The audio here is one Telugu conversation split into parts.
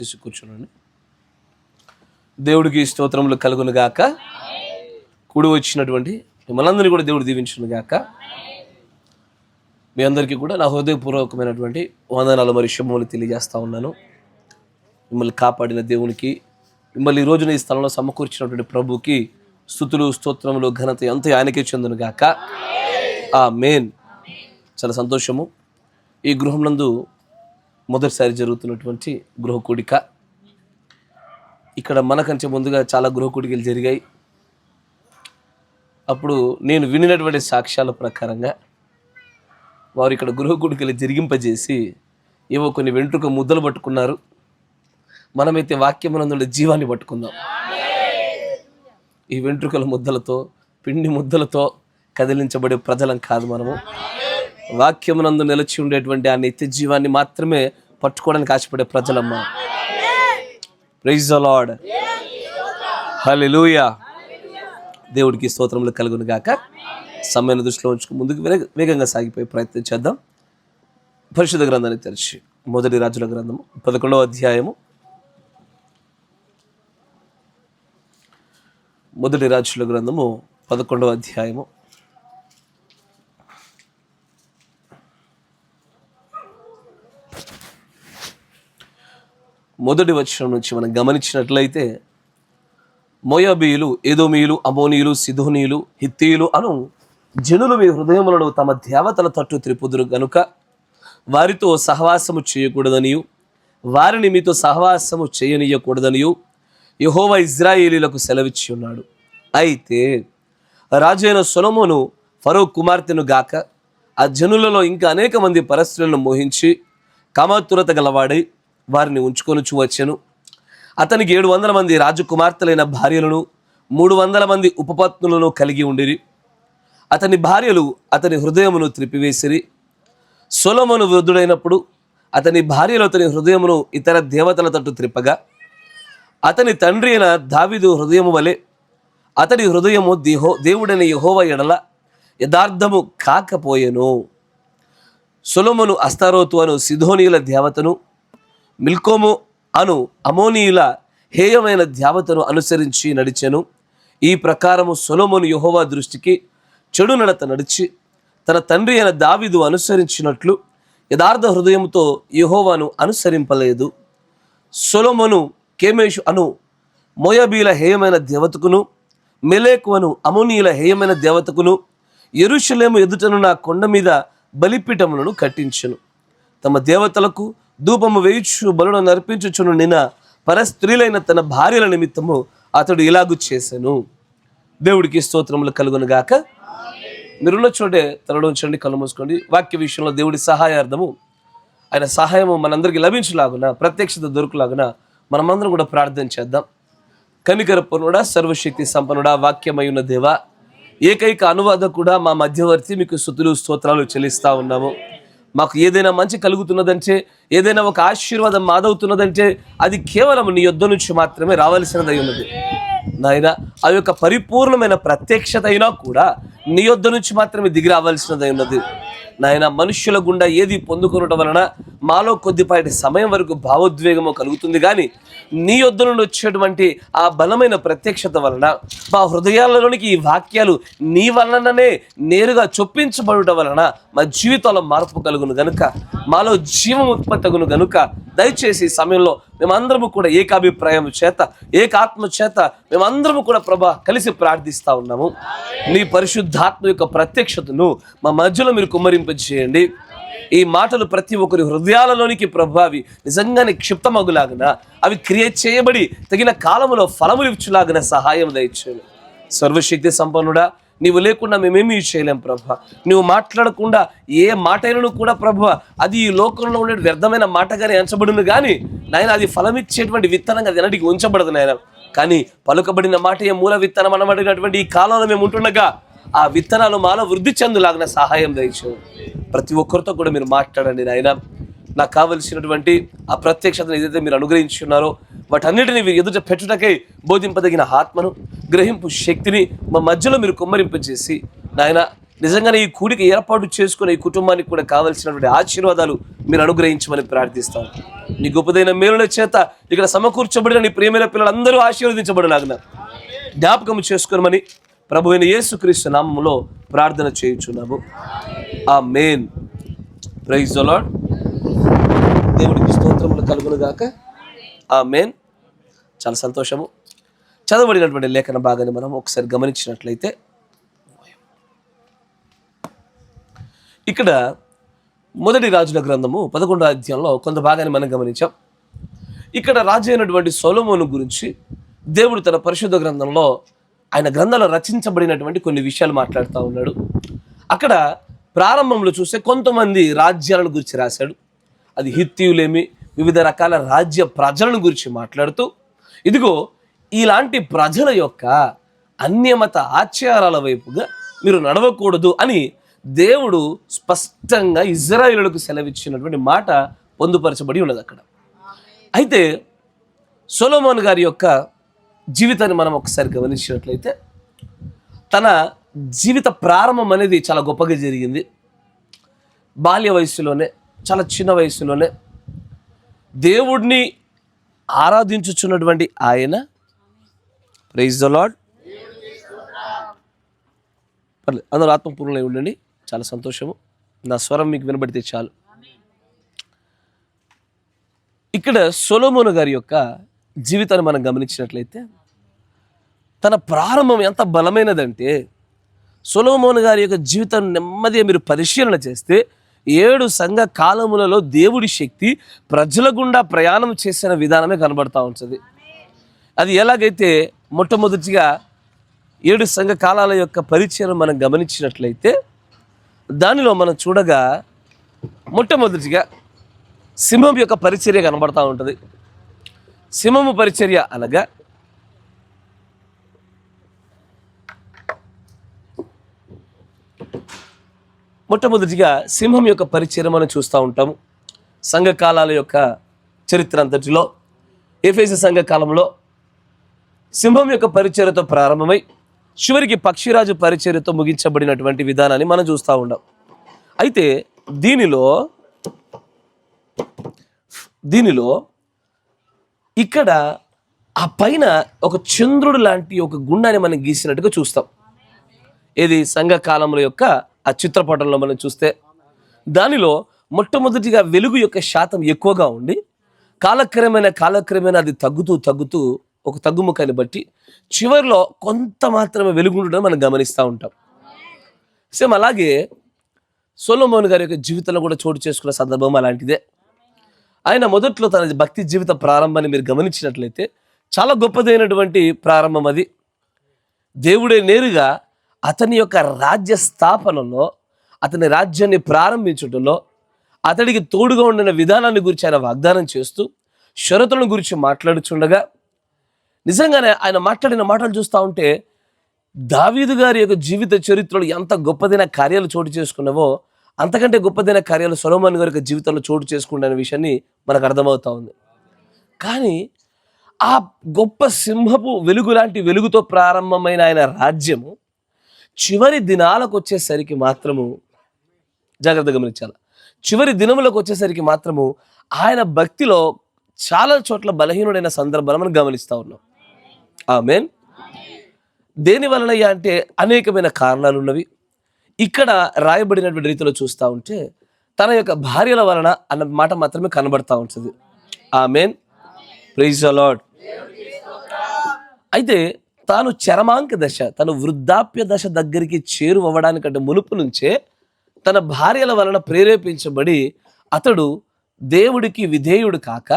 చేసి కూర్చునండి. దేవుడికి స్తోత్రములు కలుగును గాక. కూడి వచ్చినటువంటి మిమ్మల్ని కూడా దేవుడు దీవించును గాక. మీ అందరికీ కూడా నా హృదయపూర్వకమైనటువంటి వందనాలు మరియు శుభములు తెలియజేస్తా ఉన్నాను. మిమ్మల్ని కాపాడిన దేవునికి, మిమ్మల్ని ఈ రోజున ఈ స్థలంలో సమకూర్చినటువంటి ప్రభుకి స్తుతులు, స్తోత్రములు, ఘనత అంతా ఆయనకే చెందును గాక. ఆమేన్. చాలా సంతోషము. ఈ గృహంనందు మొదటిసారి జరుగుతున్నటువంటి గృహ కూడిక. ఇక్కడ మనకంటే ముందుగా చాలా గృహ కూడికలు జరిగాయి. అప్పుడు నేను వినినటువంటి సాక్ష్యాల ప్రకారంగా వారు ఇక్కడ గృహ కూడికలు జరిగింపజేసి ఏవో కొన్ని వెంట్రుక ముద్దలు పట్టుకున్నారు. మనమైతే వాక్యమునందు జీవాన్ని పట్టుకుందాం. ఈ వెంట్రుకల ముద్దలతో, పిండి ముద్దలతో కదిలించబడే ప్రజలం కాదు మనము. వాక్యమునందు నిలిచి ఉండేటువంటి ఆ నిత్య జీవాన్ని మాత్రమే పట్టుకోవడానికి ఆశపడే ప్రజలమ్మ. Praise the Lord. హల్లెలూయా. దేవుడికి స్తోత్రములు కలుగును గాక. సమయాన్ని దృష్టిలో ఉంచుకు ముందుకు వేగంగా సాగిపోయే ప్రయత్నం చేద్దాం. పరిశుద్ధ గ్రంథాన్ని తెరిచి మొదటి రాజుల గ్రంథము 11వ అధ్యాయము. మొదటి రాజుల గ్రంథము 11వ అధ్యాయము. మొదటి వచనం నుంచి మనం గమనించినట్లయితే, మోయాబీయులు, ఏదోమీయులు, అమోనీయులు, సిదోనీయులు, హిత్తీయులు అను జనులు మీ హృదయములను తమ దేవతల తట్టు త్రిపుదురు గనుక వారితో సహవాసము చేయకూడదనియు, వారిని మీతో సహవాసము చేయనీయకూడదనియు యెహోవా ఇజ్రాయేలీలకు సెలవిచ్చి ఉన్నాడు. అయితే రాజైన సొలొమోను ఫరో కుమార్తెను గాక ఆ జనులలో ఇంకా అనేక మంది పరస్త్రీలను మోహించి కామాతురత గలవాడై వారిని ఉంచుకొనుచు వచ్చెను. అతనికి 700 మంది రాజకుమార్తెలైన భార్యలను 300 మంది ఉపపత్నులను కలిగి ఉండిరి. అతని భార్యలు అతని హృదయమును త్రిప్పివేసిరి. సొలొమోను వృద్ధుడైనప్పుడు అతని భార్యలు అతని హృదయమును ఇతర దేవతల తట్టు త్రిప్పగా అతని తండ్రి అయిన దావీదు హృదయము వలె అతడి హృదయము దేవుడైన యెహోవా ఎడల యథార్థము కాకపోయెను. సొలొమోను అస్తారోతు అను సిదోనీయుల దేవతను, మిల్కోము అను అమోనీయుల హేయమైన దేవతను అనుసరించి నడిచెను. ఈ ప్రకారము సొలొమోను యెహోవా దృష్టికి చెడు నడత నడిచి తన తండ్రి అయిన దావీదు అనుసరించినట్లు యథార్థ హృదయంతో యెహోవాను అనుసరింపలేదు. సొలొమోను కేమేషు అను మోయాబీల హేయమైన దేవతకును, మెలేకు అను అమోనీయుల హేయమైన దేవతకును యెరూషలేము ఎదుటనున్న కొండ మీద బలిపీఠములను కట్టించెను. తమ దేవతలకు ధూపము వేయుచు బలులను అర్పించుచును నిన్న పరస్త్రీలైన తన భార్యల నిమిత్తము అతడు ఇలాగు చేసెను. దేవుడికి స్తోత్రములు కలుగును గాక. మీరున్న చోటే తలలోంచండి, కళ్ళు మూసుకోండి. వాక్య విషయంలో దేవుడి సహాయార్థము, ఆయన సహాయము మనందరికీ లభించులాగున, ప్రత్యక్షత దొరుకులాగున మనమందరం కూడా ప్రార్థన చేద్దాం. కనికరపూర్ణుడా, సర్వశక్తి సంపన్నుడా, వాక్యమయున్న దేవా, ఏకైక అనువాద కూడా మా మధ్యవర్తి, మీకు స్తుతులు స్తోత్రాలు చెల్లిస్తూ ఉన్నాము. మాకు ఏదైనా మంచి కలుగుతున్నదంటే, ఏదైనా ఒక ఆశీర్వాదం మాదవుతున్నదంటే అది కేవలం నీ యొద్ద నుంచి మాత్రమే రావాల్సినదై ఉన్నది నాయన. ఆ యొక్క పరిపూర్ణమైన ప్రత్యక్షత అయినా కూడా నీ యొద్ద నుంచి మాత్రమే దిగి రావాల్సినదై ఉన్నది నాయన. మనుష్యుల గుండా ఏది పొందుకొనటం వలన మాలో కొద్దిపాటి సమయం వరకు భావోద్వేగము కలుగుతుంది, కానీ నీ యొద్ద నుండి వచ్చేటువంటి ఆ బలమైన ప్రత్యక్షత వలన మా హృదయాలలోనికి ఈ వాక్యాలు నీ వలననే నేరుగా చొప్పించబడటం వలన మా జీవితంలో మార్పు కలుగును గనుక, మాలో జీవం ఉత్పత్తగును గనుక దయచేసి ఈ సమయంలో మేమందరము కూడా ఏకాభిప్రాయం చేత, ఏకాత్మ చేత మేమందరము కూడా ప్రభా కలిసి ప్రార్థిస్తూ ఉన్నాము. నీ పరిశుద్ధాత్మ యొక్క ప్రత్యక్షతను మా మధ్యలో మీరు కుమ్మరింపజేయండి. ఈ మాటలు ప్రతి ఒక్కరి హృదయాలలోనికి ప్రభా అవి నిజంగానే క్షిప్తమగులాగన, అవి క్రియేట్ చేయబడి తగిన కాలములో ఫలములు ఇచ్చులాగిన సహాయం దయచేయండి. సర్వశక్తి సంపన్నుడా, నీవు లేకుండా మేమేమీ చేయలేం ప్రభా. నువ్వు మాట్లాడకుండా ఏ మాట అయినను కూడా ప్రభా అది ఈ లోకంలో ఉండే వ్యర్థమైన మాటగానే ఎంచబడును, కానీ నాయన అది ఫలమిచ్చేటువంటి విత్తనంగా అది ఎన్నటికి ఉంచబడదు నాయన. కానీ పలుకబడిన మాట ఏ మూల విత్తనం అనబడినటువంటి ఈ కాలంలో మేము ఉంటుండగా ఆ విత్తనాలు మాలో వృద్ధి చెందులాగిన సహాయం దయచేయండి. ప్రతి ఒక్కరితో కూడా మీరు మాట్లాడండి నాయన. నాకు కావలసినటువంటి ఆ ప్రత్యక్షతను ఏదైతే మీరు అనుగ్రహించున్నారో వాటన్నిటిని ఎదుట పెట్టుటకై బోధింపదగిన ఆత్మను, గ్రహింపు శక్తిని మా మధ్యలో మీరు కుమ్మరింపజేసి నాయన నిజంగానే ఈ కూడిక ఏర్పాటు చేసుకుని ఈ కుటుంబానికి కూడా కావలసినటువంటి ఆశీర్వాదాలు మీరు అనుగ్రహించమని ప్రార్థిస్తాం. నీ గొప్పదైన మేలుల చేత ఇక్కడ సమకూర్చబడిన నీ ప్రియమైన పిల్లలందరూ ఆశీర్వదించబడలాగిన జ్ఞాపకం చేసుకోమని ప్రభువైన యేసుక్రీస్తు నామములో ప్రార్థన చేయుచున్నాము. ఆమేన్. Praise the Lord. దేవుడికి స్తోత్రములు కలుగును గాక. ఆమేన్. చాలా సంతోషము. చదవబడినటువంటి లేఖన భాగాన్ని మనం ఒకసారి గమనించినట్లయితే ఇక్కడ మొదటి రాజుల గ్రంథము 11వ అధ్యాయంలో కొంత భాగాన్ని మనం గమనించాం. ఇక్కడ రాజు అయినటువంటి సొలొమోను గురించి దేవుడు తన పరిశుద్ధ గ్రంథంలో ఆయన గ్రంథంలో రచించబడినటువంటి కొన్ని విషయాలు మాట్లాడుతూ ఉన్నాడు. అక్కడ ప్రారంభంలో చూస్తే కొంతమంది రాజ్యాలను గురించి రాశాడు. అది హిత్తీయులేమి, వివిధ రకాల రాజ్య ప్రజలను గురించి మాట్లాడుతూ, ఇదిగో ఇలాంటి ప్రజల యొక్క అన్యమత ఆచారాల వైపుగా మీరు నడవకూడదు అని దేవుడు స్పష్టంగా ఇజ్రాయేలులకు సెలవిచ్చినటువంటి మాట పొందుపరచబడి ఉన్నది అక్కడ. అయితే సొలొమోను గారి యొక్క జీవితాన్ని మనం ఒకసారి గమనించినట్లయితే తన జీవిత ప్రారంభం అనేది చాలా గొప్పగా జరిగింది. బాల్య వయసులోనే, చాలా చిన్న వయసులోనే దేవుడిని ఆరాధించుచున్నటువంటి ఆయన, ప్రైజ్ ద లార్డ్, అందరూ ఆత్మపూర్ణులై ఉండండి. చాలా సంతోషము. నా స్వరం మీకు వినబడితే చాలు. ఇక్కడ సొలొమోను గారి యొక్క జీవితాన్ని మనం గమనించినట్లయితే తన ప్రారంభం ఎంత బలమైనదంటే, సొలొమోను గారి యొక్క జీవితాన్ని నెమ్మదిగా మీరు పరిశీలన చేస్తే 7 సంఘ కాలములలో దేవుడి శక్తి ప్రజల గుండా ప్రయాణం చేసిన విధానమే కనబడతా ఉంటుంది. అది ఎలాగైతే మొట్టమొదటిగా 7 సంఘ కాలాల యొక్క పరిచయం మనం గమనించినట్లయితే దానిలో మనం చూడగా మొట్టమొదటిగా సింహం యొక్క పరిచర్య కనబడతా ఉంటుంది. సింహము పరిచర్య అనగా మొట్టమొదటిగా సింహం యొక్క పరిచర్య మనం చూస్తూ ఉంటాము. సంఘకాలాల యొక్క చరిత్ర అంతటిలో ఎఫెసు సంఘ కాలంలో సింహం యొక్క పరిచర్యతో ప్రారంభమై చివరికి పక్షిరాజు పరిచర్యతో ముగించబడినటువంటి విధానాన్ని మనం చూస్తూ ఉన్నాం. అయితే దీనిలో ఇక్కడ ఆ పైన ఒక చంద్రుడు లాంటి ఒక గుండాన్ని మనం గీసినట్టుగా చూస్తాం. ఇది సంఘ కాలంలో యొక్క ఆ చిత్రపటంలో మనం చూస్తే దానిలో మొట్టమొదటిగా వెలుగు యొక్క శాతం ఎక్కువగా ఉండి కాలక్రమేణా అది తగ్గుతూ ఒక తగ్గుముఖాన్ని బట్టి చివరిలో కొంత మాత్రమే వెలుగు ఉండడం మనం గమనిస్తూ ఉంటాం. సేమ్ అలాగే సొలొమోను గారి యొక్క జీవితంలో కూడా చోటు చేసుకున్న సందర్భం అలాంటిదే. ఆయన మొదట్లో తన భక్తి జీవిత ప్రారంభాన్ని మీరు గమనించినట్లయితే చాలా గొప్పదైనటువంటి ప్రారంభం అది. దేవుడే నేరుగా అతని యొక్క రాజ్య స్థాపనలో, అతని రాజ్యాన్ని ప్రారంభించడంలో అతడికి తోడుగా ఉండిన విధానాన్ని గురించి ఆయన వాగ్దానం చేస్తూ షరతులను గురించి మాట్లాడుచుండగా నిజంగానే ఆయన మాట్లాడిన మాటలు చూస్తూ ఉంటే దావీదు గారి యొక్క జీవిత చరిత్రలో ఎంత గొప్పదైన కార్యాలు చోటు చేసుకున్నావో అంతకంటే గొప్పదైన కార్యాలు సొలొమోను గారి యొక్క జీవితంలో చోటు చేసుకున్న విషయాన్ని మనకు అర్థమవుతా ఉంది. కానీ ఆ గొప్ప సింహపు వెలుగు లాంటి వెలుగుతో ప్రారంభమైన ఆయన రాజ్యము చివరి దినాలకు వచ్చేసరికి మాత్రము, జాగ్రత్తగా గమనించాలి, చివరి దినములకు వచ్చేసరికి మాత్రము ఆయన భక్తిలో చాలా చోట్ల బలహీనుడైన సందర్భాలు మనం గమనిస్తూ ఉన్నాం. ఆమేన్. దేని వలన అంటే అనేకమైన కారణాలు ఉన్నవి. ఇక్కడ రాయబడినటువంటి రీతిలో చూస్తూ ఉంటే తన యొక్క భార్యల వలన అన్న మాట మాత్రమే కనబడతా ఉంటుంది. ఆమేన్. Praise the Lord. అయితే తాను చరమాంక దశ, తను వృద్ధాప్య దశ దగ్గరికి చేరువవ్వడానికంటే మునుపు నుంచే తన భార్యల వలన ప్రేరేపించబడి అతడు దేవుడికి విధేయుడు కాక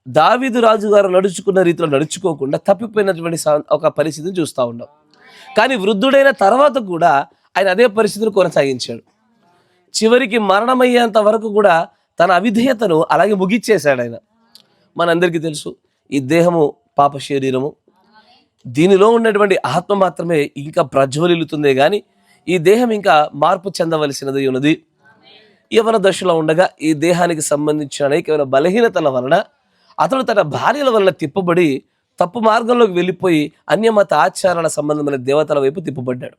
దావీదు రాజు గారు నడుచుకున్న రీతిలో నడుచుకోకుండా తప్పిపోయినటువంటి ఒక పరిస్థితిని చూస్తూ ఉన్నాం. కానీ వృద్ధుడైన తర్వాత కూడా ఆయన అదే పరిస్థితిని కొనసాగించాడు. చివరికి మరణమయ్యేంత వరకు కూడా తన అవిధేయతను అలాగే ముగిచ్చేశాడు ఆయన. మనందరికీ తెలుసు, ఈ దేహము పాప శరీరము, దీనిలో ఉన్నటువంటి ఆత్మ మాత్రమే ఇంకా ప్రజ్వలిల్లుతుందే కానీ ఈ దేహం ఇంకా మార్పు చెందవలసినది ఉన్నది. యవన దశలో ఉండగా ఈ దేహానికి సంబంధించిన అనేకమైన బలహీనతల వలన అతడు తన భార్యల వలన తిప్పబడి తప్పు మార్గంలోకి వెళ్ళిపోయి అన్యమత ఆచారాల సంబంధమైన దేవతల వైపు తిప్పబడ్డాడు.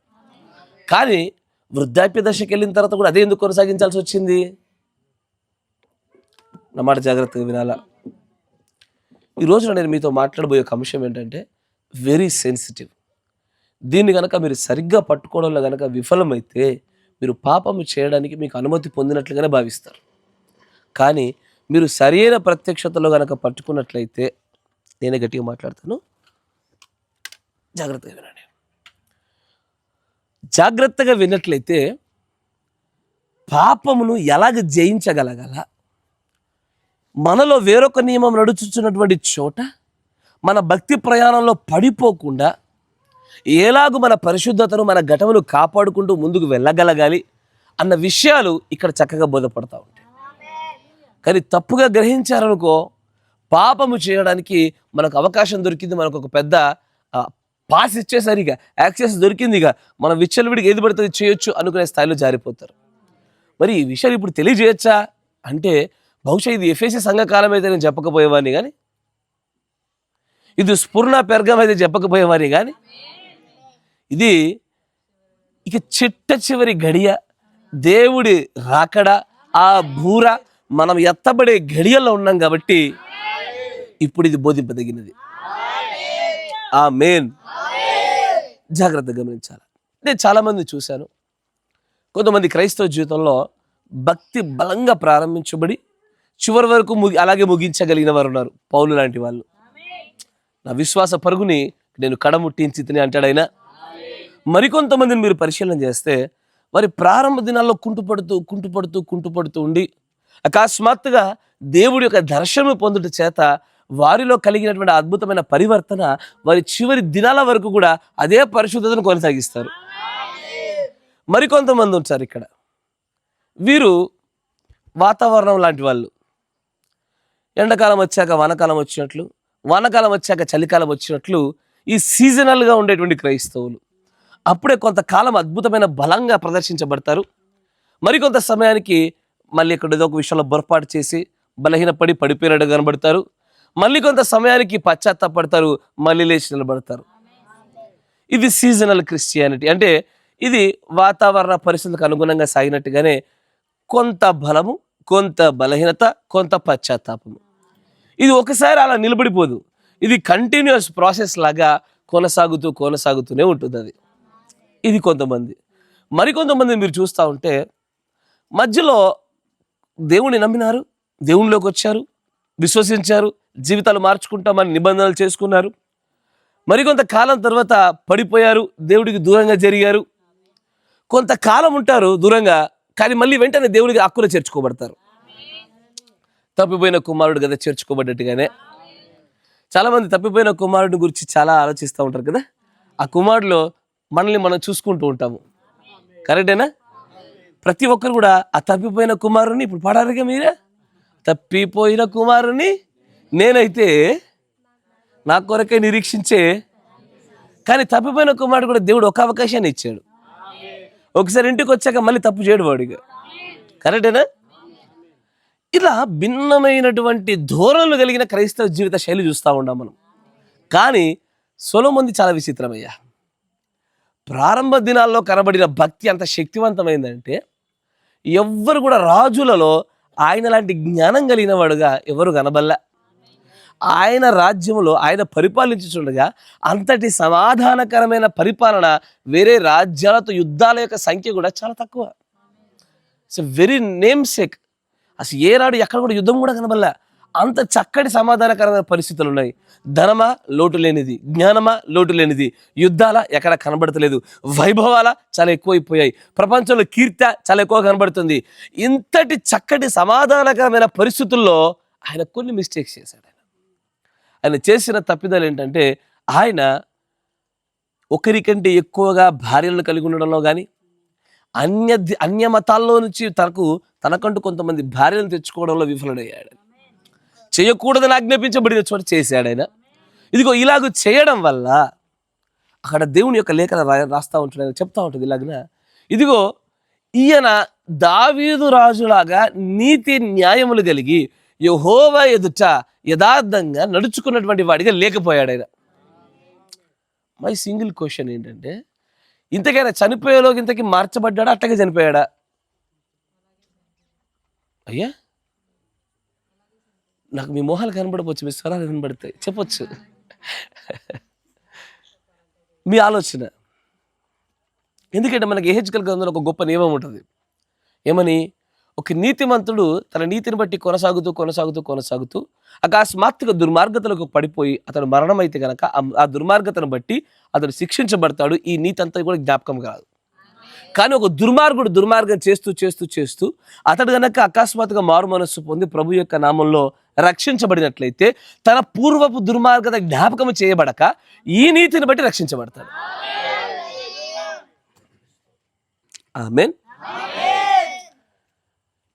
కానీ వృద్ధాప్య దశకి వెళ్ళిన తర్వాత కూడా అదే ఎందుకు కొనసాగించాల్సి వచ్చింది? నా మాట జాగ్రత్తగా వినాలా. ఈ రోజున నేను మీతో మాట్లాడబోయే ఒక అంశం ఏంటంటే వెరీ సెన్సిటివ్. దీన్ని కనుక మీరు సరిగ్గా పట్టుకోవడంలో కనుక విఫలమైతే మీరు పాపము చేయడానికి మీకు అనుమతి పొందినట్లుగానే భావిస్తారు. కానీ మీరు సరైన ప్రత్యక్షతలో కనుక పట్టుకున్నట్లయితే, నేనే గట్టిగా మాట్లాడతాను, జాగ్రత్తగా వినండి. జాగ్రత్తగా విన్నట్లయితే పాపమును ఎలాగ జయించగలగాల, మనలో వేరొక నియమం నడుచుచున్నటువంటి చోట మన భక్తి ప్రయాణంలో పడిపోకుండా ఎలాగూ మన పరిశుద్ధతను మన ఘటమును కాపాడుకుంటూ ముందుకు వెళ్ళగలగాలి అన్న విషయాలు ఇక్కడ చక్కగా బోధపడతా ఉంటాయి. కానీ తప్పుగా గ్రహించారనుకో, పాపము చేయడానికి మనకు అవకాశం దొరికింది, మనకు ఒక పెద్ద పాస్ ఇచ్చేసరిగా యాక్సెస్ దొరికిందిగా, మనం విచ్చలవిడికి ఏది పడుతుంది చేయొచ్చు అనుకునే స్థాయిలో జారిపోతారు. మరి ఈ విషయాలు ఇప్పుడు తెలియజేయచ్చా అంటే, బహుశా ఇది ఎఫెసీ సంఘకాలం అయితే నేను చెప్పకపోయేవాడిని, కానీ ఇది స్ఫురణ పెర్గం అయితే చెప్పకపోయేవాడిని, కానీ ఇది ఇక చిట్ట చివరి గడియ, దేవుడి రాకడ, ఆ బూర మనం ఎత్తబడే గడియల్లో ఉన్నాం కాబట్టి ఇప్పుడు ఇది బోధింపదగినది. ఆమేన్. జాగ్రత్తగా గమనించాలి. నేను చాలామంది చూశాను, కొంతమంది క్రైస్తవ జీవితంలో భక్తి బలంగా ప్రారంభించబడి చివరి వరకు అలాగే ముగించగలిగిన వారు ఉన్నారు. పౌలు లాంటి వాళ్ళు. నా విశ్వాస పరుగుని నేను కడముట్టించి తిని అంటాడు ఆయన. మరికొంతమందిని మీరు పరిశీలన చేస్తే వారి ప్రారంభ దినాల్లో కుంటుపడుతూ ఉండి అకస్మాత్తుగా దేవుడి యొక్క దర్శనం పొందుట చేత వారిలో కలిగినటువంటి అద్భుతమైన పరివర్తన వారి చివరి దినాల వరకు కూడా అదే పరిశుద్ధతను కొనసాగిస్తారు. మరికొంతమంది ఉంటారు ఇక్కడ, వీరు వాతావరణం లాంటి వాళ్ళు. ఎండాకాలం వచ్చాక వానకాలం వచ్చినట్లు, వానకాలం వచ్చాక చలికాలం వచ్చినట్లు ఈ సీజనల్గా ఉండేటువంటి క్రైస్తవులు అప్పుడే కొంతకాలం అద్భుతమైన బలంగా ప్రదర్శించబడతారు. మరికొంత సమయానికి మళ్ళీ ఇక్కడ ఏదో ఒక విషయంలో పొరపాటు చేసి బలహీనపడి పడిపోయినట్టు కనబడతారు. మళ్ళీ కొంత సమయానికి పశ్చాత్తాపడతారు, మళ్ళీ లేచి నిలబడతారు. ఇది సీజనల్ క్రిస్టియానిటీ. అంటే ఇది వాతావరణ పరిస్థితులకు అనుగుణంగా సాగినట్టుగానే కొంత బలము, కొంత బలహీనత, కొంత పశ్చాత్తాపము. ఇది ఒకసారి అలా నిలబడిపోదు, ఇది కంటిన్యూస్ ప్రాసెస్ లాగా కొనసాగుతూనే ఉంటుంది. అది ఇది కొంతమంది. మరికొంతమంది మీరు చూస్తూ ఉంటే మధ్యలో దేవుని నమ్మినారు, దేవునిలోకి వచ్చారు, విశ్వసించారు, జీవితాలు మార్చుకుంటామని నిబంధనలు చేసుకున్నారు. మరికొంత కాలం తర్వాత పడిపోయారు, దేవుడికి దూరంగా జరిగారు. కొంతకాలం ఉంటారు దూరంగా, కానీ మళ్ళీ వెంటనే దేవుడికి హక్కులో చేర్చుకోబడతారు. తప్పిపోయిన కుమారుడు కదా చేర్చుకోబడ్డట్టుగానే చాలామంది తప్పిపోయిన కుమారుడిని గురించి చాలా ఆలోచిస్తూ ఉంటారు కదా. ఆ కుమారుడులో మనల్ని మనం చూసుకుంటూ ఉంటాము. కరెక్టేనా? ప్రతి ఒక్కరు కూడా ఆ తప్పిపోయిన కుమారుని ఇప్పుడు పాడారుగా మీరే, తప్పిపోయిన కుమారుని నేనైతే నా కొరకే నిరీక్షించే. కానీ తప్పిపోయిన కుమారుడు కూడా దేవుడు ఒక అవకాశాన్ని ఇచ్చాడు. ఒకసారి ఇంటికి వచ్చాక మళ్ళీ తప్పు చేయడు వాడిగా. కరెక్టేనా? ఇలా భిన్నమైనటువంటి ధోరణులు కలిగిన క్రైస్తవ జీవిత శైలి చూస్తూ ఉన్నాం మనం. కానీ సొలొమోనుది చాలా విచిత్రమయ్యా. ప్రారంభ దినాల్లో కనబడిన భక్తి అంత శక్తివంతమైందంటే ఎవ్వరు కూడా రాజులలో ఆయన లాంటి జ్ఞానం కలిగిన వాడుగా ఎవరు కనబల్లా. ఆయన రాజ్యంలో ఆయన పరిపాలించుచుండగా అంతటి సమాధానకరమైన పరిపాలన వేరే రాజ్యాలతో యుద్ధాల యొక్క సంఖ్య కూడా చాలా తక్కువ. It's very name sake. అసలు ఏనాడు ఎక్కడ కూడా యుద్ధం కూడా కనబల్లా. అంత చక్కటి సమాధానకరమైన పరిస్థితులు ఉన్నాయి. ధనమా లోటు లేనిది, జ్ఞానమా లోటు లేనిది, యుద్ధాల ఎక్కడ కనబడతలేదు, వైభవాల చాలా ఎక్కువైపోయాయి, ప్రపంచంలో కీర్తి చాలా ఎక్కువ కనబడుతుంది. ఇంతటి చక్కటి సమాధానకరమైన పరిస్థితుల్లో ఆయన కొన్ని మిస్టేక్స్ చేశాడు. ఆయన చేసిన తప్పిదాలు ఏంటంటే, ఆయన ఒకరికంటే ఎక్కువగా భార్యలను కలిగి ఉండడంలో కానీ, అన్య మతాల్లో నుంచి తనకంటూ కొంతమంది భార్యలను తెచ్చుకోవడంలో విఫలుడయ్యాడు. చేయకూడదని ఆజ్ఞాపించబడిన చోట చేశాడు ఆయన. ఇదిగో ఇలాగ చేయడం వల్ల అక్కడ దేవుని యొక్క లేఖన రాస్తా ఉంటాడు, ఆయన చెప్తా ఉంటుంది ఇలాగన, ఇదిగో ఈయన దావీదు రాజులాగా నీతి న్యాయములు కలిగి యెహోవా ఎదుట యథార్థంగా నడుచుకున్నటువంటి వాడిగా లేకపోయాడు ఆయన. మై సింగిల్ క్వశ్చన్ ఏంటంటే, ఇంతకైనా చనిపోయేలోకి ఇంతకీ మార్చబడ్డాడా, అట్టగే చనిపోయాడా? అయ్యా, నాకు మీ మొహాలు కనబడవచ్చు, మీ స్వరాలు కనబడతాయి, చెప్పొచ్చు. మీ ఆలోచన. ఎందుకంటే మనకి యెహెజ్కేలు గ్రంథంలో ఒక గొప్ప నియమం ఉంటుంది. ఏమని? ఒక నీతిమంతుడు తన నీతిని బట్టి కొనసాగుతూ అకస్మాత్తుగా దుర్మార్గతలకు పడిపోయి అతడు మరణమైతే గనక ఆ దుర్మార్గతను బట్టి అతడు శిక్షించబడతాడు. ఈ నీతి అంతా కూడా జ్ఞాపకం కాదు. కానీ ఒక దుర్మార్గుడు దుర్మార్గం చేస్తూ అతడు గనక అకస్మాత్తుగా మారు మనస్సు పొంది ప్రభు యొక్క నామంలో రక్షించబడినట్లయితే తన పూర్వపు దుర్మార్గత జ్ఞాపకం చేయబడక ఈ నీతిని బట్టి రక్షించబడతాడు. ఆమేన్.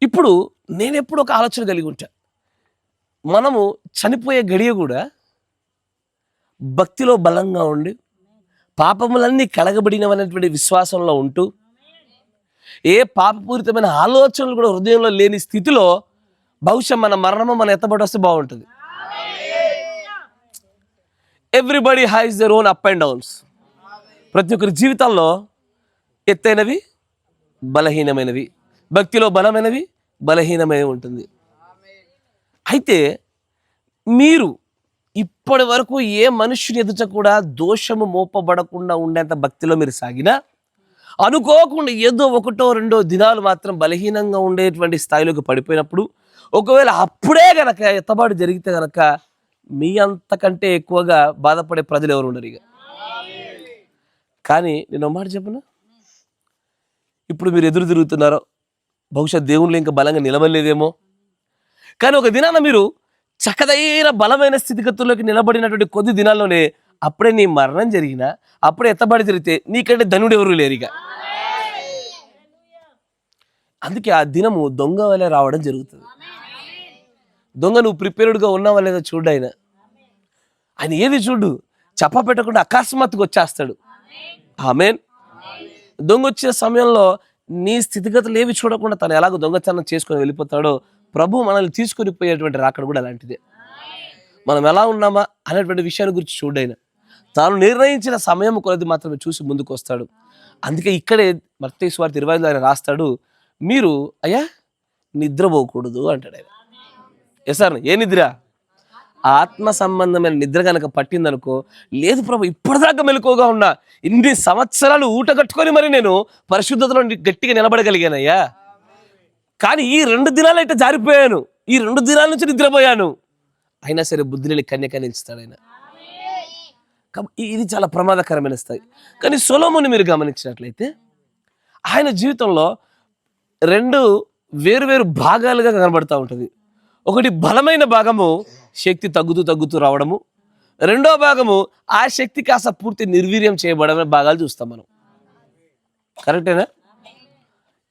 ఇప్పుడు నేను ఎప్పుడు ఒక ఆలోచన కలిగి ఉంటా, మనము చనిపోయే గడియ కూడా భక్తిలో బలంగా ఉండి పాపములన్నీ కడగబడినవనేటువంటి విశ్వాసంలో ఉంటూ ఏ పాపపూరితమైన ఆలోచనలు కూడా హృదయంలో లేని స్థితిలో బహుశా మన మరణము మన ఎత్తబడి వస్తే బాగుంటుంది. Everybody has their own up and downs. ప్రతి ఒక్కరి జీవితాల్లో ఎత్తైనవి, బలహీనమైనవి, భక్తిలో బలమైనవి, బలహీనమై ఉంటుంది. అయితే మీరు ఇప్పటి వరకు ఏ మనుష్యుని ఎదుట కూడా దోషము మోపబడకుండా ఉండేంత భక్తిలో మీరు సాగినా అనుకోకుండా ఏదో ఒకటో రెండో దినాలు మాత్రం బలహీనంగా ఉండేటువంటి స్థాయిలోకి పడిపోయినప్పుడు, ఒకవేళ అప్పుడే గనక ఎత్తబాటు జరిగితే గనక మీ అంతకంటే ఎక్కువగా బాధపడే ప్రజలు ఎవరు ఉండరు ఇక. కానీ నేను మాట చెప్పనా, ఇప్పుడు మీరు ఎదురు తిరుగుతున్నారో, బహుశా దేవుళ్ళు ఇంకా బలంగా నిలబడలేదేమో, కానీ ఒక దినాన మీరు చక్కదైన బలమైన స్థితిగతుల్లోకి నిలబడినటువంటి కొద్ది దినాల్లోనే అప్పుడే నీ మరణం జరిగినా, అప్పుడే ఎత్తబడి జరిగితే నీకంటే ధనుడు ఎవరు లేరు ఇక. అందుకే ఆ దినము దొంగ వలె రావడం జరుగుతుంది. దొంగ నువ్వు ప్రిపేర్డ్గా ఉన్నావా లేదా చూడు. ఆయన ఏది చూడు, చెప్ప పెట్టకుండా అకస్మాత్తుగా వచ్చేస్తాడు. ఆమేన్. దొంగ వచ్చే సమయంలో నీ స్థితిగతులు ఏవి చూడకుండా తను ఎలాగో దొంగతనం చేసుకొని వెళ్ళిపోతాడో, ప్రభు మనల్ని తీసుకొని పోయేటువంటి రాకడ కూడా అలాంటిదే. మనం ఎలా ఉన్నామా అనేటువంటి విషయాన్ని గురించి చూడైనా తాను నిర్ణయించిన సమయం కొలది మాత్రమే చూసి ముందుకు వస్తాడు. అందుకే ఇక్కడే మత్తయి సువార్త 25లో ఆయన రాస్తాడు, మీరు అయ్యా నిద్రపోకూడదు అంటాడు ఆయన. సార్ ఏ నిద్ర? ఆత్మ సంబంధమైన నిద్ర కనుక పట్టిందనుకో, లేదు ప్రభు ఇప్పటిదాకా మెలకువగా ఉన్నా, ఇన్ని సంవత్సరాలు ఊట కట్టుకొని మరి నేను పరిశుద్ధతలో గట్టిగా నిలబడగలిగానయ్యా, కానీ ఈ 2 దినాలు అయితే జారిపోయాను, ఈ 2 దినాల నుంచి నిద్రపోయాను, అయినా సరే బుద్ధిని కన్యకని ఇస్తాడు ఆయన. ఇది చాలా ప్రమాదకరమైన స్థాయి. కానీ సొలొమోను మీరు గమనించినట్లయితే ఆయన జీవితంలో 2 వేరు భాగాలుగా కనబడతా ఉంటుంది. ఒకటి బలమైన భాగము, శక్తి తగ్గుతూ రావడము. రెండో భాగము ఆ శక్తి కాస్త పూర్తి నిర్వీర్యం చేయబడమే భాగాలు చూస్తాం మనం. కరెక్టేనా?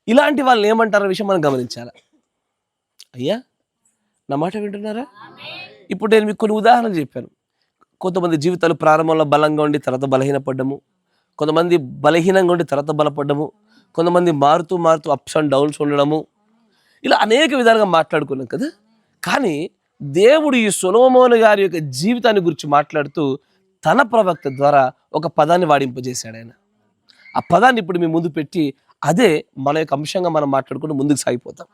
ఇలాంటి వాళ్ళని ఏమంటారో విషయం మనం గమనించాలి. అయ్యా నా మాట వింటున్నారా? ఇప్పుడు నేను మీకు కొన్ని ఉదాహరణలు చెప్పాను. కొంతమంది జీవితాలు ప్రారంభంలో బలంగా ఉండి తర్వాత బలహీనపడ్డము, కొంతమంది బలహీనంగా ఉండి తర్వాత బలపడ్డము, కొంతమంది మారుతూ అప్స్ అండ్ డౌన్స్ ఉండడము, ఇలా అనేక విధాలుగా మాట్లాడుకున్నాం కదా. కానీ దేవుడు ఈ సొలొమోను గారి యొక్క జీవితాన్ని గురించి మాట్లాడుతూ తన ప్రవక్త ద్వారా ఒక పదాన్ని వాడింపజేశాడు ఆయన. ఆ పదాన్ని ఇప్పుడు మీ ముందు పెట్టి అదే మన యొక్క అంశంగా మనం మాట్లాడుకుంటూ ముందుకు సాగిపోతాం.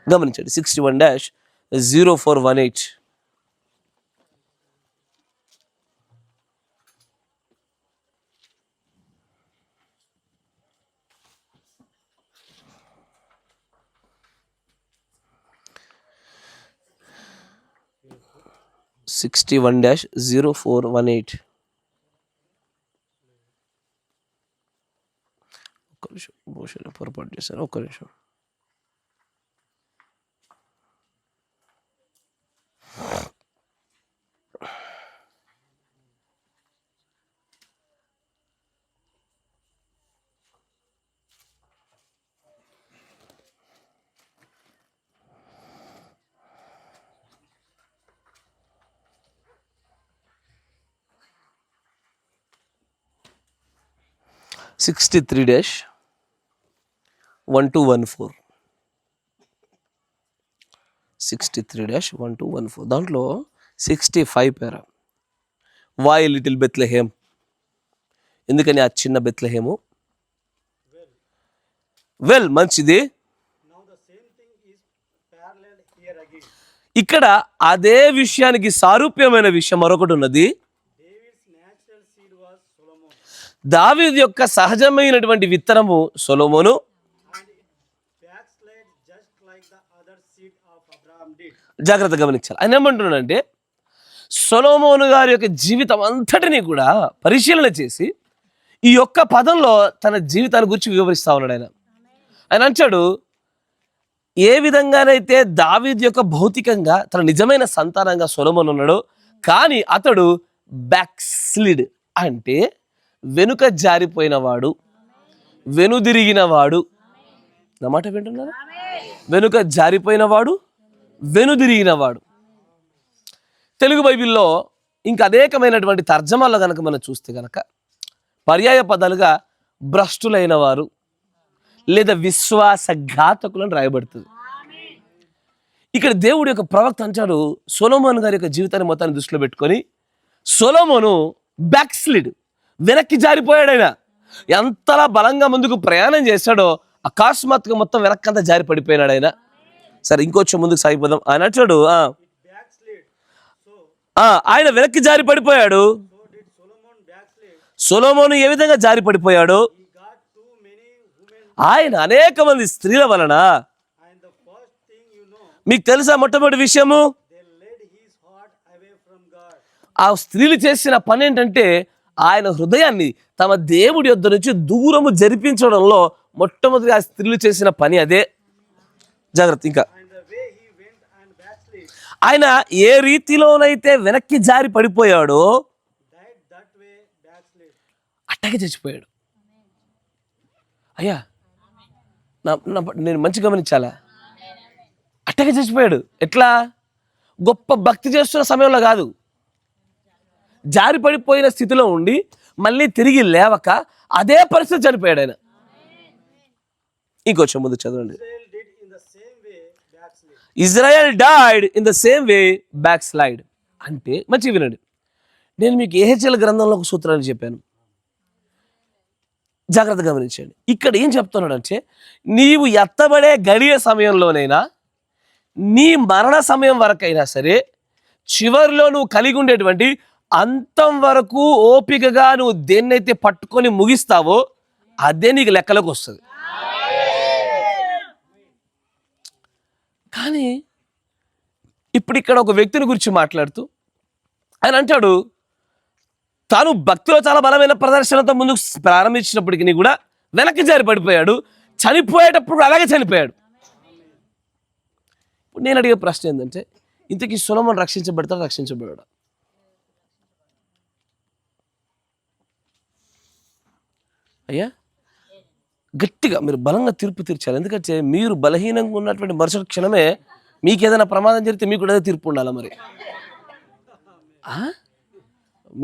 గమనించండి, 61-0418. ఒక్క నిమిషం, భూషణ పొరపాటు చేశాను, ఒక్క నిమిషం. (63-1214) 63-1214 దాంట్లో 65 పేరా, వై లిటిల్ బెత్లెహేమ్, ఎందుకని ఆ చిన్న బెత్లెహేము, వెల్, మంచిది. ఇక్కడ అదే విషయానికి సారూప్యమైన విషయం మరొకటి ఉన్నది. దావీదు యొక్క సహజమైనటువంటి విత్తనము సొలొమోను. జాగ్రత్తగా గమనించాలి. ఆయన ఏమంటున్నాడంటే సొలొమోను గారి యొక్క జీవితం అంతటినీ కూడా పరిశీలన చేసి ఈ యొక్క పదంలో తన జీవితాన్ని గురించి వివరిస్తా ఉన్నాడు. ఆయన అంటాడు, ఏ విధంగానైతే దావీదు యొక్క భౌతికంగా తన నిజమైన సంతానంగా సొలొమోను ఉన్నాడో, కానీ అతడు బ్యాక్స్లిడ్ అంటే వెనుక జారిపోయినవాడు, వెనుదిరిగినవాడు. నా మాట వింటున్నారా? వెనుక జారిపోయినవాడు, వెనుదిరిగినవాడు. తెలుగు బైబిల్లో ఇంకా అనేకమైనటువంటి తర్జమాల్లో కనుక మనం చూస్తే కనుక పర్యాయ పదాలుగా భ్రష్టులైన వారు లేదా విశ్వాసఘాతకులను రాయబడుతుంది. ఇక్కడ దేవుడి యొక్క ప్రవక్త అంటాడు, సొలొమోను గారి యొక్క జీవితాన్ని మొత్తాన్ని దృష్టిలో పెట్టుకొని సొలొమోను బ్యాక్స్లిడ్, వెనక్కి జారిపోయాడు. ఆయన ఎంతలా బలంగా ముందుకు ప్రయాణం చేశాడో అకస్మాత్తుగా మొత్తం వెనక్కంతా జారి పడిపోయినాడు ఆయన. సరే, ఇంకొంచెం ముందుకు సాగిపోదాం. ఆయన అంటాడు, ఆయన వెనక్కి జారి పడిపోయాడు. సొలొమోను ఏ విధంగా జారి పడిపోయాడు? ఆయన అనేక మంది స్త్రీల వలన, మీకు తెలుసా మొట్టమొదటి విషయము, ఆ స్త్రీలు చేసిన పని ఏంటంటే ఆయన హృదయాన్ని తమ దేవుడి యొద్ద నుంచి దూరము జరిపించడంలో మొట్టమొదటి ఆ స్త్రీలు చేసిన పని అదే. జాగ్రత్త. ఇంకా ఆయన ఏ రీతిలోనైతే వెనక్కి జారి పడిపోయాడో అట్టగే చచ్చిపోయాడు. అయ్యా, నేను మంచి గమనించాలా? అట్టగే చచ్చిపోయాడు. ఎట్లా? గొప్ప భక్తి చేస్తున్న సమయంలో కాదు, జారి పడిపోయిన స్థితిలో ఉండి మళ్ళీ తిరిగి లేవక అదే పరిస్థితి చనిపోయాడు ఆయన. ఇంకొంచెం ముందు చదవండి. Israel died in the same way back slide అంటే, మంచి వినండి, నేను మీకు యెహెజ్కేలు గ్రంథంలో ఒక సూత్రాన్ని చెప్పాను, జాగ్రత్తగా గమనించండి. ఇక్కడ ఏం చెప్తున్నాడు అంటే, నీవు ఎత్తబడే గడియ సమయంలోనైనా నీ మరణ సమయం వరకైనా సరే చివరిలో నువ్వు కలిగి ఉండేటువంటి అంతం వరకు ఓపికగా నువ్వు దేన్నైతే పట్టుకొని ముగిస్తావో అదే నీకు లెక్కలోకి వస్తుంది. కానీ ఇప్పుడు ఇక్కడ ఒక వ్యక్తిని గురించి మాట్లాడుతూ ఆయన అంటాడు, తాను భక్తిలో చాలా బలమైన ప్రదర్శనతో ముందుకు ప్రారంభించినప్పటికీ కూడా వెనక్కి జారి పడిపోయాడు. చనిపోయేటప్పుడు అలాగే చనిపోయాడు. ఇప్పుడు నేను అడిగే ప్రశ్న ఏంటంటే, ఇంతకీ సొలొమోను రక్షించబడతాడు, రక్షించబడాడు? అయ్యా, గట్టిగా మీరు బలంగా తీర్పు తీర్చాలి. ఎందుకంటే మీరు బలహీనంగా ఉన్నటువంటి మరుసటి క్షణమే మీకు ఏదైనా ప్రమాదం జరిగితే మీకు కూడా తీర్పు ఉండాలి. మరి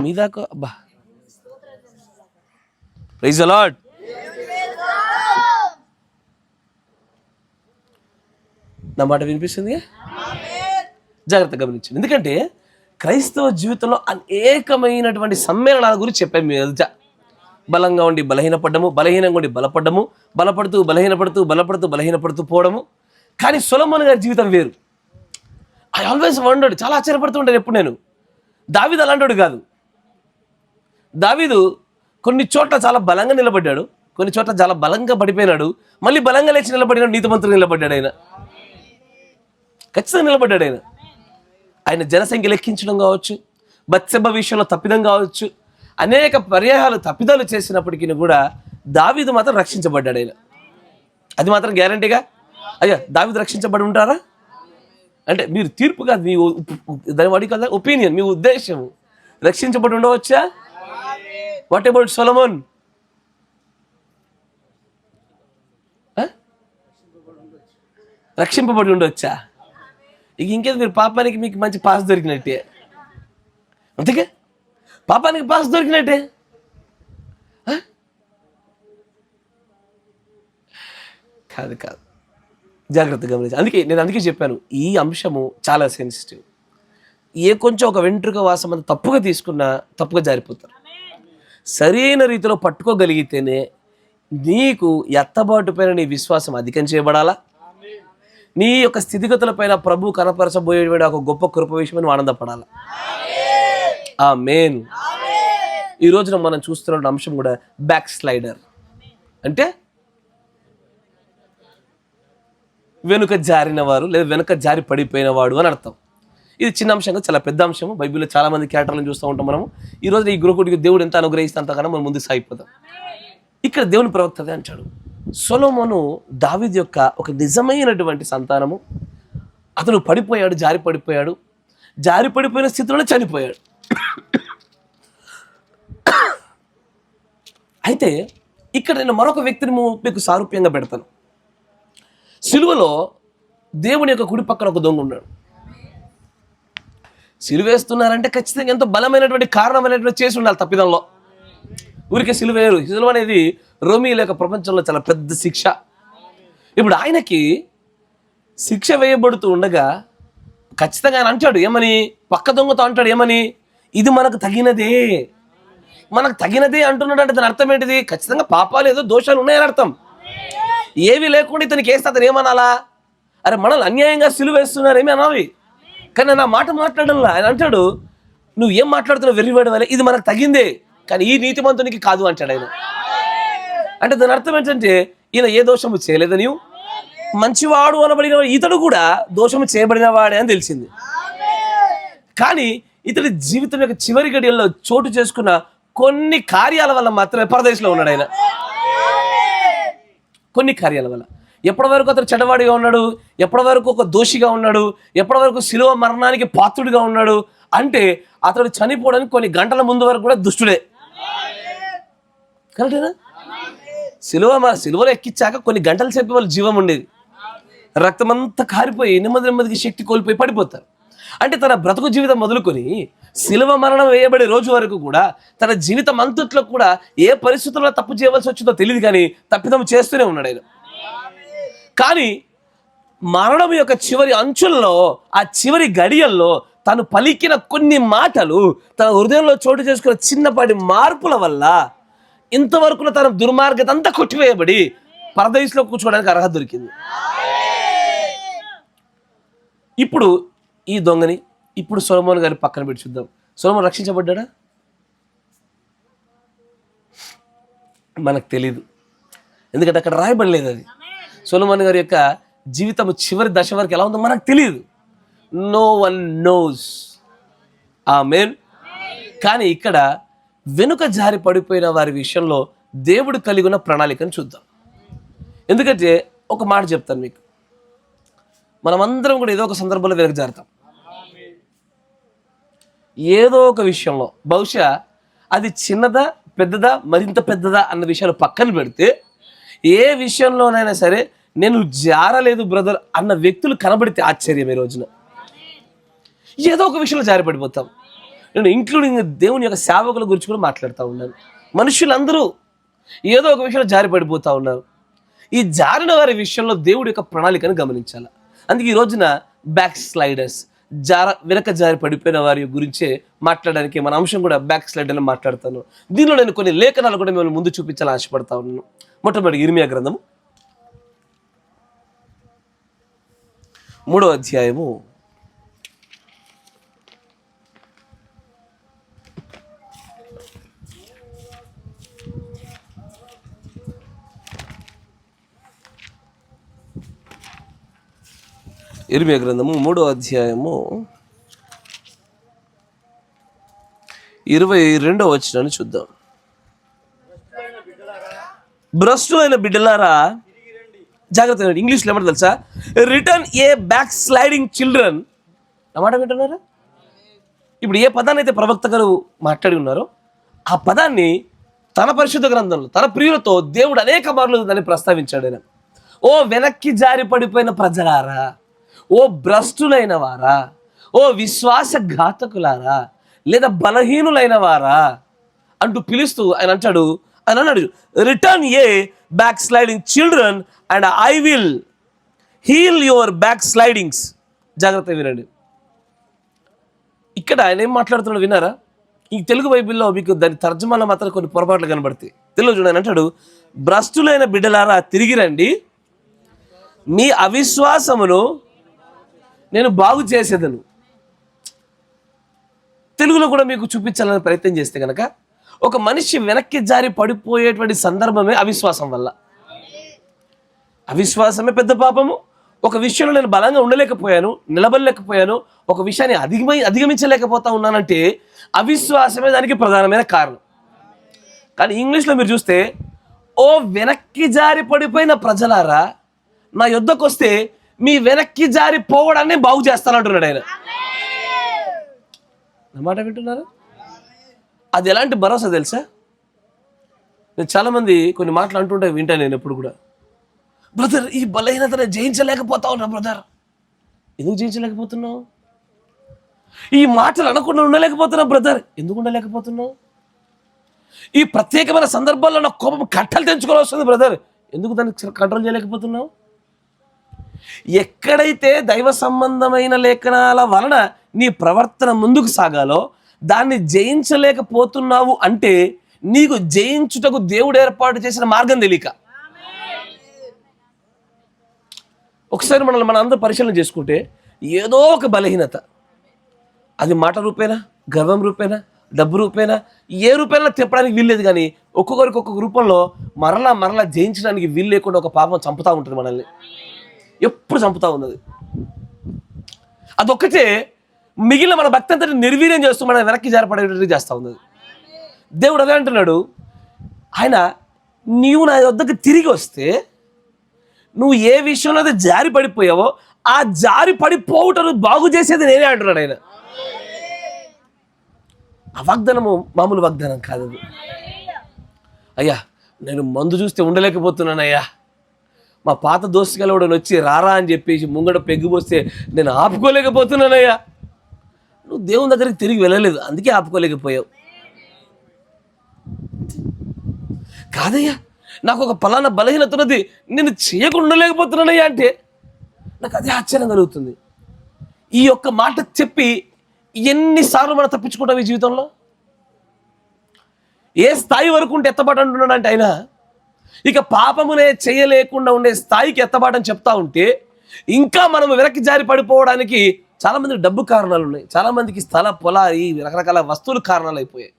మీ దాకా అబ్బా, ప్రైజ్ ది లార్డ్. నా మాట వినిపిస్తుంది? జాగ్రత్తగా గమనించండి. ఎందుకంటే క్రైస్తవ జీవితంలో అనేకమైనటువంటి సమ్మేళనాల గురించి చెప్పాను. మీ ఎదుట బలంగా ఉండి బలహీనపడ్డము, బలహీనంగా ఉండి బలపడ్డము, బలపడుతూ బలహీనపడుతూ బలపడుతూ బలహీనపడుతూ పోవడము. కానీ సొలొమోను గారి జీవితం వేరు. ఐ ఆల్వేస్ వండర్డ్, చాలా ఆశ్చర్యపడుతూ ఉంటాను ఎప్పుడు నేను. దావీదు అలాంటి కాదు. దావీదు కొన్ని చోట్ల చాలా బలంగా నిలబడ్డాడు, కొన్ని చోట్ల చాలా బలంగా పడిపోయినాడు, మళ్ళీ బలంగా లేచి నిలబడినాడు, నీతిమంతుడు నిలబడ్డాడు. ఆయన ఖచ్చితంగా నిలబడ్డాడు. ఆయన జనసంఖ్య లెక్కించడం కావచ్చు, బత్సెబ విషయంలో తప్పిదం కావచ్చు, అనేక పర్యాయాలు తప్పిదాలు చేసినప్పటికీ కూడా దావీదు మాత్రం రక్షించబడ్డాడు. ఆయన అది మాత్రం గ్యారంటీగా. అయ్యా, దావీదు రక్షించబడి ఉంటారా అంటే మీరు తీర్పు కాదు, మీ దాని వాడి కదా ఒపీనియన్, మీ ఉద్దేశం. రక్షించబడి ఉండవచ్చా? What about Solomon? రక్షింపబడి ఉండవచ్చా? ఇక ఇంకేది, మీరు పాపానికి మీకు మంచి పాస్ దొరికినట్టే. అంతేగా, పాపానికి పాస్ దొరికినట్టే. కాదు కాదు, జాగ్రత్తగా గమనించి. అందుకే చెప్పాను, ఈ అంశము చాలా సెన్సిటివ్. కొంచెం ఒక వెంట్రుక వాసం అంత తప్పుగా తీసుకున్నా తప్పుగా జారిపోతారు. సరైన రీతిలో పట్టుకోగలిగితేనే నీకు ఎత్తబాటు పైన నీ విశ్వాసం అధికం చేయబడాలా, నీ యొక్క స్థితిగతుల పైన ప్రభు కనపరచబోయే ఒక గొప్ప కృప విషయమని ఆనందపడాలా. ఆమేన్. ఈ రోజున మనం చూస్తున్న అంశం కూడా బ్యాక్ స్లైడర్ అంటే వెనుక జారిన వారు లేదా వెనుక జారి పడిపోయిన వాడు అని అర్థం. ఇది చిన్న అంశంగా చాలా పెద్ద అంశము. బైబిల్లో చాలా మంది క్యారెక్టర్లను చూస్తూ ఉంటాం మనము. ఈ రోజు ఈ గృహకుడికి దేవుడు ఎంత అనుగ్రహిస్తే అంతగానో మనం ముందుకు సాగిపోతాం. ఇక్కడ దేవుని ప్రవక్త అదే అంటాడు, సొలొమోను దావీదు యొక్క ఒక నిజమైనటువంటి సంతానము. అతను పడిపోయాడు, జారి పడిపోయాడు, జారి పడిపోయిన స్థితిలోనే చనిపోయాడు. అయితే ఇక్కడ నేను మరొక వ్యక్తిని మీకు సారూప్యంగా పెడతాను. సిలువలో దేవుని యొక్క కుడి పక్కన ఒక దొంగ ఉన్నాడు. సిలువేస్తున్నారంటే ఖచ్చితంగా ఎంతో బలమైనటువంటి కారణమైనటువంటి చేసి ఉండాలి. తప్పిదంలో ఊరికే సిలువేరు. సిలువ అనేది రోమీ లేక ప్రపంచంలో చాలా పెద్ద శిక్ష. ఇప్పుడు ఆయనకి శిక్ష వేయబడుతూ ఉండగా ఖచ్చితంగా ఆయన అంటాడు ఏమని, పక్క దొంగతో అంటాడు ఏమని, ఇది మనకు తగినదే. మనకు తగినదే అంటున్నాడు అంటే దాని అర్థం ఏంటిది? ఖచ్చితంగా పాపాలు ఏదో దోషాలు ఉన్నాయని అర్థం. ఏవి లేకుండా ఇతనికి వేస్తే అతను ఏమనాలా? అరే మనల్ని అన్యాయంగా సిలువేస్తున్నారు ఏమి అనాలి. కానీ నా మాట మాట్లాడంలా. ఆయన అంటాడు నువ్వు ఏం మాట్లాడుతున్నావు వెర్రివాడి వల్ల, ఇది మనకు తగిందే కానీ ఈ నీతిమంతునికి కాదు అంటాడు ఆయన. అంటే దాని అర్థం ఏంటంటే ఈయన ఏ దోషము చేయలేదని, మంచివాడు అనబడిన ఇతడు కూడా దోషము చేయబడిన వాడే అని తెలిసింది. కానీ ఇతడి జీవితం యొక్క చివరి గడియల్లో చోటు చేసుకున్న కొన్ని కార్యాల వల్ల మాత్రమే పరదేశంలో ఉన్నాడు ఆయన. కొన్ని కార్యాల వల్ల ఎప్పటి వరకు అతను చెడ్డవాడిగా ఉన్నాడు, ఎప్పటి వరకు ఒక దోషిగా ఉన్నాడు, ఎప్పటి వరకు శిలువ మరణానికి పాత్రుడిగా ఉన్నాడు అంటే అతడు చనిపోవడానికి కొన్ని గంటల ముందు వరకు కూడా దుష్టుడే. కరెక్టేనా? సిలువలో ఎక్కించాక కొన్ని గంటల సేపు వాళ్ళ జీవం ఉండేది. రక్తమంతా కారిపోయి నెమ్మదికి శక్తి కోల్పోయి పడిపోతారు. అంటే తన బ్రతుకు జీవితం మొదలుకొని శిలువ మరణం వేయబడే రోజు వరకు కూడా తన జీవితం అంతట్లో కూడా ఏ పరిస్థితుల్లో తప్పు చేయవలసి వచ్చిందో తెలియదు, కానీ తప్పిదం చేస్తూనే ఉన్నాడు ఆయన. కానీ మరణం యొక్క చివరి అంచుల్లో, ఆ చివరి గడియల్లో తను పలికిన కొన్ని మాటలు తన హృదయంలో చోటు చేసుకున్న చిన్నపాటి మార్పుల వల్ల ఇంతవరకు తన దుర్మార్గత అంతా కొట్టివేయబడి పరదేశంలో కూర్చోవడానికి అర్హత దొరికింది. ఇప్పుడు ఈ దొంగని ఇప్పుడు సొలొమోను గారి పక్కన పెట్టి చూద్దాం. సొలొమోను రక్షించబడ్డా? మనకు తెలీదు, ఎందుకంటే అక్కడ రాయబడలేదు అది. సొలొమోను గారి యొక్క జీవితం చివరి దశ వరకు ఎలా ఉందో మనకు తెలియదు. No one knows. ఆమేన్. కానీ ఇక్కడ వెనుక జారి పడిపోయిన వారి విషయంలో దేవుడు కలిగి ఉన్న ప్రణాళికను చూద్దాం. ఎందుకంటే ఒక మాట చెప్తాను మీకు, మనమందరం కూడా ఏదో ఒక సందర్భంలో వెనక జారుతాం. ఏదో ఒక విషయంలో, బహుశా అది చిన్నదా పెద్దదా మరింత పెద్దదా అన్న విషయాలు పక్కన పెడితే, ఏ విషయంలోనైనా సరే నేను జారలేదు బ్రదర్ అన్న వ్యక్తులు కనబడితే ఆశ్చర్యం. ఈ రోజున ఏదో ఒక విషయంలో జారి పడిపోతాం. నేను ఇంక్లూడింగ్ దేవుని యొక్క సేవకుల గురించి కూడా మాట్లాడుతూ ఉన్నాను. మనుషులందరూ ఏదో ఒక విషయంలో జారి పడిపోతూ ఉన్నారు. ఈ జారిన వారి విషయంలో దేవుడి యొక్క ప్రణాళికను గమనించాలి. అందుకే ఈ రోజున బ్యాక్ స్లైడర్స్, వెనక జారి పడిపోయిన వారి గురించే మాట్లాడడానికి మన అంశం కూడా బ్యాక్ స్లైడర్ అని మాట్లాడతాను. దీనిలో నేను కొన్ని లేఖనాలు కూడా మిమ్మల్ని ముందు చూపించాలని ఆశపడతా ఉన్నాను. మొట్టమొదటి ఇర్మియా గ్రంథము 3వ అధ్యాయము 3వ అధ్యాయము 22వ వచనాన్ని చూద్దాం. భ్రష్టులైన బిడ్డలారా జాగ్రత్త. ఇంగ్లీష్లో ఏమంటారు తెలుసా? Return ye backsliding children. అన్నమాట వింటున్నారా? ఇప్పుడు ఏ పదాన్ని అయితే ప్రవక్త గారు మాట్లాడి ఉన్నారో ఆ పదాన్ని తన పరిశుద్ధ గ్రంథంలో తన ప్రియులతో దేవుడు అనేక మార్లు దాన్ని ప్రస్తావించాడు ఆయన. ఓ వెనక్కి జారి పడిపోయిన ప్రజలారా, ఓ భ్రష్టులైన వారా, ఓ విశ్వాసఘాతకులారా, లేదా బలహీనులైన వారా అంటూ పిలుస్తూ ఆయన అన్నాడు return ye backsliding children and I will heal your backslidings. జాగ్రత్త వినండి. ఇక్కడ ఆయన ఏం మాట్లాడుతున్నాడు విన్నారా? ఈ తెలుగు బైబిల్లో మీకు దాని తర్జమాలో మాత్రం కొన్ని పొరపాట్లు కనబడతాయి. తెలుగు చూడండి అంటాడు, భ్రష్టులైన బిడ్డలారా తిరిగి రండి, మీ అవిశ్వాసమును నేను బాగు చేసేదను. తెలుగులో కూడా మీకు చూపించాలని ప్రయత్నం చేస్తే కనుక, ఒక మనిషి వెనక్కి జారి పడిపోయేటువంటి సందర్భమే అవిశ్వాసం వల్ల. అవిశ్వాసమే పెద్ద పాపము. ఒక విషయంలో నేను బలంగా ఉండలేకపోయాను, నిలబడలేకపోయాను, ఒక విషయాన్ని అధిగమించలేకపోతా ఉన్నానంటే అవిశ్వాసమే దానికి ప్రధానమైన కారణం. కానీ ఇంగ్లీష్లో మీరు చూస్తే, ఓ వెనక్కి జారి పడిపోయిన ప్రజలారా నా యొద్దకు వస్తే మీ వెనక్కి జారి పోవడాన్ని బాగు చేస్తానంటున్నాడు ఆయన. నా మాట వింటున్నారా? అది ఎలాంటి భరోసా తెలుసా? నేను చాలామంది కొన్ని మాటలు అంటుంటే వింటాను నేను ఎప్పుడు కూడా, బ్రదర్ ఈ బలహీనతను జయించలేకపోతా ఉన్నా బ్రదర్. ఎందుకు జయించలేకపోతున్నావు? ఈ మాటలు అనకుండా ఉండలేకపోతున్నావు బ్రదర్. ఎందుకు ఉండలేకపోతున్నావు? ఈ ప్రత్యేకమైన సందర్భాల్లో నా కోపం కట్టలు తెంచుకోవాల్సి వస్తుంది బ్రదర్. ఎందుకు దాన్ని కంట్రోల్ చేయలేకపోతున్నావు? ఎక్కడైతే దైవ సంబంధమైన లేఖనాల వలన నీ ప్రవర్తన ముందుకు సాగాలో దాన్ని జయించలేకపోతున్నావు అంటే నీకు జయించుటకు దేవుడు ఏర్పాటు చేసిన మార్గం తెలియక. ఒకసారి మన అందరూ పరిశీలన చేసుకుంటే ఏదో ఒక బలహీనత, అది మాట రూపేనా, గర్వం రూపేనా, డబ్బు రూపేనా, ఏ రూపేనా తెప్పడానికి వీల్లేదు. కానీ ఒక్కొక్కరికి ఒక్కొక్క రూపంలో మరలా జయించడానికి వీలు లేకుండా ఒక పాపం చంపుతూ ఉంటుంది మనల్ని. ఎప్పుడు చంపుతూ ఉన్నది అదొక్కటే మిగిలిన మన భక్తి అంతటి నిర్వీర్యం చేస్తూ మన వెనక్కి జారపడేటట్టు చేస్తూ ఉన్నది. దేవుడు అదే అంటున్నాడు, ఆయన నీవు నా వద్దకు తిరిగి వస్తే నువ్వు ఏ విషయంలో అయితే జారి పడిపోయావో ఆ జారి పడిపోవుటను బాగు చేసేది నేనే అంటున్నాడు ఆయన. ఆ వాగ్దానము మామూలు వాగ్దానం కాదు. అయ్యా నేను మందు చూస్తే ఉండలేకపోతున్నానయ్యా, మా పాత దోస్తు గలవాడు వచ్చి రారా అని చెప్పేసి ముంగడ పెగ్గు పోస్తే నేను ఆపుకోలేకపోతున్నానయ్యా. నువ్వు దేవుని దగ్గరికి తిరిగి వెళ్ళలేదు, అందుకే ఆపుకోలేకపోయావు. కాదయ్యా నాకు ఒక పలానా బలహీనత ఉన్నది, నేను చేయకుండా ఉండలేకపోతున్నానయ్యా అంటే నాకు అదే ఆశ్చర్యం కలుగుతుంది. ఈ యొక్క మాట చెప్పి ఎన్నిసార్లు మనం తప్పించుకుంటాం ఈ జీవితంలో? ఏ స్థాయి వరకు ఉంటే ఎత్తబాటు అంటున్నాడు అంటే ఆయన ఇక పాపమునే చేయలేకుండా ఉండే స్థాయికి ఎత్తబాటని చెప్తా ఉంటే ఇంకా మనం వెనక్కి జారి పడిపోవడానికి చాలామందికి డబ్బు కారణాలు ఉన్నాయి, చాలామందికి స్థల పొల ఈ రకరకాల వస్తువులు కారణాలు అయిపోయాయి.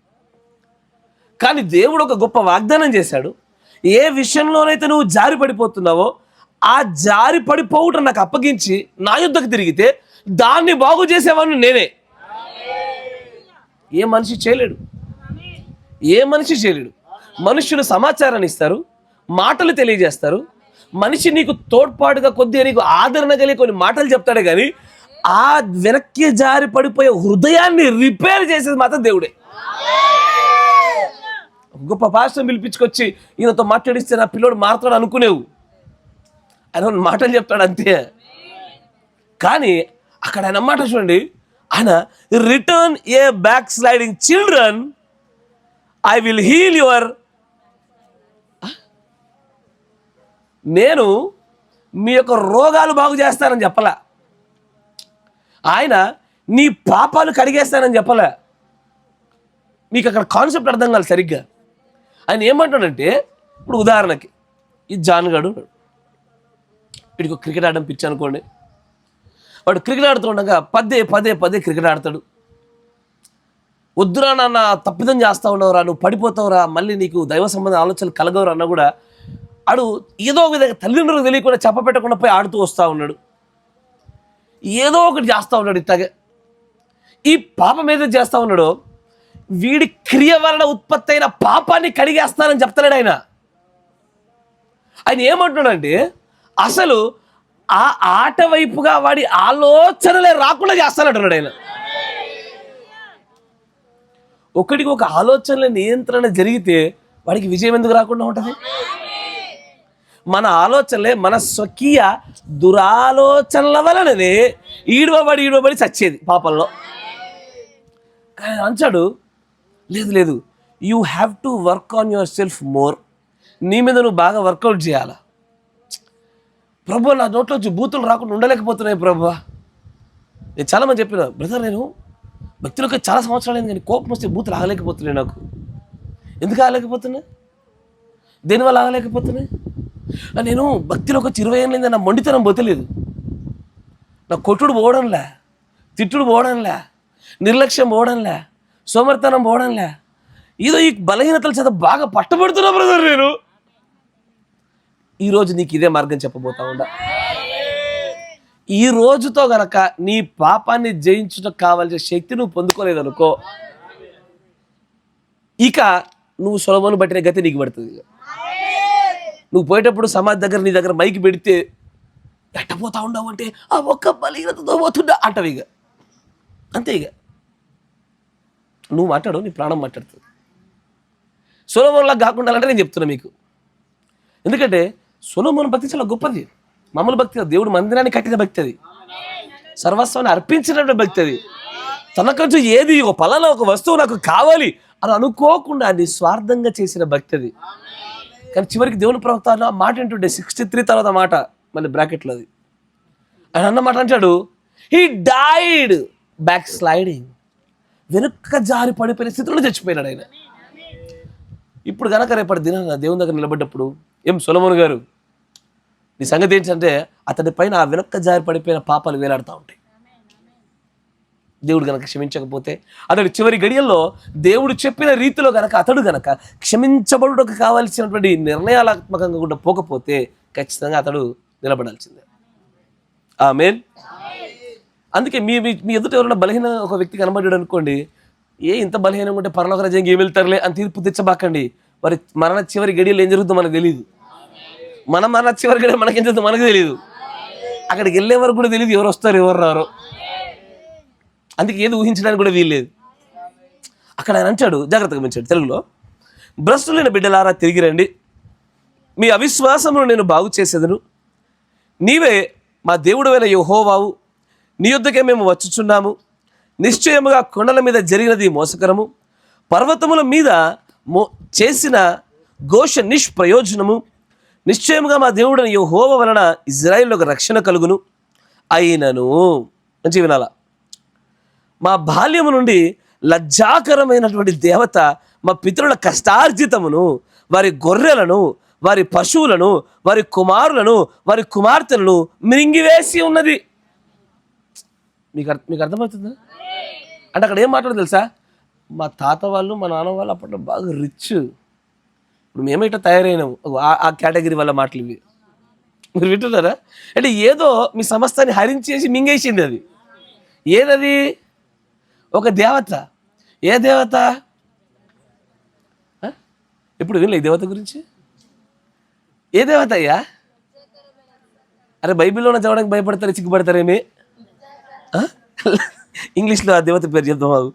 కానీ దేవుడు ఒక గొప్ప వాగ్దానం చేశాడు, ఏ విషయంలోనైతే నువ్వు జారి పడిపోతున్నావో ఆ జారి పడిపోవటం నాకు అప్పగించి నా యుద్ధకు తిరిగితే దాన్ని బాగు చేసేవాడిని నేనే. ఏ మనిషి చేయలేడు, ఏ మనిషి చేయలేడు. మనుషులు సమాచారాన్ని ఇస్తారు, మాటలు తెలియజేస్తారు, మనిషి నీకు తోడ్పాటుగా కొద్దిగా నీకు ఆదరణ కలిగి కొన్ని మాటలు చెప్తాడే కానీ ఆ వెనక్కి జారి పడిపోయే హృదయాన్ని రిపేర్ చేసేది మాత్రం దేవుడే. గొప్ప పాస్టర్ని పిలిపించుకొచ్చి ఈయనతో మాట్లాడిస్తే నా పిల్లోడు మారుతాడు అనుకునేవు, ఆయన మాటలు చెప్తాడు అంతే. కానీ అక్కడ ఆయన మాట చూడండి, ఆయన return ye backsliding children I will heal your. నేను మీ యొక్క రోగాలు బాగు చేస్తానని చెప్పలే, ఆయన నీ పాపాలు కడిగేస్తానని చెప్పలే. మీకు అక్కడ కాన్సెప్ట్ అర్థం కాదు సరిగ్గా. ఆయన ఏమంటాడంటే, ఇప్పుడు ఉదాహరణకి ఈ జాన్ గాడు వీడికి క్రికెట్ ఆడడం పిచ్చి అనుకోండి, వాడు క్రికెట్ ఆడుతుండగా పదే క్రికెట్ ఆడతాడు. వద్దురా నాన్న తప్పిదం చేస్తా ఉన్నావురా, నువ్వు పడిపోతావురా, మళ్ళీ నీకు దైవ సంబంధ ఆలోచనలు కలగవురా అన్న కూడా ఆడు ఏదో ఒక విధంగా తల్లిదండ్రులకు తెలియకుండా చెప్పపెట్టకుండా పోయి ఆడుతూ వస్తూ ఉన్నాడు, ఏదో ఒకటి చేస్తూ ఉన్నాడు. ఇట్లాగే ఈ పాపం ఏదైతే చేస్తూ ఉన్నాడో వీడి క్రియ వలన ఉత్పత్తి అయిన పాపాన్ని కడిగేస్తానని చెప్తలేడు ఆయన. ఆయన ఏమంటున్నాడంటే అసలు ఆ ఆట వైపుగా వాడి ఆలోచనలే రాకుండా చేస్తానంటున్నాడు ఆయన. ఒకటికి ఒక ఆలోచనల నియంత్రణ జరిగితే వాడికి విజయం ఎందుకు రాకుండా ఉంటుంది? మన ఆలోచనలే మన స్వకీయ దురాలోచనల వలననే ఈడవబడి చచ్చేది పాపంలో. కానీ అంచాడు, లేదు you have to work on your self more. నీ మీద నువ్వు బాగా వర్కౌట్ చేయాలా. ప్రభు నా నోట్లో వచ్చి బూతులు రాకుండా ఉండలేకపోతున్నాయి ప్రభు. నేను చాలామంది చెప్పిన, బ్రదర్ నేను భక్తులకు చాలా సంవత్సరాలు అయింది కానీ కోపం వస్తే బూతులు ఆగలేకపోతున్నాయి. నాకు ఎందుకు ఆగలేకపోతున్నా? దేనివల్ల ఆగలేకపోతున్నాయి? నేను భక్తిలోకి వచ్చి 20 ఏళ్ళైంది, నా మొండితనం పోతలేదు, నా కొట్టుడు పోవడంలే, తిట్టుడు పోవడంలే, నిర్లక్ష్యం పోవడంలే, సోమర్తనం పోవడంలే, ఏదో ఈ బలహీనతల చేత బాగా పట్టబడుతున్నా బ్రదర్ నేను. ఈరోజు నీకు ఇదే మార్గం చెప్పబోతా ఉండా. ఈ రోజుతో గనక నీ పాపాన్ని జయించుటకు కావాల్సిన శక్తి నువ్వు పొందుకోలేదనుకో, ఇక నువ్వు సొలొమోను బట్టిన గతి నీకు పడుతుంది. నువ్వు పోయేటప్పుడు సమాధి దగ్గర నీ దగ్గర మైకి పెడితే ఎట్టపోతా ఉండవు అంటే ఆ ఒక్క బలహీనతతో పోతుండా అంటవి. ఇక అంతే, ఇక నువ్వు మాట్లాడు, నీ ప్రాణం మాట్లాడుతుంది. సొలొమోనులా కాకుండా అంటే నేను చెప్తున్నా మీకు. ఎందుకంటే సొలొమోను భక్తి చాలా గొప్పది, మామూలు భక్తి కాదు. దేవుడు మందిరాన్ని కట్టిన భక్తి అది, సర్వస్వాన్ని అర్పించినటువంటి భక్తి అది. తనకంటూ ఏది ఒక పలానా ఒక వస్తువు నాకు కావాలి అని అనుకోకుండా నిస్వార్థంగా చేసిన భక్తి అది. కానీ చివరికి దేవుని ప్రవక్త ఆ మాట ఏంటుండే 63 తర్వాత మాట మళ్ళీ బ్రాకెట్లో అది. ఆయన అన్న మాట అంటాడు, హీ డైడ్ బ్యాక్ స్లైడింగ్, వెనుక జారి పడిపోయిన స్థితిలో చచ్చిపోయినాడు ఆయన. ఇప్పుడు కనుక రేపటి దినాన దేవుని దగ్గర నిలబడ్డప్పుడు, ఏం సొలొమోను గారు నీ సంగతి ఏంటంటే, అతడి పైన ఆ వెనక్క జారి పడిపోయిన పాపాలు వేలాడుతూ ఉంటాయి. దేవుడు గనక క్షమించకపోతే, అతడు చివరి గడియల్లో దేవుడు చెప్పిన రీతిలో గనక అతడు గనక క్షమించబడుటకు కావాల్సినటువంటి నిర్ణయాత్మకంగా కూడా పోకపోతే ఖచ్చితంగా అతడు నిలబడాల్సిందే. ఆమేన్. అందుకే మీ మీ ఎదుట ఎవరైనా బలహీన ఒక వ్యక్తి కనబడ్డాడు అనుకోండి, ఇంత బలహీనంగా ఉంటే పరలోక రాజ్యానికి ఏం వెళ్తారులే అని తీర్పు తెచ్చబాకండి. మరి మరణ చివరి గడియలు ఏం జరుగుతుందో మనకు తెలియదు. మన మరణ చివరి గడియ మనకేం జరుగుతుందో మనకు తెలియదు. అక్కడికి వెళ్ళే వరకు కూడా తెలియదు ఎవరు వస్తారు ఎవరు రారో. అందుకే ఏది ఊహించడానికి కూడా వీల్లేదు. అక్కడ ఆయన అంటాడు, జాగ్రత్తగా గమనించాడు తెలుగులో, భ్రష్టులైన బిడ్డలారా తిరిగి రండి, మీ అవిశ్వాసమును నేను బాగు చేసేదను, నీవే మా దేవుడైన యెహోవావు, నీ యొద్దకే మేము వచ్చుచున్నాము. నిశ్చయముగా కొండల మీద జరిగినది మోసకరము, పర్వతముల మీద చేసిన ఘోష నిష్ప్రయోజనము. నిశ్చయముగా మా దేవుడైన యెహోవా వలన ఇజ్రాయేలుకు రక్షణ కలుగును. అయినను మంచి వినాల, మా బాల్యము నుండి లజ్జాకరమైనటువంటి దేవత మా పితరుల కష్టార్జితమును, వారి గొర్రెలను, వారి పశువులను, వారి కుమారులను, వారి కుమార్తెలను మింగివేసి ఉన్నది. మీకు అర్థమవుతుందా? అంటే అక్కడ ఏం మాట్లాడదు తెలుసా, మా తాత వాళ్ళు మా నాన్న వాళ్ళు అప్పట్లో బాగా రిచ్, ఇప్పుడు మేమే ఇట్లా తయారైనాము. ఆ కేటగిరీ వల్ల మాటలు ఇవి మీరు వింటున్నారా? అంటే ఏదో మీ సమస్తాన్ని హరించేసి మింగేసింది. అది ఏదది? ఒక దేవత. ఏ దేవత? ఇప్పుడు వినలే ఈ దేవత గురించి? ఏ దేవత అయ్యా? అరే బైబిల్లో ఉన్న చదవడానికి భయపడతారు, సిగ్గుపడతారేమి? ఇంగ్లీష్లో ఆ దేవత పేరు చెప్తాం.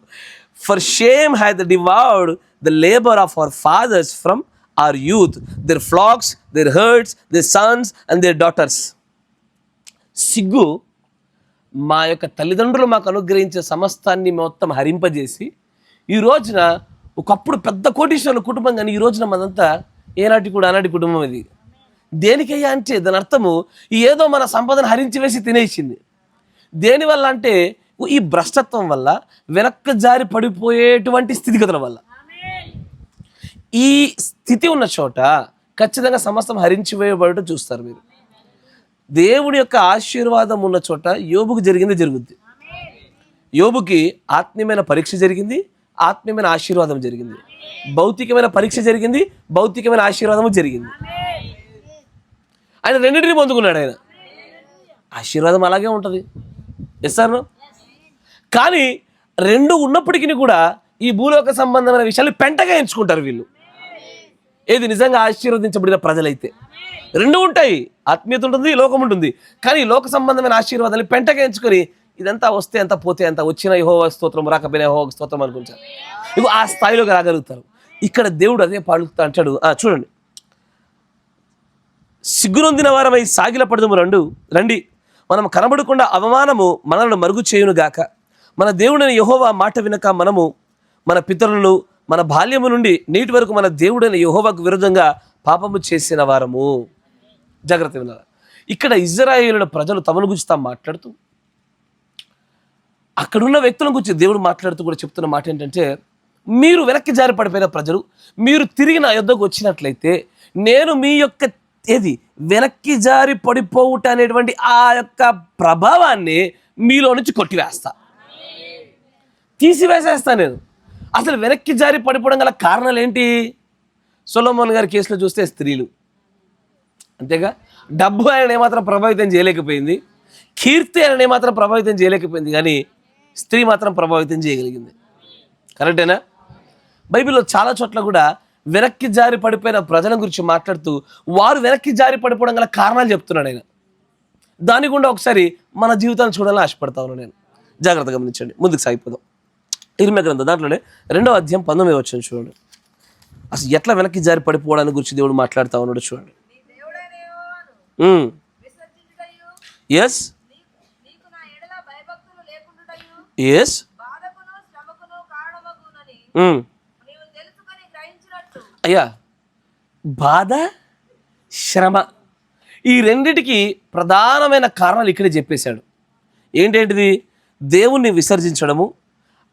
For shame hath devoured the labour of our fathers from our youth, their flocks, their herds, their sons and their daughters. సిగ్గు మా యొక్క తల్లిదండ్రులు మాకు అనుగ్రహించే సమస్తాన్ని మొత్తం హరింపజేసి ఈ రోజున ఒకప్పుడు పెద్ద కోటీశ్వరుల కుటుంబం, కానీ ఈ రోజున మనంతా ఏనాటి కూడా ఆనాటి కుటుంబం. ఇది దేనికయ్యా అంటే దాని అర్థము ఏదో మన సంపదను హరించి వేసి తినేసింది. దేనివల్ల అంటే ఈ భ్రష్టత్వం వల్ల, వెనక్కి జారి పడిపోయేటువంటి స్థితిగతుల వల్ల. ఈ స్థితి ఉన్న చోట ఖచ్చితంగా సమస్తం హరించివేయబడటం చూస్తారు మీరు. దేవుడి యొక్క ఆశీర్వాదం ఉన్న చోట యోబుకు జరిగింది జరుగుద్ది. యోబుకి ఆత్మీయమైన పరీక్ష జరిగింది, ఆత్మీయమైన ఆశీర్వాదం జరిగింది. భౌతికమైన పరీక్ష జరిగింది, భౌతికమైన ఆశీర్వాదము జరిగింది. ఆయన రెండింటిని పొందుకున్నాడు. ఆయన ఆశీర్వాదం అలాగే ఉంటుంది, ఎస్ఆర్ను. కానీ రెండు ఉన్నప్పటికీ కూడా ఈ భూలోక సంబంధమైన విషయాలు పెంటగా ఎంచుకుంటారు వీళ్ళు. ఏది నిజంగా ఆశీర్వదించబడిన ప్రజలైతే రెండు ఉంటాయి, ఆత్మీయత ఉంటుంది, లోకం ఉంటుంది. కానీ లోక సంబంధమైన ఆశీర్వాదాలు పెంటగా ఎంచుకొని ఇదంతా వస్తే ఎంత పోతే ఎంత, వచ్చిన యెహోవా స్తోత్రం, రాకపోయినా యెహోవా స్తోత్రం అనుకుంటారు. ఇగో ఆ స్థాయిలోకి రాగలుగుతారు. ఇక్కడ దేవుడు అదే పాడుతా అంటాడు. చూడండి, సిగ్గునొందిన వారమై సాగిల పడదము రండి, మనం కనబడకుండా అవమానము మనల్ని మరుగు చేయును గాక. మన దేవుడైన యెహోవా మాట వినక మనము మన పితరులను మన బాల్యము నుండి నేటి వరకు మన దేవుడైన యెహోవాకు విరుద్ధంగా పాపము చేసిన వారము. జాగ్రత్త వినాలి. ఇక్కడ ఇశ్రాయేలుల ప్రజలు తమను గురించి తాము మాట్లాడుతూ, అక్కడున్న వ్యక్తుల గురించి దేవుడు మాట్లాడుతూ కూడా చెప్తున్న మాట ఏంటంటే, మీరు వెనక్కి జారి పడిపోయిన ప్రజలు, మీరు తిరిగి నా యొద్దకు వచ్చినట్లయితే నేను మీ యొక్క వెనక్కి జారి పడిపోవుట అనేటువంటి ఆ యొక్క ప్రభావాన్ని మీలో నుంచి కొట్టివేస్తా, తీసివేసేస్తా. నేను అసలు వెనక్కి జారి పడిపోవడం గల కారణాలు ఏంటి? సొలొమోన్ గారి కేసులో చూస్తే స్త్రీలు, అంతేగా. డబ్బు ఆయన ఏమాత్రం ప్రభావితం చేయలేకపోయింది, కీర్తి ఆయన ఏమాత్రం ప్రభావితం చేయలేకపోయింది, కానీ స్త్రీ మాత్రం ప్రభావితం చేయగలిగింది. కరెక్టేనా? బైబిల్లో చాలా చోట్ల కూడా వెనక్కి జారి పడిపోయిన ప్రజల గురించి మాట్లాడుతూ వారు వెనక్కి జారి పడిపోవడం గల కారణాలు చెప్తున్నాడు ఆయన. దాని గుండా ఒకసారి మన జీవితాన్ని చూడాలని ఆశపడతా ఉన్నాను నేను. జాగ్రత్తగా గమనించండి, ముందుకు సాగిపోదాం. ఇర్మియా గ్రంథం దాంట్లోనే 2వ అధ్యాయం 19వ వచనం చూడండి. అసలు ఎట్లా వెనక్కి జారి పడిపోవడానికి గురించి దేవుడు మాట్లాడుతూ ఉన్నాడు చూడండి. ఎస్ ఎస్ అయ్యా, బాధ, శ్రమ, ఈ రెండిటికి ప్రధానమైన కారణాలు ఇక్కడే చెప్పేశాడు. ఏంటేంటిది? దేవుణ్ణి విసర్జించడము,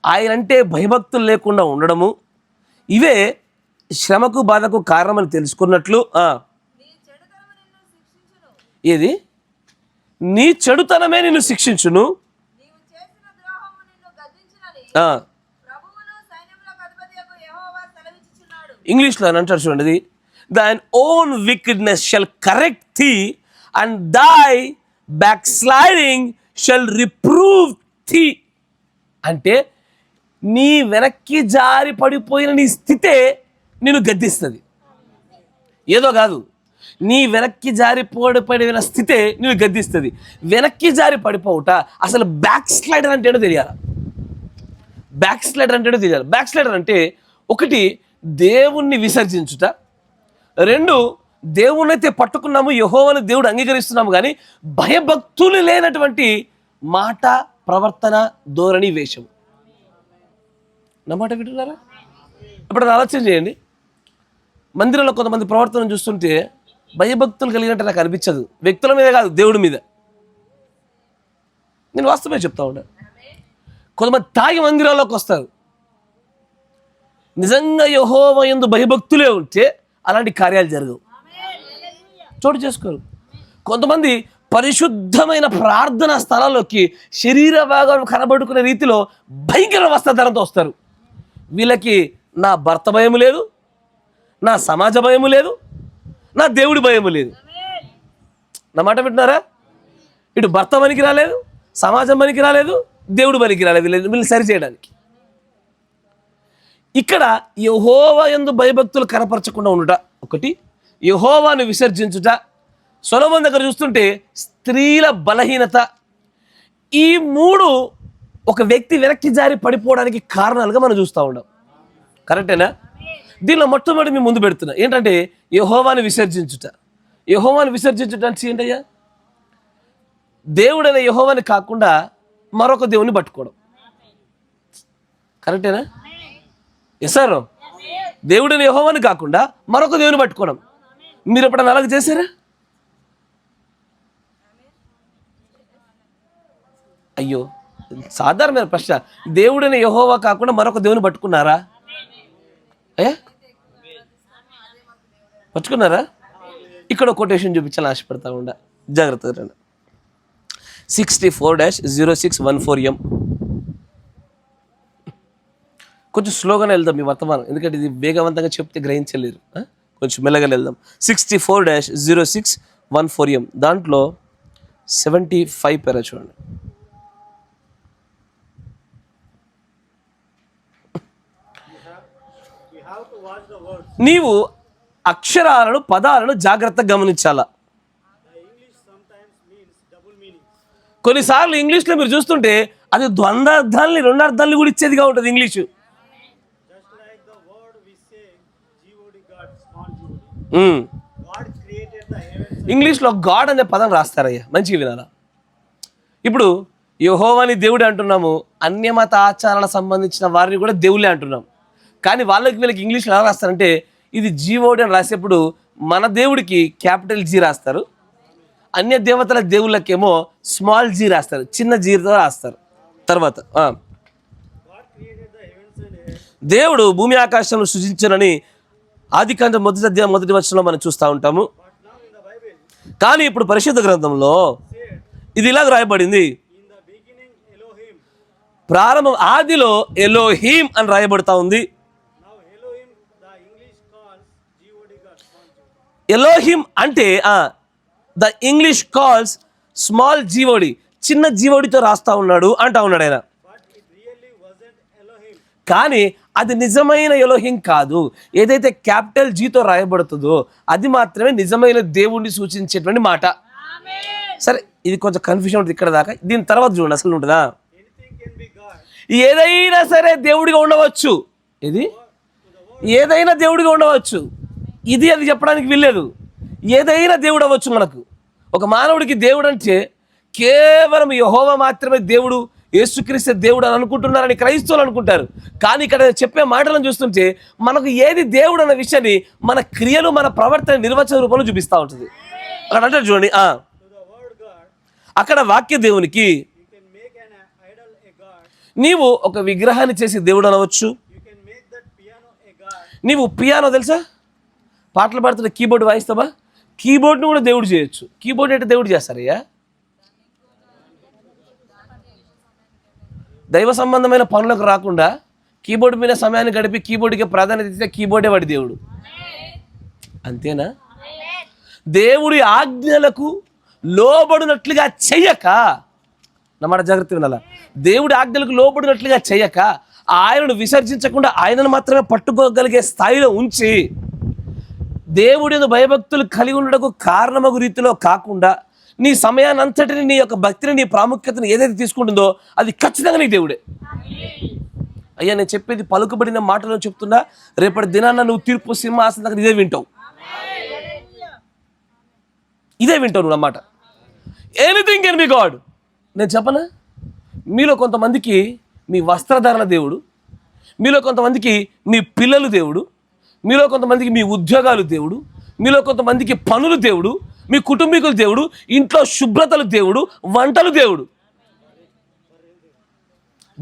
ఆయనంటే భయభక్తులు లేకుండా ఉండడము, ఇవే శ్రమకు బాధకు కారణమని తెలుసుకున్నట్లు. ఏది? నీ చెడుతనమే నిన్ను శిక్షించును. ఇంగ్లీష్లో అని అంటారు చూడండి, thine own wickedness shall correct thee and thy backsliding shall reprove thee. అంటే నీ వెనక్కి జారి పడిపోయిన నీ స్థితే నిన్ను గద్దిస్తుంది. ఏదో కాదు, నీ వెనక్కి జారి పడిపోయిన స్థితే నిన్ను గద్దిస్తుంది. వెనక్కి జారి పడిపోవుట, అసలు బ్యాక్ స్లైడర్ అంటే ఏంటో తెలియాలి. బ్యాక్ స్లైడర్ అంటే ఏంటో తెలియాలి. బ్యాక్ స్లైడర్ అంటే ఒకటి దేవుణ్ణి విసర్జించుట, 2 దేవుణ్ణైతే పట్టుకున్నాము, యెహోవాను దేవుడు అంగీకరిస్తున్నాము, కానీ భయభక్తులు లేనటువంటి మాట, ప్రవర్తన, ధోరణి, వేషం. నా మాట వింటున్నారా? ఇప్పుడు ఆలోచన చేయండి. మందిరంలో కొంతమంది ప్రవర్తన చూస్తుంటే భయభక్తులు కలిగినట్టు నాకు అనిపించదు. వ్యక్తుల మీద కాదు, దేవుడి మీద. నేను వాస్తవమే చెప్తా ఉన్నాను. కొంతమంది తాగి మందిరాల్లోకి వస్తారు. నిజంగా యెహోవా యందు భయభక్తులే ఉంటే అలాంటి కార్యాలు జరగవు, చోటు చేసుకోరు. కొంతమంది పరిశుద్ధమైన ప్రార్థనా స్థలాల్లోకి శరీర భాగం కనబడుకునే రీతిలో భయంకర వస్త్రధారణతో వస్తారు. వీళ్ళకి నా భర్త భయము లేదు, నా సమాజ భయము లేదు, నా దేవుడి భయము లేదు. నా మాట వింటున్నారా? ఇటు భర్త పనికి రాలేదు, సమాజం పనికి రాలేదు, దేవుడు పనికి రాలేదు, వీళ్ళని సరి చేయడానికి. ఇక్కడ యెహోవా యందు భయభక్తులు కనపరచకుండా ఉండుట ఒకటి, యెహోవాను విసర్జించుట. సొలొమోను దగ్గర చూస్తుంటే స్త్రీల బలహీనత, ఈ 3 ఒక వ్యక్తి వెనక్కి జారి పడిపోవడానికి కారణాలుగా మనం చూస్తూ ఉన్నాం. కరెక్టేనా? దీనిలో మొట్టమొదటి మేము ముందు పెడుతున్నా ఏంటంటే యెహోవాను విసర్జించుట. యెహోవాను విసర్జించుట అంటే ఏంటయ్యా? దేవుడైన యెహోవాని కాకుండా మరొక దేవుని పట్టుకోవడం. కరెక్టేనా? Yes sir? దేవుడైన యెహోవాని కాకుండా మరొక దేవుని పట్టుకోవడం. మీరు ఎప్పుడైనా అలాగ చేశారా? అయ్యో, సాధారణమైన ప్రశ్న. దేవుడైన యెహోవా కాకుండా మరొక దేవుని పట్టుకున్నారా? అయ్యా, పట్టుకున్నారా? ఇక్కడ కొటేషన్ చూపించాలని ఆశపడతా ఉండ. జాగ్రత్తగా రండి. 64-0614M. కొంచెం స్లోగానే వెళ్దాం ఈ వర్తమానం, ఎందుకంటే ఇది వేగవంతంగా చెప్తే గ్రహించలేరు. కొంచెం మెల్లగానే వెళ్దాం. 64-0614M దాంట్లో 75 పేరా చూడండి. నీవు అక్షరాలను, పదాలను జాగ్రత్తగా గమనించాలా. కొన్నిసార్లు ఇంగ్లీష్లో మీరు చూస్తుంటే అది ద్వంద్వార్థాలని, 2 అర్థాలని కూడా ఇచ్చేదిగా ఉంటుంది ఇంగ్లీషు. ఇంగ్లీష్లో గాడ్ అనే పదం రాస్తారయ్యా, మంచిగా వినాలా. ఇప్పుడు యెహోవాని దేవుడు అంటున్నాము, అన్యమత ఆచారాలకు సంబంధించిన వారిని కూడా దేవుళ్ళే అంటున్నాం. కానీ వీళ్ళకి ఇంగ్లీష్లో ఎలా రాస్తారంటే ఇది జీవోడి అని రాసేప్పుడు మన దేవుడికి క్యాపిటల్ జీ రాస్తారు, అన్య దేవతల దేవుళ్ళకేమో స్మాల్ జీ రాస్తారు, చిన్న జీతో రాస్తారు. తర్వాత దేవుడు భూమి ఆకాశాలను సృజించనని ఆదికాండం మొదటి అధ్యాయం మొదటి వచనంలో మనం చూస్తూ ఉంటాము. కానీ ఇప్పుడు పరిశుద్ధ గ్రంథంలో ఇది ఇలాగ రాయబడింది, ప్రారంభం ఆదిలో ఎలోహీం అని రాయబడతా ఉంది. ఎలోహిం అంటే ద ఇంగ్లీష్ కాల్స్ స్మాల్ జీవోడి, చిన్న జీవోడితో రాస్తా ఉన్నాడు అంటా ఉన్నాడు ఆయన. కానీ అది నిజమైన ఎలోహిం కాదు. ఏదైతే క్యాపిటల్ జీతో రాయబడుతుందో అది మాత్రమే నిజమైన దేవుణ్ణి సూచించేటువంటి మాట. సరే, ఇది కొంచెం కన్ఫ్యూజన్ ఉంటుంది ఇక్కడ దాకా. దీని తర్వాత చూడండి అసలు ఉంటుందా. ఏదైనా సరే దేవుడిగా ఉండవచ్చు, ఏదైనా దేవుడిగా ఉండవచ్చు. ఇది అది చెప్పడానికి వీల్లేదు. ఏదైనా దేవుడు అవ్వచ్చు. మనకు ఒక మానవుడికి దేవుడు అంటే కేవలం యెహోవా మాత్రమే దేవుడు, యేసుక్రీస్తు దేవుడు అని అనుకుంటున్నారని క్రైస్తవులు అనుకుంటారు. కానీ ఇక్కడ చెప్పే మాటలను చూస్తుంటే మనకు ఏది దేవుడు అన్న విషయాన్ని మన క్రియలు, మన ప్రవర్తన నిర్వచన రూపంలో చూపిస్తూ ఉంటుంది. అక్కడ అంటారు చూడండి, అక్కడ వాక్య దేవునికి నీవు ఒక విగ్రహాన్ని చేసి దేవుడు అనవచ్చు. నీవు పియానో తెలుసా, పాటలు పాడుతున్న కీబోర్డ్ వాయిస్తావా, కీబోర్డ్ని కూడా దేవుడు చేయొచ్చు. కీబోర్డ్ అంటే దేవుడు చేస్తారయ్యా. దైవ సంబంధమైన పనులకు రాకుండా కీబోర్డు మీద సమయాన్ని గడిపి కీబోర్డుకి ప్రాధాన్యత ఇస్తే కీబోర్డే వాడి దేవుడు. అంతేనా? దేవుడి ఆజ్ఞలకు లోబడినట్లుగా చెయ్యక, నమాట జాగ్రత్త వినాల, దేవుడి ఆజ్ఞలకు లోబడినట్లుగా చెయ్యక, ఆయనను విసర్జించకుండా ఆయనను మాత్రమే పట్టుకోగలిగే స్థాయిలో ఉంచి దేవుడి భయభక్తులు కలిగి ఉండటకు కారణమగు రీతిలో కాకుండా నీ సమయాన్ని అంతటిని, నీ యొక్క భక్తిని, నీ ప్రాముఖ్యతను ఏదైతే తీసుకుంటుందో అది ఖచ్చితంగా నీ దేవుడే. అయ్యా, నేను చెప్పేది పలుకుబడిన మాటలను చెప్తున్నా. రేపటి దినాన్న నువ్వు తీర్పు సింహాసనం దగ్గర ఇదే వింటావు నువ్వు అన్నమాట. Anything can be God. నేను చెప్పనా, మీలో కొంతమందికి మీ వస్త్రధారణ దేవుడు, మీలో కొంతమందికి మీ పిల్లలు దేవుడు, మీలో కొంతమందికి మీ ఉద్యోగాలు దేవుడు, మీలో కొంతమందికి పనులు దేవుడు, మీ కుటుంబీకులు దేవుడు, ఇంట్లో శుభ్రతలు దేవుడు, వంటలు దేవుడు.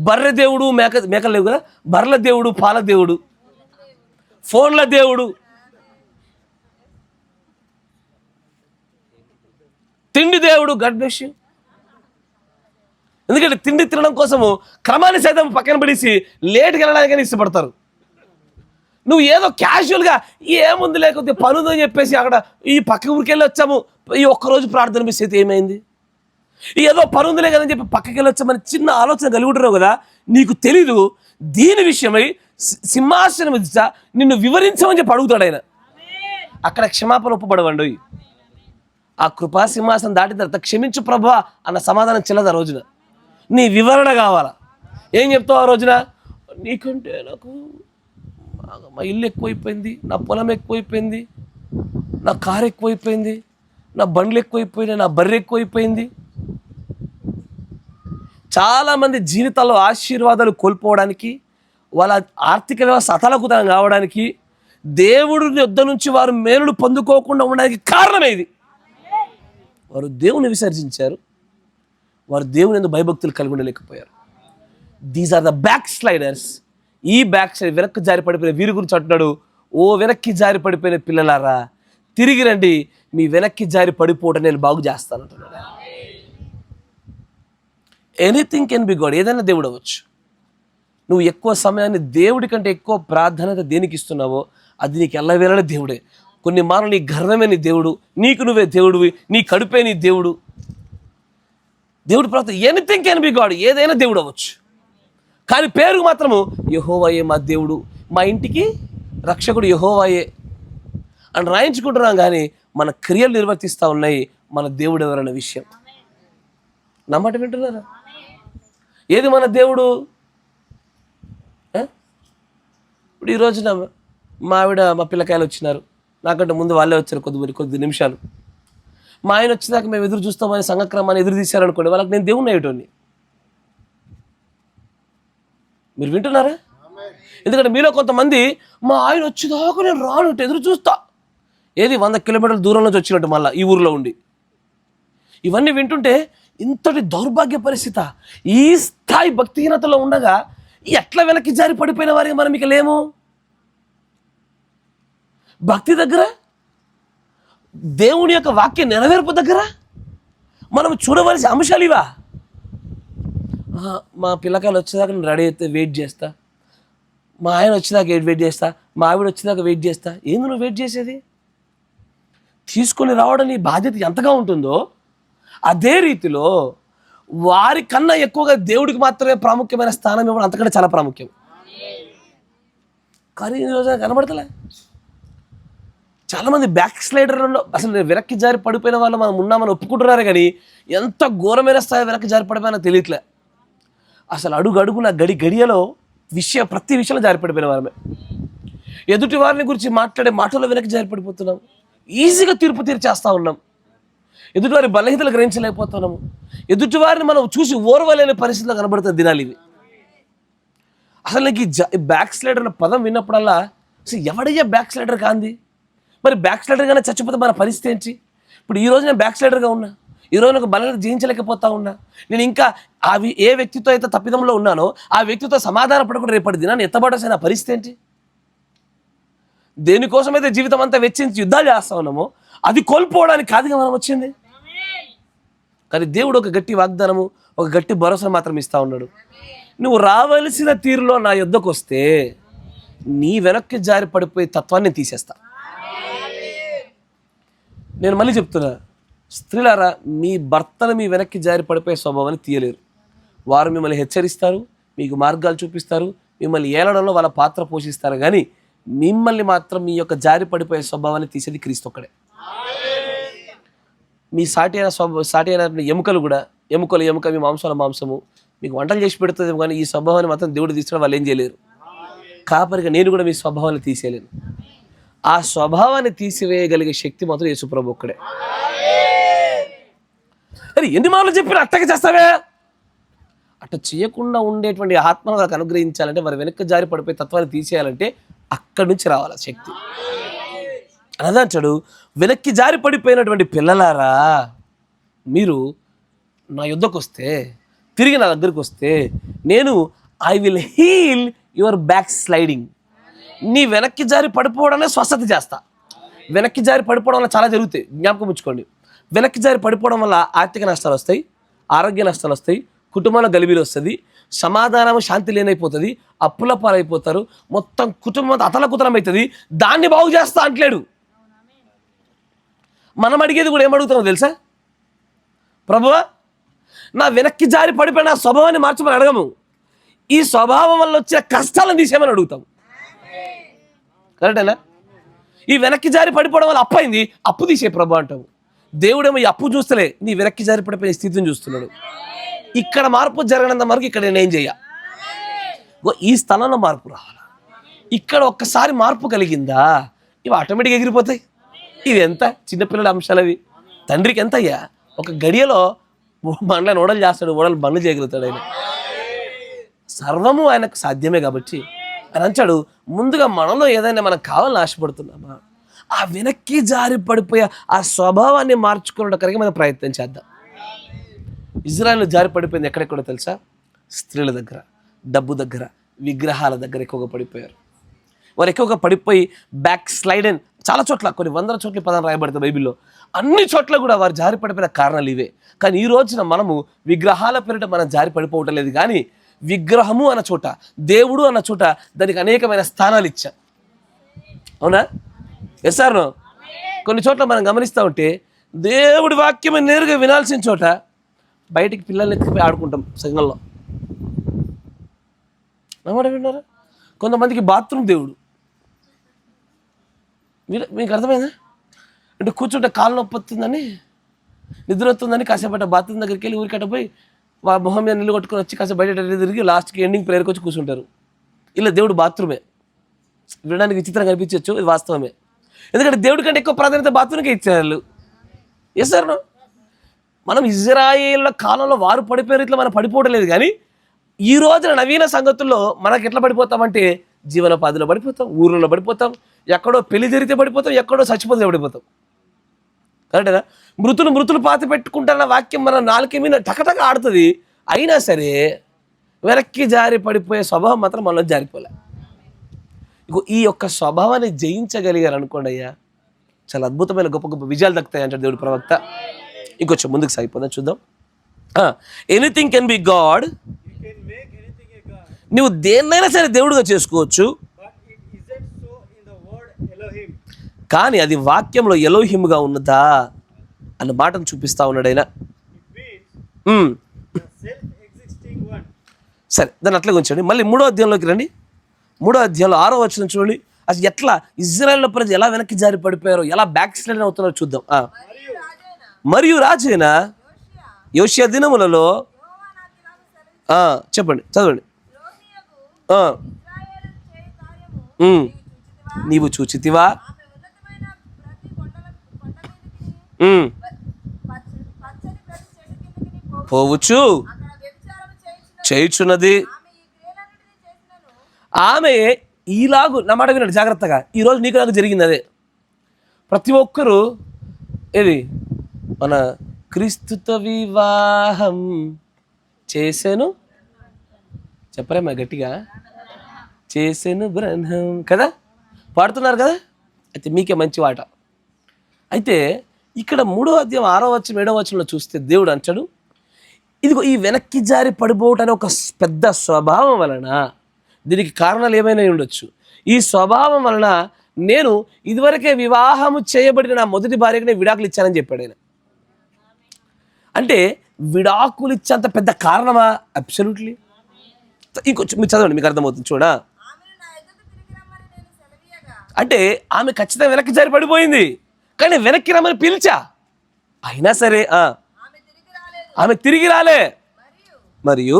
బర్రె దేవుడు, మేకలు లేవు కదా, బర్రెల దేవుడు, పాల దేవుడు, ఫోన్ల దేవుడు, తిండి దేవుడు. God bless you. ఎందుకంటే తిండి తినడం కోసము క్రమాన్ని సైతం పక్కన పడేసి లేట్కి వెళ్ళడానికైనా ఇష్టపడతారు. నువ్వు ఏదో క్యాజువల్గా ఏముంది లేకపోతే పనుందని చెప్పేసి అక్కడ ఈ పక్క ఊరికి వెళ్ళి వచ్చాము, ఈ ఒక్కరోజు ప్రార్థన మిస్ అయితే ఏమైంది, ఏదో పనుందిలే కదని చెప్పి పక్కకి వెళ్ళి వచ్చామని చిన్న ఆలోచన కలిగి ఉంటున్నావు కదా. నీకు తెలీదు దీని విషయమై సింహాసనం ఇచ్చా నిన్ను వివరించమని చెప్పి అడుగుతాడు ఆయన. అక్కడ క్షమాపణ ఒప్పుబడవండి. ఆ కృపా సింహాసనం దాటిన తర్వాత క్షమించు ప్రభువా అన్న సమాధానం చిన్నది. ఆ రోజున నీ వివరణ కావాలా. ఏం చెప్తావు ఆ రోజున? నీకంటే నాకు మా ఇల్లు ఎక్కువైపోయింది, నా పొలం ఎక్కువైపోయింది, నా కారు ఎక్కువైపోయింది, నా బండ్లు ఎక్కువైపోయినాయి, నా బర్రె ఎక్కువైపోయింది. చాలామంది జీవితాల్లో ఆశీర్వాదాలు కోల్పోవడానికి, వాళ్ళ ఆర్థిక వ్యవస్థ అతలకుతలం కావడానికి, దేవుడి యొద్ద నుంచి వారు మేలును పొందుకోకుండా ఉండడానికి కారణమే ఇది. వారు దేవుని విసర్జించారు, వారు దేవుని ఎందుకు భయభక్తులు కలిగి ఉండలేకపోయారు. These are the backsliders. ఈ బ్యాక్ సైడ్ వెనక్కి జారి పడిపోయిన వీరి గురించి అంటున్నాడు, ఓ వెనక్కి జారి పడిపోయిన పిల్లలారా తిరిగి రండి, మీ వెనక్కి జారి పడిపోవడం నేను బాగు చేస్తాను అంటున్నాడు. Anything can be God. ఏదైనా దేవుడు అవ్వచ్చు. నువ్వు ఎక్కువ సమయాన్ని దేవుడి కంటే ఎక్కువ ప్రాధాన్యత దేనికి ఇస్తున్నావో అది నీకు ఎల్లవేళలా దేవుడే. కొన్ని మార్లు నీ గర్వమే నీ దేవుడు, నీకు నువ్వే దేవుడివి, నీ కడుపే నీ దేవుడు. దేవుడి ప్రార్థన ఎనీథింగ్ కెన్ బి గాడ్. ఏదైనా దేవుడు అవ్వచ్చు. కానీ పేరుకు మాత్రము యెహోవాయే మా దేవుడు, మా ఇంటికి రక్షకుడు యెహోవాయే అని రాయించుకుంటున్నాం. కానీ మన క్రియలు నిర్వర్తిస్తూ ఉన్నాయి మన దేవుడు ఎవరన్న విషయం. నమ్మట వింటున్నారా? ఏది మన దేవుడు? ఇప్పుడు ఈ రోజున మా ఆవిడ మా పిల్లకాయలు వచ్చినారు, నాకంటే ముందు వాళ్ళే వచ్చారు కొద్ది నిమిషాలు. మా ఆయన వచ్చేదాకా మేము ఎదురు చూస్తామని సంఘక్రమాన్ని ఎదురు తీశారనుకోండి, వాళ్ళకి నేను దేవుణ్ణి అయ్యేటోని. మీరు వింటున్నారా? ఎందుకంటే మీలో కొంతమంది మా ఆయన వచ్చేదాకా నేను రానట్టు ఎదురు చూస్తా. ఏది 100 కిలోమీటర్ల దూరం నుంచి వచ్చినట్టు మళ్ళీ ఈ ఊరిలో ఉండి. ఇవన్నీ వింటుంటే ఇంతటి దౌర్భాగ్య పరిస్థితి, ఈ స్థాయి భక్తిహీనతలో ఉండగా ఎట్లా వెనక్కి జారి పడిపోయిన వారికి మనం ఇక లేము. భక్తి దగ్గర, దేవుని యొక్క వాక్య నెరవేర్పు దగ్గర మనం చూడవలసిన అంశాలు ఇవా? మా పిల్లకాయలు వచ్చేదాకా నేను రెడీ అయితే వెయిట్ చేస్తా, మా ఆయన వచ్చేదాకా వెయిట్ చేస్తా, మా ఆవిడ వచ్చేదాకా వెయిట్ చేస్తా. ఏంది నువ్వు వెయిట్ చేసేది? తీసుకొని రావడం నీ బాధ్యత ఎంతగా ఉంటుందో అదే రీతిలో వారి కన్నా ఎక్కువగా దేవుడికి మాత్రమే ప్రాముఖ్యమైన స్థానం ఇవ్వడం అంతకంటే చాలా ప్రాముఖ్యం. కానీ ఈ రోజు కనబడతలే. చాలామంది బ్యాక్ స్లైడర్లలో అసలు వెనక్కి జారి పడిపోయిన వాళ్ళు మనం ఉన్నామని ఒప్పుకుంటున్నారు, కానీ ఎంత ఘోరమైన స్థాయి వెనక్కి జారి పడిపోయినా తెలియట్లే. అసలు అడుగు అడుగున గడియలో ప్రతి విషయంలో జారి పడిపోయిన వారమే. ఎదుటి వారిని గురించి మాట్లాడే మాటల్లో వెనక్కి జారి పడిపోతున్నాం. ఈజీగా తీర్పు తీర్చేస్తూ ఉన్నాం. ఎదుటివారి బలహీనతలు గ్రహించలేకపోతున్నాము. ఎదుటివారిని మనం చూసి ఓర్వలేని పరిస్థితిలో కనబడుతున్న దినాలు ఇవి. అసలు నీకు ఈ బ్యాక్ స్లైడర్ అనే పదం విన్నప్పుడల్లా అసలు ఎవడయ్యా బ్యాక్ స్లైడర్ కాంది? మరి బ్యాక్ స్లైడర్గానే చచ్చిపోతే మన పరిస్థితి ఏంటి? ఇప్పుడు ఈరోజు నేను బ్యాక్ స్లైడర్గా ఉన్నా, ఈరోజు నాకు బలహీనత జయించలేకపోతా ఉన్నా. నేను ఇంకా ఏ వ్యక్తితో అయితే తప్పిదంలో ఉన్నానో ఆ వ్యక్తితో సమాధాన పడకుండా రేపటి దినాన్ని ఎత్తబడాల్సిన పరిస్థితి ఏంటి? దేనికోసమైతే జీవితం అంతా వెచ్చించి యుద్ధాలు చేస్తా ఉన్నామో అది కోల్పోవడానికి కాదుగా మనం వచ్చింది. కానీ దేవుడు ఒక గట్టి వాగ్దానము, ఒక గట్టి భరోసా మాత్రం ఇస్తా ఉన్నాడు. నువ్వు రావలసిన తీరులో నా యుద్ధకు వస్తే నీ వెనక్కి జారి పడిపోయే తత్వాన్ని తీసేస్తా. నేను మళ్ళీ చెప్తున్నా, స్త్రీలారా, మీ భర్తలు మీ వెనక్కి జారి పడిపోయే స్వభావాన్ని తీయలేరు. వారు మిమ్మల్ని హెచ్చరిస్తారు, మీకు మార్గాలు చూపిస్తారు, మిమ్మల్ని ఏలడంలో వాళ్ళ పాత్ర పోషిస్తారు, కానీ మిమ్మల్ని మాత్రం మీ యొక్క జారి పడిపోయే స్వభావాన్ని తీసేది క్రీస్తు ఒక్కడే. మీ సాటి అయిన ఎముకలు కూడా, ఎముక మీ మాంసము మీకు వంటలు చేసి పెడుతుంది, కానీ ఈ స్వభావాన్ని మాత్రం దేవుడు తీసుకోవడం వాళ్ళు ఏం చేయలేరు. కాపరిగా నేను కూడా మీ స్వభావాన్ని తీసేయలేను. ఆ స్వభావాన్ని తీసివేయగలిగే శక్తి మాత్రం యేసుప్రభు ఒక్కడే. అరే ఎన్ని మాటలు చెప్పినా అట్టగా చేస్తావే? అట్ట చేయకుండా ఉండేటువంటి ఆత్మను వాళ్ళకి అనుగ్రహించాలంటే, వారి వెనక్కి జారి పడిపోయే తత్వాన్ని తీసేయాలంటే అక్కడి నుంచి రావాలి శక్తి. అదంటాడు, వెనక్కి జారి పడిపోయినటువంటి పిల్లలారా, మీరు నా యుద్ధకు వస్తే, తిరిగి నా దగ్గరికి వస్తే, నేను I will heal your backsliding. నీ వెనక్కి జారి పడిపోవడాన్ని స్వస్థత చేస్తా. వెనక్కి జారి పడిపోవడం వల్ల చాలా జరుగుతాయి, జ్ఞాపకం ఉంచుకోండి. వెనక్కి జారి పడిపోవడం వల్ల ఆర్థిక నష్టాలు వస్తాయి, ఆరోగ్య నష్టాలు వస్తాయి, కుటుంబంలో గలిబిలి వస్తుంది, సమాధానం శాంతి లేనైపోతుంది, అప్పుల పాలైపోతారు, మొత్తం కుటుంబం అతలకుతలం అవుతుంది. దాన్ని బాగు చేస్తా అంటలేడు. మనం అడిగేది కూడా ఏమడుగుతామో తెలుసా? ప్రభువా, నా వెనక్కి జారి పడిపోయిన నా స్వభావాన్ని మార్చమని అడగము, ఈ స్వభావం వల్ల వచ్చే కష్టాలను తీసేయమని అడుగుతాం. కరెక్టేనా? ఈ వెనక్కి జారి పడిపోవడం వల్ల అప్పు అయింది, అప్పు తీసే ప్రభు అంటాము. దేవుడేమో ఈ అప్పు చూస్తలే, నీ వెనక్కి జారి పడిపోయిన స్థితిని చూస్తున్నాడు. ఇక్కడ మార్పు జరగనంత వరకు ఇక్కడ నేనేం చెయ్యా, ఈ స్థలంలో మార్పు రావాలా. ఇక్కడ ఒక్కసారి మార్పు కలిగిందా ఇవి ఆటోమేటిక్గా ఎగిరిపోతాయి. ఇవి ఎంత చిన్నపిల్లల అంశాలు అవి. తండ్రికి ఎంత అయ్యా, ఒక గడియలో బండ్లను ఓడలు చేస్తాడు, ఓడలు బండ్లు చేయగలుగుతాడు. ఆయన సర్వము ఆయనకు సాధ్యమే. కాబట్టి ఆయన అంటాడు, ముందుగా మనలో ఏదైనా మనకు కావాలని ఆశపడుతున్నామా, ఆ వెనక్కి జారి పడిపోయే ఆ స్వభావాన్ని మార్చుకోవడానికి మనం ప్రయత్నం చేద్దాం. ఇజ్రాయెల్ జారి పడిపోయింది ఎక్కడెక్కడో తెలుసా? స్త్రీల దగ్గర, డబ్బు దగ్గర, విగ్రహాల దగ్గర ఎక్కువగా పడిపోయారు. వారు ఎక్కువగా పడిపోయి బ్యాక్ స్లైడ్ అని చాలా చోట్ల, కొన్ని వందల చోట్ల పదం రాయబడుతుంది బైబిల్లో. అన్ని చోట్ల కూడా వారు జారి పడిపోయిన కారణాలు ఇవే. కానీ ఈ రోజున మనము విగ్రహాల పేరిట మనం జారి పడిపోవటం లేదు, కానీ విగ్రహము అన్న చోట, దేవుడు అన్న చోట దానికి అనేకమైన స్థానాలు ఇచ్చాం. అవునా? Yes sir. కొన్ని చోట్ల మనం గమనిస్తూ ఉంటే దేవుడి వాక్యం నేరుగా వినాల్సిన చోట బయటికి పిల్లల్ని ఎత్తుకుపోయి ఆడుకుంటాం సంఘంలో. నమ్మడం విన్నారా? కొంతమందికి బాత్రూమ్ దేవుడు. మీకు అర్థమైందా? అంటే కూర్చుంటే కాళ్ళు నొప్పి వస్తుందని, నిద్ర వస్తుందని కాసేపట్ట బాత్రూమ్ దగ్గరికి వెళ్ళి ఊరికట్ట పోయి మొహం మీద నీళ్ళు కొట్టుకొని వచ్చి కాసేపు బయట తిరిగి లాస్ట్కి ఎండింగ్ ప్రేయర్కి వచ్చి కూర్చుంటారు. ఇలా దేవుడు బాత్రూమే. వినడానికి విచిత్రంగా కనిపించవచ్చు, ఇది వాస్తవమే. ఎందుకంటే దేవుడి కంటే ఎక్కువ ప్రాధాన్యత బాత్రూమ్కే ఇచ్చారు. Yes sir. మనం ఇజ్రాయేళ్ల కాలంలో వారు పడిపోయారు, ఇట్లా మనం పడిపోవడం లేదు. కానీ ఈ రోజున నవీన సంగతుల్లో మనకు ఎట్లా పడిపోతామంటే, జీవనోపాధిలో పడిపోతాం, ఊర్లలో పడిపోతాం, ఎక్కడో పెళ్లి జరిగితే పడిపోతాం, ఎక్కడో చచ్చిపోతే పడిపోతాం. కరెక్టేనా? మృతులు పాతి పెట్టుకుంటారన్న వాక్యం మన నాలుక మీద టకటక ఆడుతుంది. అయినా సరే వెనక్కి జారి పడిపోయే స్వభావం మాత్రం మనలో జారిపోలే. ఈ యొక్క స్వభావాన్ని జయించగలిగారు అనుకోండి అయ్యా, చాలా అద్భుతమైన గొప్ప గొప్ప విజయాలు దక్కుతాయి అంటాడు దేవుడి ప్రవక్త. ఇంకొంచెం ముందుకు సాగిపోదాం, చూద్దాం. Anything can be God. నువ్వు దేన్నైనా సరే దేవుడిగా చేసుకోవచ్చు, కానీ అది వాక్యంలో ఎలోహిమ్గా ఉన్నదా అన్న మాటను చూపిస్తా ఉన్నాడు ఆయన. సరే, దాన్ని అట్లా ఉంచండి. మళ్ళీ 3వ అధ్యాయంలోకి రండి. 3వ అధ్యాయంలో 6వ వచనం చూడండి. అసలు ఎట్లా ఇజ్రాయేల్ ప్రజలు ఎలా వెనక్కి జారి పడిపోయారో, ఎలా బ్యాక్ స్లైడ్ అవుతున్నారో చూద్దాం. మరియు రాజైన యోషియా దినములలో చెప్పండి, చదవండి. నీవు చూచితివా, పోవచ్చు చేయుచున్నది. ఆమె ఈలాగు, నా మాట వినండి జాగ్రత్తగా, ఈరోజు నీకు నాకు జరిగింది అదే. ప్రతి ఒక్కరూ ఏది మన క్రీస్తుతో వివాహం చేశాను, చెప్పరేమా గట్టిగా, చేశాను బ్రహ్మం కదా, పాడుతున్నారు కదా. అయితే మీకే మంచి వాట. అయితే ఇక్కడ 3వ అధ్యాయం 6వ వచనం 7వ వచనంలో చూస్తే దేవుడు అంటాడు, ఇదిగో ఈ వెనక్కి జారి పడిపోవటం అనే ఒక పెద్ద స్వభావం వలన, దీనికి కారణాలు ఏమైనా ఉండొచ్చు. ఈ స్వభావం వలన నేను ఇదివరకే వివాహము చేయబడిన నా మొదటి భార్యకి విడాకులు ఇచ్చానని చెప్పాడు ఆయన. అంటే విడాకులు ఇచ్చేంత పెద్ద కారణమా? అబ్సల్యూట్లీ. ఇంకొంచెం మీరు చదవండి, మీకు అర్థమవుతుంది. చూడ, అంటే ఆమె ఖచ్చితంగా వెనక్కి జారి పడిపోయింది, కానీ వెనక్కి రమ్మని పిలిచా, అయినా సరే ఆమె తిరిగి రాలే. మరియు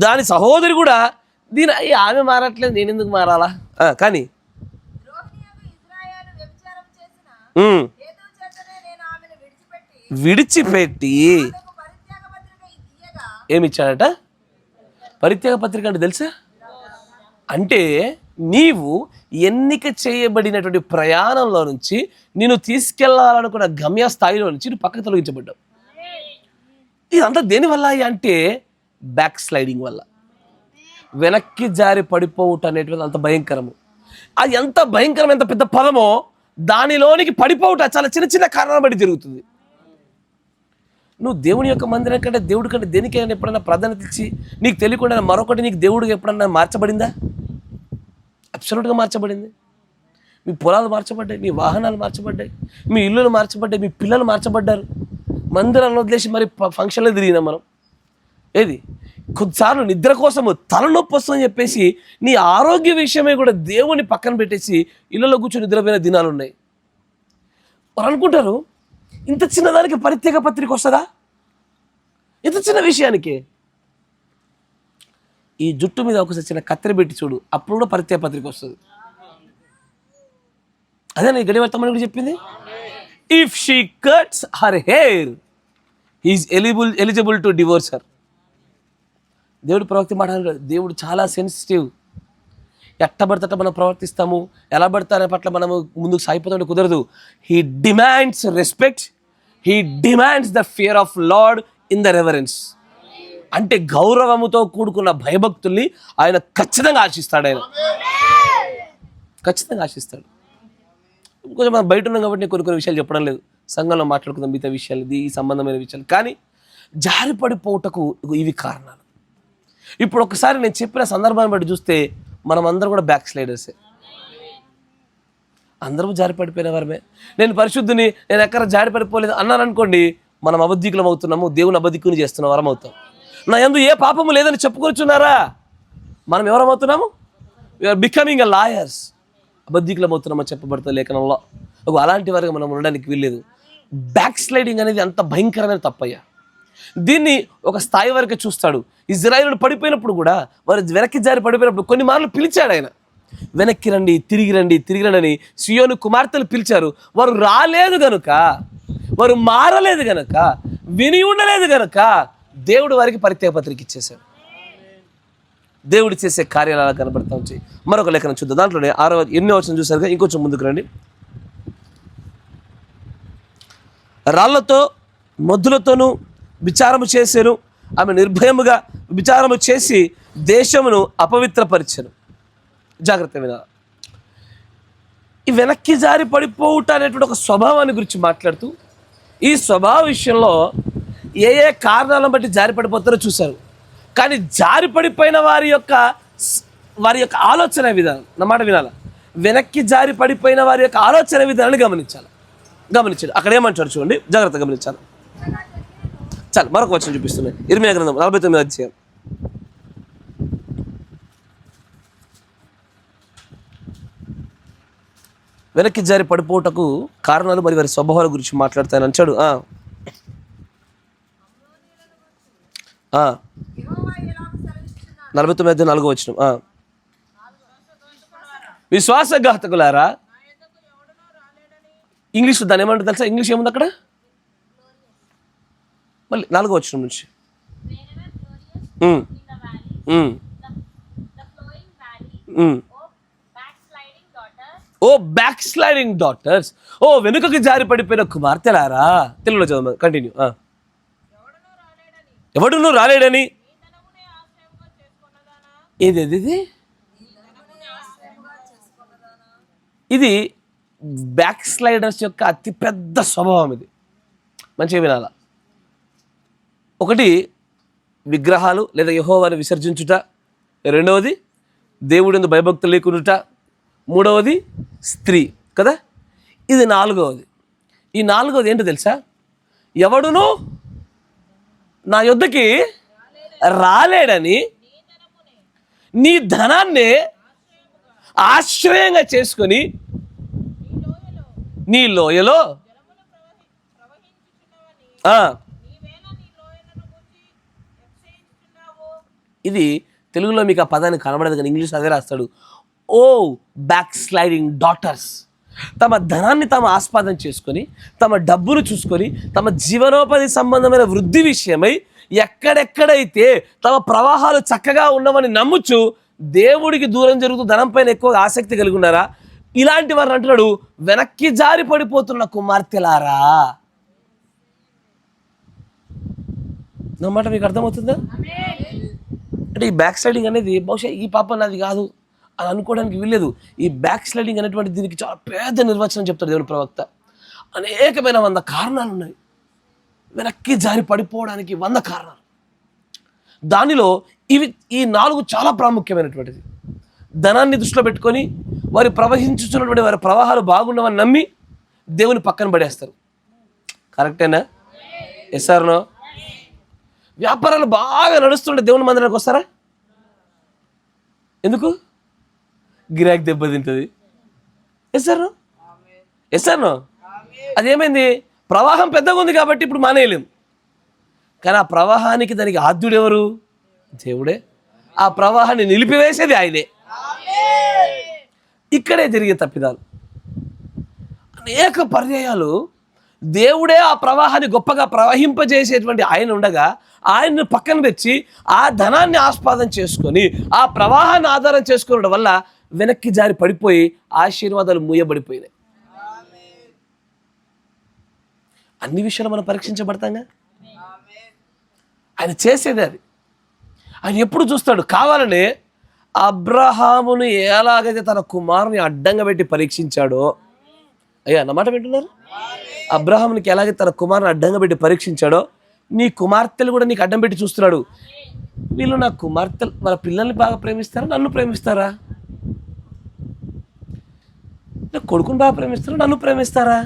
దాని సహోదరి కూడా దీని ఆమె మారట్లేదు, నేను ఎందుకు మారాలా, కానీ విడిచిపెట్టి ఏమిచ్చాడట? పరిత్యాగ పత్రిక. అంటే తెలుసా, అంటే నీవు ఎన్నిక చేయబడినటువంటి ప్రయాణంలో నుంచి నేను తీసుకెళ్లాలనుకున్న గమ్య స్థాయిలో నుంచి నువ్వు పక్కకు తొలగించబడ్డావు. ఇదంతా దేనివల్ల అంటే బ్యాక్ స్లైడింగ్ వల్ల. వెనక్కి జారి పడిపోవటం అనేటువంటి అంత భయంకరము. అది ఎంత భయంకరం, ఎంత పెద్ద పదమో దానిలోనికి పడిపోవట చాలా చిన్న చిన్న కారణాలు బట్టి జరుగుతుంది. నువ్వు దేవుని యొక్క మందిరం కంటే, దేవుడి కంటే దేనికైనా ఎప్పుడైనా ప్రాధాన్యత ఇచ్చి నీకు తెలియకుండా మరొకటి నీకు దేవుడికి ఎప్పుడన్నా మార్చబడిందా? అబ్సల్యూట్గా మార్చబడింది. మీ పొలాలు మార్చబడ్డాయి, మీ వాహనాలు మార్చబడ్డాయి, మీ ఇల్లులు మార్చబడ్డాయి, మీ పిల్లలు మార్చబడ్డారు. మందిరాలను వదిలేసి మరి ఫంక్షన్లో తిరిగినాం మనం. ఏది కొద్దిసార్లు నిద్ర కోసము తలనొప్పి వస్తుందని చెప్పేసి నీ ఆరోగ్య విషయమే కూడా దేవుని పక్కన పెట్టేసి ఇళ్ళలో కూర్చొని నిద్రపోయిన దినాలు ఉన్నాయి. వారు అనుకుంటారు, ఇంత చిన్నదానికి పరిత్యాగ పత్రిక వస్తుందా? ఇంత చిన్న విషయానికి. ఈ జుట్టు మీద ఒకసారి చిన్న కత్తెర పెట్టి చూడు, అప్పుడు కూడా పరిత్యాగ పత్రిక వస్తుంది. అదే నేను గడివర్తమని కూడా చెప్పింది. If she cuts her hair he is eligible to divorce her. దేవుడు ప్రవక్త మాట్లాడారు, దేవుడు చాలా సెన్సిటివ్. ఎట్ట పడితే మనం ప్రవర్తిస్తాము, ఎలా పడితే అనే పట్ల మనము ముందుకు సాగిపోతుంటే కుదరదు. He demands respect, he demands the fear of lord in the reverence. అంటే గౌరవముతో కూడుకున్న భయభక్తుల్ని ఆయన ఖచ్చితంగా ఆశిస్తాడు. ఆయన ఖచ్చితంగా ఆశిస్తాడు. కొంచెం మనం బయట ఉన్నాం కాబట్టి నేను కొన్ని విషయాలు చెప్పడం లేదు, సంఘంలో మాట్లాడుకుందాం మిగతా విషయాలు, ఈ సంబంధమైన విషయాలు. కానీ జారిపడిపోవటకు ఇవి కారణాలు. ఇప్పుడు ఒకసారి నేను చెప్పిన సందర్భాన్ని బట్టి చూస్తే మనం అందరం కూడా బ్యాక్ స్లైడర్సే, అందరం జారిపడిపోయిన వారమే. నేను పరిశుద్ధిని, నేను ఎక్కడ జారిపడిపోలేదు అన్నాను అనుకోండి, మనం అబద్ధికులం అవుతున్నాము, దేవుని అబద్ధికుని చేస్తున్న వరం అవుతాం. నా యందు ఏ పాపము లేదని చెప్పుకొచ్చున్నారా, మనం ఎవరమవుతున్నాము? We are becoming a liars. అబద్ధికులం అవుతున్నామని చెప్పబడుతుంది లేఖనంలో. అలాంటి వారికి మనం ఉండడానికి వీల్లేదు. బ్యాక్ స్లైడింగ్ అనేది అంత భయంకరమైన తప్పయ్యా. దీన్ని ఒక స్థాయి వరకే చూస్తాడు. ఇజ్రాయేలు పడిపోయినప్పుడు కూడా, వారు వెనక్కి జారి పడిపోయినప్పుడు కొన్ని మార్లు పిలిచాడు ఆయన, వెనక్కి రండి, తిరిగి రండి, తిరిగి రండి అని. సియోను కుమార్తెలు పిలిచారు, వారు రాలేదు గనుక, వారు మారలేదు గనక, విని ఉండలేదు గనక దేవుడు వారికి పరిత్యాగ పత్రిక ఇచ్చేశాడు. దేవుడు చేసే కార్యాలు అలా కనబడతా వచ్చాయి. మరొక లేఖనం చూద్దాం, దాంట్లోనే 8వ వచనం చూసారుగా, ఇంకొంచెం ముందుకు రండి. రాళ్లతో మొద్దులతోనూ విచారము చేశాను, ఆమె నిర్భయముగా విచారము చేసి దేశమును అపవిత్రపరిచెను. జాగ్రత్త వినాలి. ఈ వెనక్కి జారి పడిపోవుట అనేటువంటి ఒక స్వభావాన్ని గురించి మాట్లాడుతూ ఈ స్వభావ విషయంలో ఏ ఏ కారణాలను బట్టి జారి పడిపోతారో చూశారు. కానీ జారి పడిపోయిన వారి యొక్క ఆలోచన విధానం, నా మాట వినాలా, వెనక్కి జారి పడిపోయిన వారి యొక్క ఆలోచన విధానాన్ని గమనించాడు. అక్కడ ఏమంటాడు చూడండి, జాగ్రత్త గమనించాలి. చాలు, మరొక వచనం చూపిస్తున్నాయి. ఇర్మియా గ్రంథం 49వ అధ్యాయం. వెనక్కి జారి పడిపోవటకు కారణాలు మరి వారి స్వభావాల గురించి మాట్లాడతాయని అంటాడు. 49:4 వచనం. విశ్వాసఘాతకులారా, ఇంగ్లీష్ దాని ఏమంటారు తెలుసా? ఇంగ్లీష్ ఏముంది అక్కడ? మళ్ళీ 4వ వచనం నుంచి ఓ బ్యాక్ స్లైడింగ్ డాటర్స్, ఓ వెనుకకి జారి పడిపోయిన కుమార్తెలారా. తెలుగులో చదువు, కంటిన్యూ. ఎవడును రాలేడని. ఇది బ్యాక్ స్లైడర్స్ యొక్క అతిపెద్ద స్వభావం. ఇది మంచిగా వినాలా. ఒకటి విగ్రహాలు లేదా యెహోవాను విసర్జించుట, రెండవది దేవుడందు భయభక్తులు లేకుండుట, మూడవది స్త్రీ కదా. ఇది నాలుగవది. ఈ నాలుగవది ఏంటో తెలుసా? ఎవడును నా యొద్దకి రాలేడని నీ ధనాన్ని ఆశ్రయంగా చేసుకొని నీ లోయలో ఇది తెలుగులో మీకు ఆ పదాన్ని కనబడదు, కానీ ఇంగ్లీష్ అదే రాస్తాడు. ఓ బ్యాక్ స్లైడింగ్ డాటర్స్, తమ ధనాన్ని తాము ఆస్పాదన చేసుకొని, తమ డబ్బును చూసుకొని, తమ జీవనోపాధి సంబంధమైన వృద్ధి విషయమై ఎక్కడెక్కడైతే తమ ప్రవాహాలు చక్కగా ఉన్నవని నమ్ముచు దేవుడికి దూరం జరుగుతూ ధనం పైన ఎక్కువగా ఆసక్తి కలిగి ఉన్నారా, ఇలాంటి వారిని అంటున్నాడు వెనక్కి జారి పడిపోతున్న కుమార్తెలారా. నమ్మాట మీకు అర్థమవుతుందా? అంటే ఈ బ్యాక్ స్లైడింగ్ అనేది బహుశా ఈ పాప నాది కాదు అని అనుకోవడానికి వీల్లేదు. ఈ బ్యాక్ స్లైడింగ్ అనేటువంటి దీనికి చాలా పెద్ద నిర్వచనం చెప్తాడు దేవుని ప్రవక్త. అనేకమైన 100 కారణాలు ఉన్నాయి వెనక్కి జారి పడిపోవడానికి, 100 కారణాలు. దానిలో ఈ 4 చాలా ప్రాముఖ్యమైనటువంటిది. ధనాన్ని దృష్టిలో పెట్టుకొని వారు ప్రవహించుతున్నటువంటి వారి ప్రవాహాలు బాగుండవని నమ్మి దేవుని పక్కన పడేస్తారు. కరెక్టేనా? Yes or no? వ్యాపారాలు బాగా నడుస్తుంటే దేవుని మందిరానికి వస్తారా? ఎందుకు? గిరాకీ దెబ్బతింటుంది. Yes or no? Yes or no? అదేమైంది? ప్రవాహం పెద్దగా ఉంది కాబట్టి ఇప్పుడు మానేయలేం. కానీ ఆ ప్రవాహానికి దానికి ఆద్యుడు ఎవరు? దేవుడే. ఆ ప్రవాహాన్ని నిలిపివేసేది ఆయనే. ఇక్కడే జరిగే తప్పిదాలు. అనేక పర్యాయాలు దేవుడే ఆ ప్రవాహాన్ని గొప్పగా ప్రవహింపజేసేటువంటి ఆయన ఉండగా ఆయన్ని పక్కన తెచ్చి ఆ ధనాన్ని ఆస్పాదన చేసుకొని ఆ ప్రవాహాన్ని ఆధారం చేసుకోవడం వల్ల వెనక్కి జారి పడిపోయి ఆశీర్వాదాలు మూయబడిపోయినాయి. అన్ని విషయాలు మనం పరీక్షించబడతాంగా. ఆయన చేసేది అది. ఆయన ఎప్పుడు చూస్తాడు? కావాలనే అబ్రహామును ఎలాగైతే తన కుమారుని అడ్డంగా పెట్టి పరీక్షించాడో, అయ్యా అన్నమాట వింటున్నారు? అబ్రహామునికి ఎలాగైతే తన కుమారుని అడ్డంగా పెట్టి పరీక్షించాడో, నీ కుమార్తెలు కూడా నీకు అడ్డం పెట్టి చూస్తున్నాడు. వీళ్ళు నా కుమార్తెలు వాళ్ళ పిల్లల్ని బాగా ప్రేమిస్తారా, నన్ను ప్రేమిస్తారా? నా కొడుకుని బాగా ప్రేమిస్తారా, నన్ను ప్రేమిస్తారా?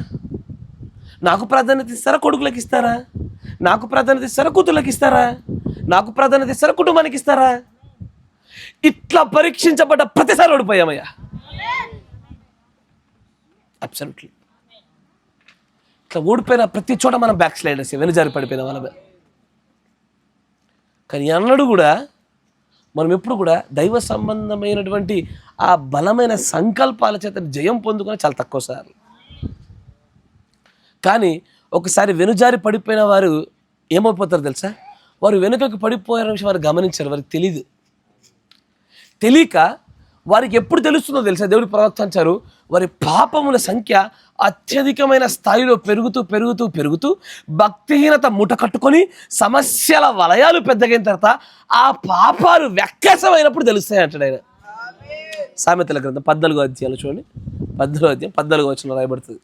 నాకు ప్రాధాన్యత ఇస్తారా, కొడుకులకు ఇస్తారా? నాకు ప్రాధాన్యత ఇస్తారా, కూతుర్లకు ఇస్తారా? నాకు ప్రాధాన్యత ఇస్తారా, కుటుంబానికి ఇస్తారా? ఇట్లా పరీక్షించబడ్డ ప్రతిసారి ఓడిపోయామయ్యా. అబ్సల్యూట్లీ. ఇట్లా ఓడిపోయిన ప్రతి చోట మనం బ్యాక్ స్లైడర్స్, వెనుజారి పడిపోయిన వాళ్ళమే. కానీ అన్నడు కూడా మనం ఎప్పుడు కూడా దైవ సంబంధమైనటువంటి ఆ బలమైన సంకల్పాల చేత జయం పొందుకొని చాలా తక్కువ సార్లు. కానీ ఒకసారి వెనుజారి పడిపోయిన వారు ఏమైపోతారు తెలుసా? వారు వెనుకకు పడిపోయిన విషయం వారు గమనించారు. వారికి తెలియక వారికి ఎప్పుడు తెలుస్తుందో తెలుసా? దేవుడి ప్రవక్త అంటారు, వారి పాపముల సంఖ్య అత్యధికమైన స్థాయిలో పెరుగుతూ పెరుగుతూ పెరుగుతూ భక్తిహీనత మూట కట్టుకొని సమస్యల వలయాలు పెద్దగైన తర్వాత ఆ పాపాలు వ్యక్యాసమైనప్పుడు తెలుస్తాయి అంటాడు ఆయన. సామెతల గ్రంథం 14వ అధ్యాయంలో చూడండి, 14వ అధ్యాయం 14వ వచనంలో రాయబడుతుంది,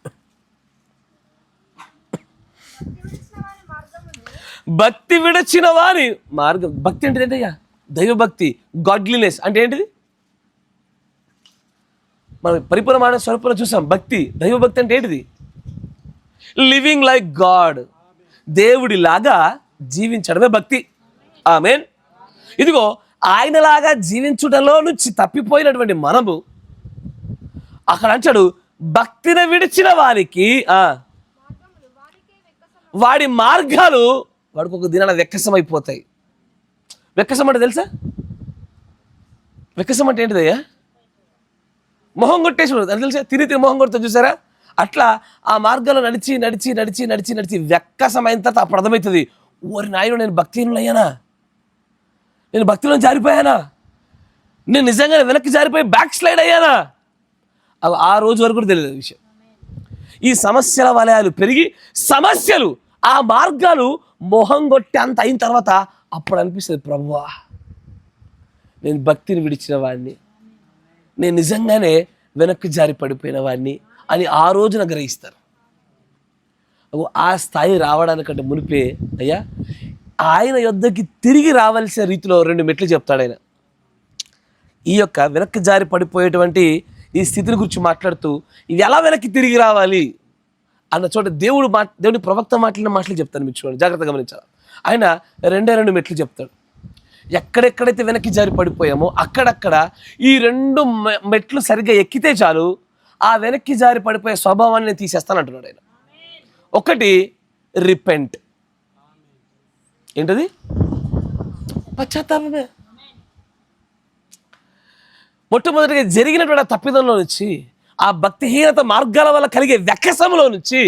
భక్తి విడచిన వారి మార్గం. భక్తి అంటే ఏంటయ్యా? దైవభక్తి, గాడ్లీనెస్ అంటే ఏంటిది? మనం పరిపూర్ణమైన స్వరూపంలో చూసాం. భక్తి, దైవభక్తి అంటే ఏంటిది? లివింగ్ లైక్ గాడ్, దేవుడిలాగా జీవించడమే భక్తి. ఆమేన్. ఇదిగో ఆయనలాగా జీవించుటలో నుంచి తప్పిపోయినటువంటి మనము అక్కడ అంటాడు, భక్తిని విడిచిన వారికి వాడి మార్గాలు వాడికి ఒక దినాన వెక్కసమైపోతాయి. వెక్కసం అంటే తెలుసా? వెక్కసం అంటే ఏంటిదయ్యా? మొహం కొట్టేసి అది తెలుసా? తిని మొహం కొడుతూ చూసారా? అట్లా ఆ మార్గంలో నడిచి నడిచి నడిచి నడిచి నడిచి వెక్కసమైన తర్వాత అప్పుడు అర్థమవుతుంది, ఓరి నాయన నేను భక్తిహీనులు అయ్యానా, నేను భక్తిలో జారిపోయానా, నేను నిజంగానే వెనక్కి జారిపోయి బ్యాక్ స్లైడ్ అయ్యానా? అవి ఆ రోజు వరకు కూడా తెలియదు విషయం. ఈ సమస్యల వలయాలు పెరిగి సమస్యలు ఆ మార్గాలు మొహం కొట్టి అంత అయిన తర్వాత అప్పుడు అనిపిస్తుంది, ప్రభువా నేను భక్తిని విడిచిన వాడిని, నేను నిజంగానే వెనక్కి జారి పడిపోయిన వాడిని అని ఆ రోజున గ్రహిస్తారు. ఆ స్థాయి రావడానికంటే మునిపే అయ్యా ఆయన యొద్దకి తిరిగి రావాల్సిన రీతిలో 2 మెట్లు చెప్తాడు ఆయన. ఈ యొక్క వెనక్కి జారి పడిపోయేటువంటి ఈ స్థితిని గురించి మాట్లాడుతూ ఇది ఎలా వెనక్కి తిరిగి రావాలి అన్న చోట దేవుడి ప్రవక్త మాట్లాడిన మాటలు చెప్తాను, మీకు చూడండి, జాగ్రత్తగా గమనించాలి. ఆయన 2 మెట్లు చెప్తాడు. ఎక్కడెక్కడైతే వెనక్కి జారి పడిపోయామో అక్కడక్కడ ఈ 2 మెట్లు సరిగ్గా ఎక్కితే చాలు ఆ వెనక్కి జారి పడిపోయే స్వభావాన్ని నేను తీసేస్తాను అంటున్నాడు ఆయన. ఒకటి రిపెంట్. ఏంటది? పశ్చాత్తాపమే. మొట్టమొదటిగా జరిగినటువంటి తప్పిదంలో నుంచి, ఆ భక్తిహీనత మార్గాల వల్ల కలిగే వ్యక్యసంలో నుంచి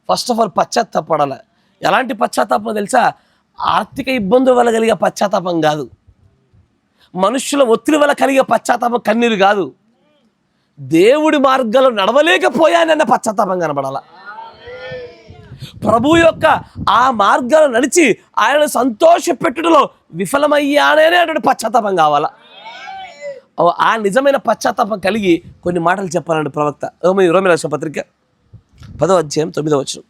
ఫస్ట్ ఆఫ్ ఆల్ పశ్చాత్తాపడాలి. ఎలాంటి పశ్చాత్తాపం తెలుసా? ఆర్థిక ఇబ్బందుల వల్ల కలిగే పశ్చాత్తాపం కాదు, మనుషుల ఒత్తిడి వల్ల కలిగే పశ్చాత్తాపం కన్నీరు కాదు, దేవుడి మార్గంలో నడవలేకపోయానన్న పశ్చాత్తాపం కనబడాల. ప్రభు యొక్క ఆ మార్గాలు నడిచి ఆయనను సంతోషపెట్టుటలో విఫలమయ్యానే అటువంటి పశ్చాత్తాపం కావాలా. ఆ నిజమైన పశ్చాత్తాపం కలిగి కొన్ని మాటలు చెప్పాలండి ప్రవక్త. రోమీ రాసిన పత్రిక 10వ అధ్యాయం 9వ వచనం.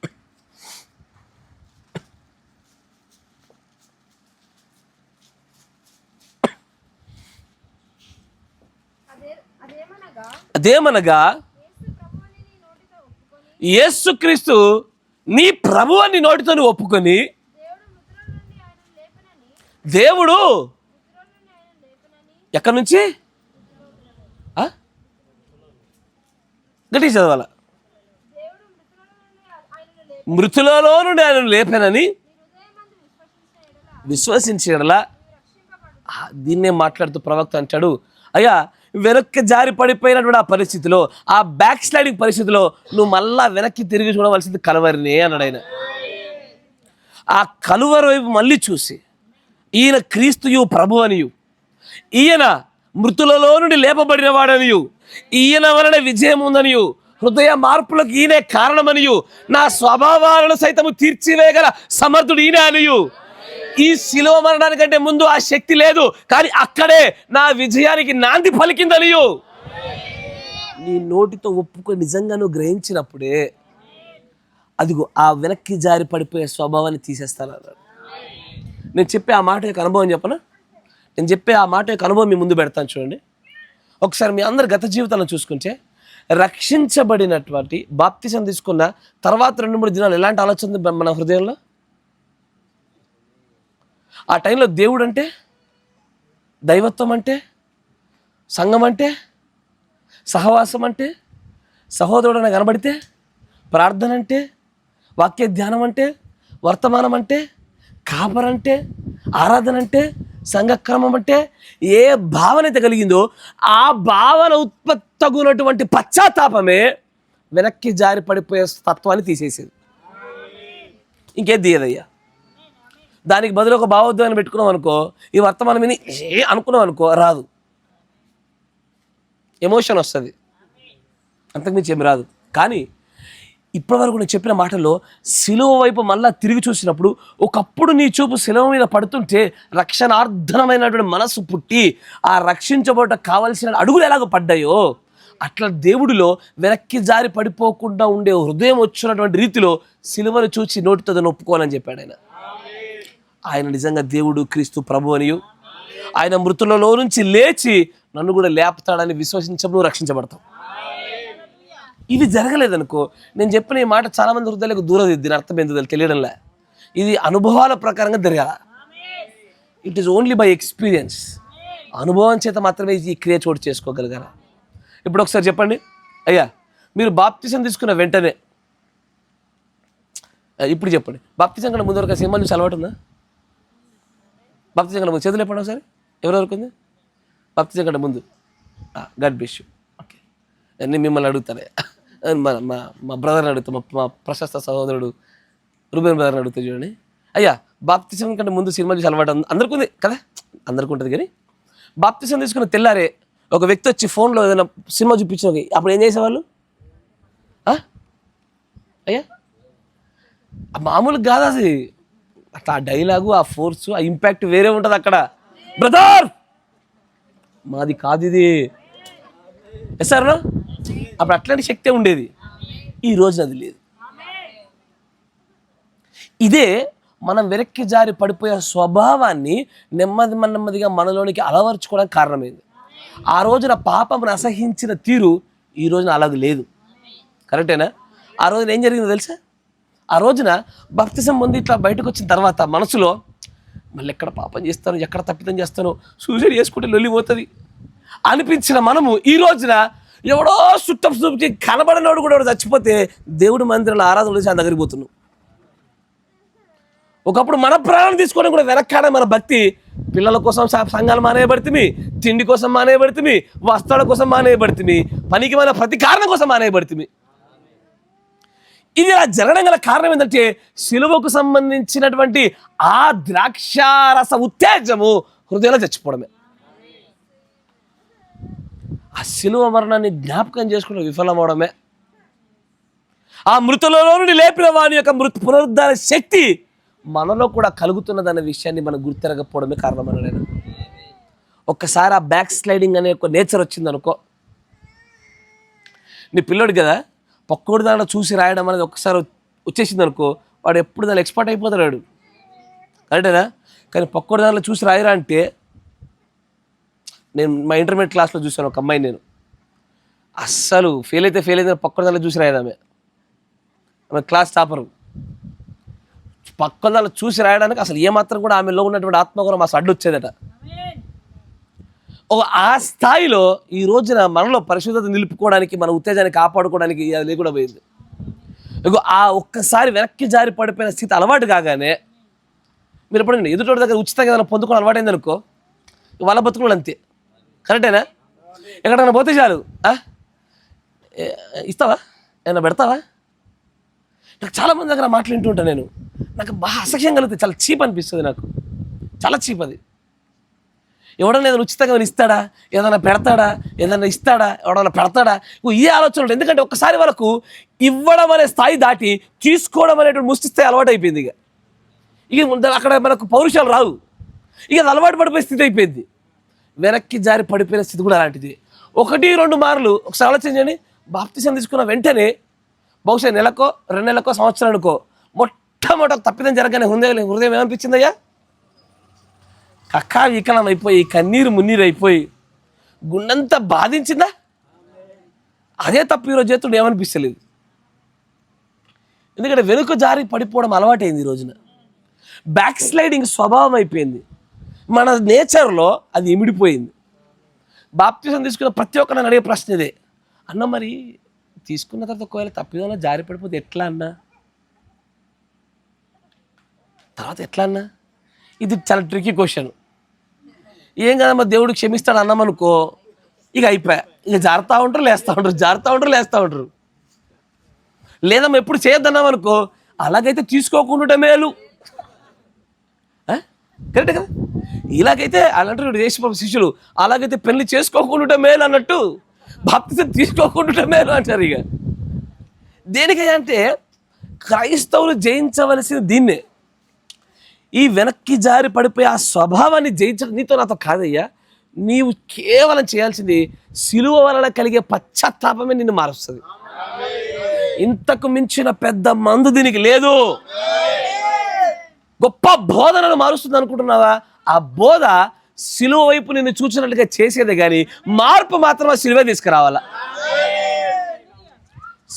అదేమనగా యేసుక్రీస్తు నీ ప్రభు అని నోటితో ఒప్పుకొని, దేవుడు ఎక్కడి నుంచి? గట్టి చదవాల. మృతులలో నుండి ఆయన లేపానని విశ్వసించేలా. దీన్నే మాట్లాడుతూ ప్రవక్త అంటాడు, అయ్యా వెనక్కి జారి పడిపోయినటువంటి ఆ పరిస్థితిలో, ఆ బ్యాక్ స్లైడింగ్ పరిస్థితిలో నువ్వు మళ్ళా వెనక్కి తిరిగి చూడవలసింది కలువరినే అన్నాడు ఆయన. ఆ కలువరి వైపు మళ్ళీ చూసి ఈయన క్రీస్తుయు ప్రభు అనియు, ఈయన మృతులలో నుండి లేపబడిన వాడనియు, ఈయన వలన విజయం ఉందనియు, హృదయ మార్పులకు ఈయనే కారణమనియు, నా స్వభావాలను సైతము తీర్చివేయగల సమర్థుడు ఈయన అనియు, ఈ శిలువ మరణానికంటే ముందు ఆ శక్తి లేదు, కానీ అక్కడే నా విజయానికి నాంది పలికిందనియు నీ నోటితో ఒప్పుకొని నిజంగా నువ్వు గ్రహించినప్పుడే అదిగో ఆ వెనక్కి జారి పడిపోయే స్వభావాన్ని తీసేస్తాను. నేను చెప్పే ఆ మాట యొక్క అనుభవం చెప్పనా? నేను చెప్పే ఆ మాట యొక్క అనుభవం మీ ముందు పెడతాను చూడండి. ఒకసారి మీ అందరు గత జీవితాలను చూసుకుంటే, రక్షించబడినటువంటి బాప్తిసం తీసుకున్న తర్వాత 2-3 దినాలు ఎలాంటి ఆలోచన ఉంది మన హృదయంలో? ఆ టైంలో దేవుడు అంటే, దైవత్వం అంటే, సంఘం అంటే, సహవాసం అంటే, సహోదరుడు అని కనబడితే, ప్రార్థన అంటే, వాక్య ధ్యానం అంటే, వర్తమానం అంటే, కాపరంటే, ఆరాధన అంటే, సంఘక్రమం అంటే ఏ భావన అయితే కలిగిందో ఆ భావన ఉత్పత్తగునటువంటి పశ్చాత్తాపమే వెనక్కి జారి పడిపోయే తత్వాన్ని తీసేసేది. ఇంకేది తీయదయ్యా. దానికి బదులు ఒక భావోద్వేగాన్ని పెట్టుకున్నాం అనుకో, ఈ వర్తమానం విని అనుకున్నాం అనుకో, రాదు. ఎమోషన్ వస్తుంది, అంతకుమించి ఏమి రాదు. కానీ ఇప్పటివరకు నేను చెప్పిన మాటల్లో శిలువ వైపు మళ్ళా తిరిగి చూసినప్పుడు, ఒకప్పుడు నీ చూపు శిలువ మీద పడుతుంటే రక్షణార్థమైనటువంటి మనసు పుట్టి ఆ రక్షించబోట కావలసిన అడుగులు ఎలాగో పడ్డాయో, అట్లా దేవుడిలో వెనక్కి జారి పడిపోకుండా ఉండే హృదయం వచ్చినటువంటి రీతిలో శిలువను చూసి నోటితో దాన్ని ఒప్పుకోవాలని చెప్పాడు ఆయన. ఆయన నిజంగా దేవుడు, క్రీస్తు ప్రభు అనియు, ఆయన మృతులలో నుంచి లేచి నన్ను కూడా లేపుతాడని విశ్వసించడం రక్షించబడతాం. ఇది జరగలేదనుకో, నేను చెప్పిన ఈ మాట చాలామంది హృదయాలకు దూరం, దీని అర్థం ఎందుకు తెలియడంలే. ఇది అనుభవాల ప్రకారంగా జరగాల. It is only by experience. అనుభవం చేత మాత్రమే ఈ క్రియ చోటు చేసుకోగలగాల. ఇప్పుడు ఒకసారి చెప్పండి అయ్యా, మీరు బాప్తిసం తీసుకున్న వెంటనే, ఇప్పుడు చెప్పండి, బాప్తిసం కన్నా ముందు వరకు సినిమా చూసి అలవాటు ఉందా? బాప్తిసం కన్నా ముందు చేతులు చెప్పండి ఒకసారి, ఎవరెవరికి ఉంది బాప్తిసం కన్నా ముందు? God bless you. ఓకే, నేను మిమ్మల్ని అడుగుతానే, మా బ్రదర్ని అడుగుతా, మా ప్రశస్త సహోదరుడు రూబెన్ బ్రదర్ని అడుగుతా చూడండి. అయ్యా, బాప్తిసం కంటే ముందు సినిమా చూసి అలవాటు అందరికీ ఉంది కదా? అందరికీ ఉంటుంది. కానీ బాప్తిసం తీసుకున్న తెల్లారే ఒక వ్యక్తి వచ్చి ఫోన్లో ఏదైనా సినిమా చూపించిన, అప్పుడు ఏం చేసేవాళ్ళు? అయ్యా, మామూలుగా కాదు అది. అట్లా ఆ డైలాగు, ఆ ఫోర్సు, ఆ ఇంపాక్ట్ వేరే ఉంటుంది అక్కడ. బ్రదర్ మాది కాదు ఇది, ఎస్ సార్. అప్పుడు అట్లాంటి శక్తే ఉండేది. ఈ రోజున అది లేదు. ఇదే మనం వెనక్కి జారి పడిపోయే స్వభావాన్ని నెమ్మదిగా మనలోనికి అలవర్చుకోవడానికి కారణమైంది. ఆ రోజున పాపమును అసహించిన తీరు ఈ రోజున అలాగే లేదు. కరెక్టేనా? ఆ రోజున ఏం జరిగిందో తెలుసా? ఆ రోజున బాప్తిసం పొంది ఇట్లా బయటకు వచ్చిన తర్వాత మనసులో మళ్ళీ ఎక్కడ పాపం చేస్తాను, ఎక్కడ తప్పిదం చేస్తాను, సూసైడ్ చేసుకుంటే లొల్లిపోతుంది అనిపించిన మనము ఈ రోజున ఎవడో చుట్టం చూపించి కనబడినోడు కూడా ఎవడో చచ్చిపోతే దేవుడి మందిరంలో ఆరాధన చేసి ఆయన దగ్గరికి పోతున్నావు. ఒకప్పుడు మన ప్రాణం తీసుకొని కూడా వెనక్కాడే మన భక్తి. పిల్లల కోసం సంఘాలు మానేయబడుతుంది, తిండి కోసం మానేయబడుతుంది, వస్త్రాల కోసం మానేయబడుతుంది, పనికి మన ప్రతి కారణం కోసం మానేయబడుతుంది. ఇది అలా జరగడం గల కారణం ఏంటంటే శిలువకు సంబంధించినటువంటి ఆ ద్రాక్షారస ఉత్తేజము హృదయంలో చచ్చిపోవడమే. ఆ శిలువ మరణాన్ని జ్ఞాపకం చేసుకుని విఫలమవడమే. ఆ మృతులలో నుండి లేపిన వాని యొక్క పునరుద్ధార శక్తి మనలో కూడా కలుగుతున్నదన్న విషయాన్ని మనం గుర్తిరగకపోవడమే కారణం అన్నాడు. ఒక్కసారి ఆ బ్యాక్ స్లైడింగ్ అనే ఒక నేచర్ వచ్చిందనుకో, నీ పిల్లోడు కదా, పక్కోడి దాంట్లో చూసి రాయడం అనేది ఒక్కసారి వచ్చేసింది అనుకో, వాడు ఎప్పుడు దాన్ని ఎక్స్పర్ట్ అయిపోతాడు. కరెక్టేనా? కానీ పక్కోడి దాంట్లో చూసి రాయరా అంటే, నేను మా ఇంటర్మీడియట్ క్లాస్లో చూశాను ఒక అమ్మాయి, నేను అస్సలు ఫెయిల్ అయితే పక్కోడి దాంట్లో చూసి రాయదు. ఆమె క్లాస్ టాపరు. పక్కన దాంట్లో చూసి రాయడానికి అసలు ఏమాత్రం కూడా ఆమెలో ఉన్నటువంటి ఆత్మగౌరవం అసలు అడ్డు వచ్చేదట. ఆ స్థాయిలో ఈ రోజున మనలో పరిశుద్ధత నిలుపుకోవడానికి, మన ఉత్తేజాన్ని కాపాడుకోవడానికి అది లేకుండా పోయింది. ఆ ఒక్కసారి వెనక్కి జారి పడిపోయిన స్థితి అలవాటు కాగానే, మీరు ఎప్పుడైనా ఎదుటి దగ్గర ఉచితంగా ఏదైనా పొందుకొని అలవాటైంది అనుకో, వాళ్ళ బతుకులు అంతే. కరెక్టేనా? ఎక్కడైనా పోతే చాలు, ఇస్తావా, ఏమైనా పెడతావా? నాకు చాలామంది దగ్గర మాట్లాడుతూ ఉంటాను నేను. నాకు బాగా అసహ్యం కలుగుతుంది, చాలా చీప్ అనిపిస్తుంది నాకు, చాలా చీప్ అది. ఎవడన్నా ఏదైనా ఉచితంగా ఇస్తాడా, ఏదైనా పెడతాడా, ఏదైనా ఇస్తాడా, ఎవడన్నా పెడతాడా, ఈ ఆలోచన ఉంటుంది. ఎందుకంటే ఒక్కసారి వాళ్ళకు ఇవ్వడం అనే స్థాయి దాటి తీసుకోవడం అనేటువంటి ముష్టి అలవాటు అయిపోయింది. ఇక అక్కడ మనకు పౌరుషాలు రావు, ఇక అది అలవాటు పడిపోయే స్థితి అయిపోయింది. వెనక్కి జారి పడిపోయిన స్థితి కూడా అలాంటిది. 1-2 మార్లు ఒకసారి ఆలోచన చేయండి. బాప్తిసం తీసుకున్న వెంటనే బహుశా నెలకో 2 నెలలకో సంవత్సరానికో మొట్టమొదటి తప్పిదం జరగగానే హృదయం ఏమనిపించిందయ్యా? కక్కా వికలం అయిపోయి, కన్నీరు మున్నీరు అయిపోయి, గుండెంతా బాధించిందా? అదే తప్పు ఈరోజు చేతుడు ఏమనిపిస్తలేదు. ఎందుకంటే వెనుక జారి పడిపోవడం అలవాటైంది. ఈ రోజున బ్యాక్ స్లైడింగ్ స్వభావం అయిపోయింది. మన నేచర్లో అది ఇమిడిపోయింది. బాప్తిసం తీసుకున్న ప్రతి ఒక్కరు నన్ను అడిగే ప్రశ్న ఇదే, అన్న మరి తీసుకున్న తర్వాత ఒకవేళ తప్పిదం జారి పడిపోతే ఎట్లా అన్నా, తర్వాత ఎట్లా అన్నా? ఇది చాలా ట్రికీ క్వశ్చన్. ఏం కదమ్మా, దేవుడు క్షమిస్తాడు అన్నామనుకో, ఇక అయిపోయా, ఇక జారుతూ ఉంటారు, లేస్తూ ఉంటారు, జారుతూ ఉంటారు, లేస్తూ ఉంటారు. లేదమ్మా ఎప్పుడు చేయొద్దన్నామనుకో, అలాగైతే తీసుకోకుండా మేలు. కరెక్టే కదా? ఇలాగైతే అలాంటి దేశ శిష్యులు అలాగైతే పెళ్లి చేసుకోకుండా మేలు అన్నట్టు, బాప్తిసం తీసుకోకుండా మేలు అంటారు. ఇక దేనికంటే క్రైస్తవులు జయించవలసింది దీన్నే. ఈ వెనక్కి జారి పడిపోయి ఆ స్వభావాన్ని జయించడం నీతో నాతో కాదయ్యా. నీవు కేవలం చేయాల్సింది సిలువ వలన కలిగే పశ్చాత్తాపమే నిన్ను మారుస్తుంది. ఇంతకు మించిన పెద్ద మందు దీనికి లేదు. గొప్ప బోధనను మారుస్తుంది అనుకుంటున్నావా? ఆ బోధ సిలువ వైపు నిన్ను చూసినట్లుగా చేసేదే కానీ మార్పు మాత్రం ఆ సిలువే తీసుకురావాలా.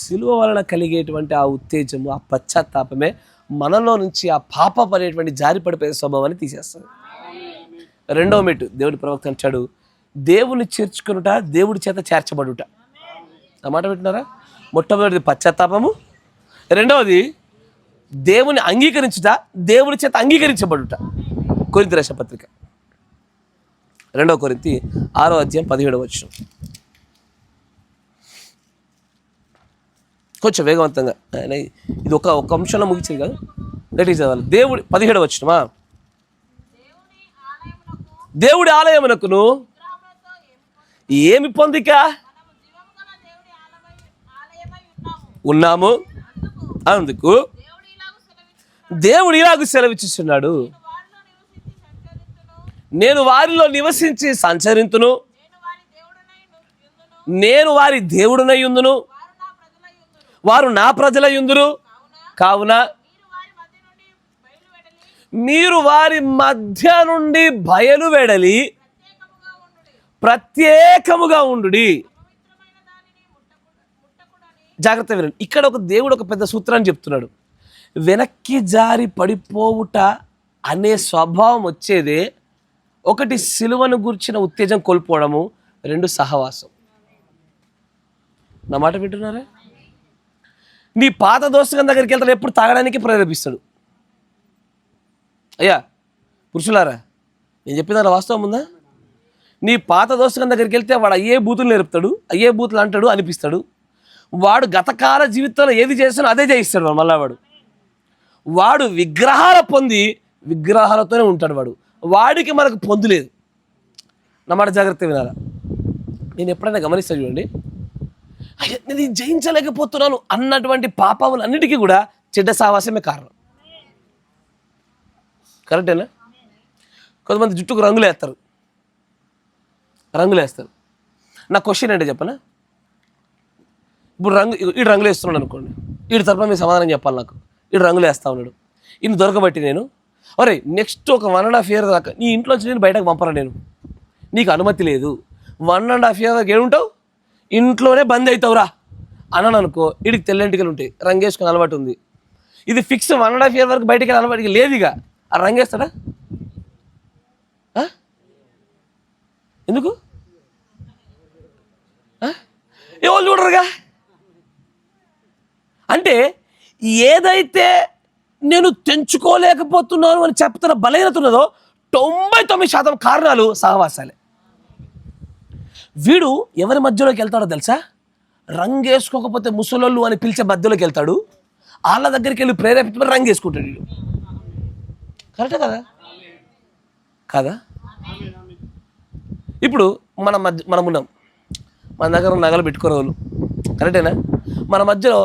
సిలువ వలన కలిగేటువంటి ఆ ఉత్తేజము, ఆ పశ్చాత్తాపమే మనలో నుంచి ఆ పాపం అనేటువంటి జారి పడిపోయే స్వభావాన్ని తీసేస్తుంది. రెండవ మెట్టు దేవుడి ప్రవక్త అంటాడు, దేవుని చేర్చుకునుట, దేవుడి చేత చేర్చబడుట. ఆ మాట పెట్టినారా? మొట్టమొదటిది పశ్చాత్తాపము, రెండవది దేవుని అంగీకరించుట, దేవుని చేత అంగీకరించబడుట. కొరింథీ రాసిన పత్రిక 2 కొరింథీ 6వ అధ్యాయం 17వ వచనం. కొంచెం వేగవంతంగా, ఇది ఒక అంశంలో ముగిచింది కదా, గట్టిగా చదవాలి. దేవుడి 17వ వచనమా, దేవుడి ఆలయమునకును ఏమి పొందిక ఉన్నాము, అందుకు దేవుడు ఇలాగ సెలవిచ్చుచున్నాడు, నేను వారిలో నివసించి సంచరింతును, నేను వారి దేవుడునై యుందును, వారు నా ప్రజలై యుందురు. కావున మీరు వారి మధ్య నుండి బయలు వెడలి ప్రత్యేకముగా ఉండుడి. జాగ్రత్త వినండి. ఇక్కడ ఒక దేవుడు ఒక పెద్ద సూత్రాన్ని చెప్తున్నాడు. వెనక్కి జారి పడిపోవుట అనే స్వభావం వచ్చేదే ఒకటి సిలువను గుర్చిన ఉత్తేజం కోల్పోవడము, 2 సహవాసం. నా మాట వింటున్నారా? నీ పాత దోస్తుగం దగ్గరికి వెళ్తాడు, ఎప్పుడు తాగడానికి ప్రేరేపిస్తాడు. అయ్యా పురుషులారా, నేను చెప్పిన వాస్తవం ఉందా? నీ పాత దోస్తుగం దగ్గరికి వెళ్తే వాడు అయ్యే బూతులు నేర్పుతాడు, అయ్యే బూతులు అంటాడు, అనిపిస్తాడు. వాడు గతకాల జీవితంలో ఏది చేస్తానో అదే చేయిస్తాడు. మళ్ళా వాడు విగ్రహాలు పొంది విగ్రహాలతోనే ఉంటాడు. వాడికి మనకు పొందులేదు. నా మాట జాగ్రత్త వినాలా. నేను ఎప్పుడైనా గమనిస్తాను చూడండి, అయ్యా నేను జయించలేకపోతున్నాను అన్నటువంటి పాపములన్నిటికీ కూడా చెడ్డ సావాసమే కారణం. కరెక్టేనా? కొంతమంది జుట్టుకు రంగులు వేస్తారు. నా క్వశ్చన్ ఏంటో చెప్పనా? ఇప్పుడు ఈడు రంగులు వేస్తున్నాడు అనుకోండి, ఈడు తరపున మీరు సమాధానం చెప్పాలి. నాకు ఈడు రంగులు వేస్తా ఉన్నాడు, ఈయన దొరకబట్టి నేను ఒరే నెక్స్ట్ ఒక 1.5 year దాకా నీ ఇంట్లోంచి నేను బయటకు పంపరా, నేను నీకు అనుమతి లేదు, 1.5 year దాకా ఏడుంటావు, ఇంట్లోనే బంద్ అవుతావురా అన్నాను అనుకో. వీడికి తెల్లంటికలు ఉంటాయి, రంగేసుకుని అలవాటు ఉంది. ఇది ఫిక్స్ 1.5 year వరకు బయటికి అలవాటుకి లేదు. ఇక ఆ రంగేస్తాడా? ఎందుకు? ఎవరు చూడరుగా. అంటే ఏదైతే నేను తెంచుకోలేకపోతున్నాను అని చెప్తున్న బలహీనత ఉన్నదో 99% కారణాలు సహవాసాలే. వీడు ఎవరి మధ్యలోకి వెళ్తాడో తెలుసా? రంగేసుకోకపోతే ముసలోళ్ళు అని పిలిచే మధ్యలోకి వెళ్తాడు. వాళ్ళ దగ్గరికి వెళ్ళి ప్రేరేపించి రంగేసుకుంటాడు వీడు. కరెక్టే కదా? కాదా? ఇప్పుడు మనం ఉన్నాం, మన దగ్గర నగలు పెట్టుకునే వాళ్ళు, కరెక్టేనా? మన మధ్యలో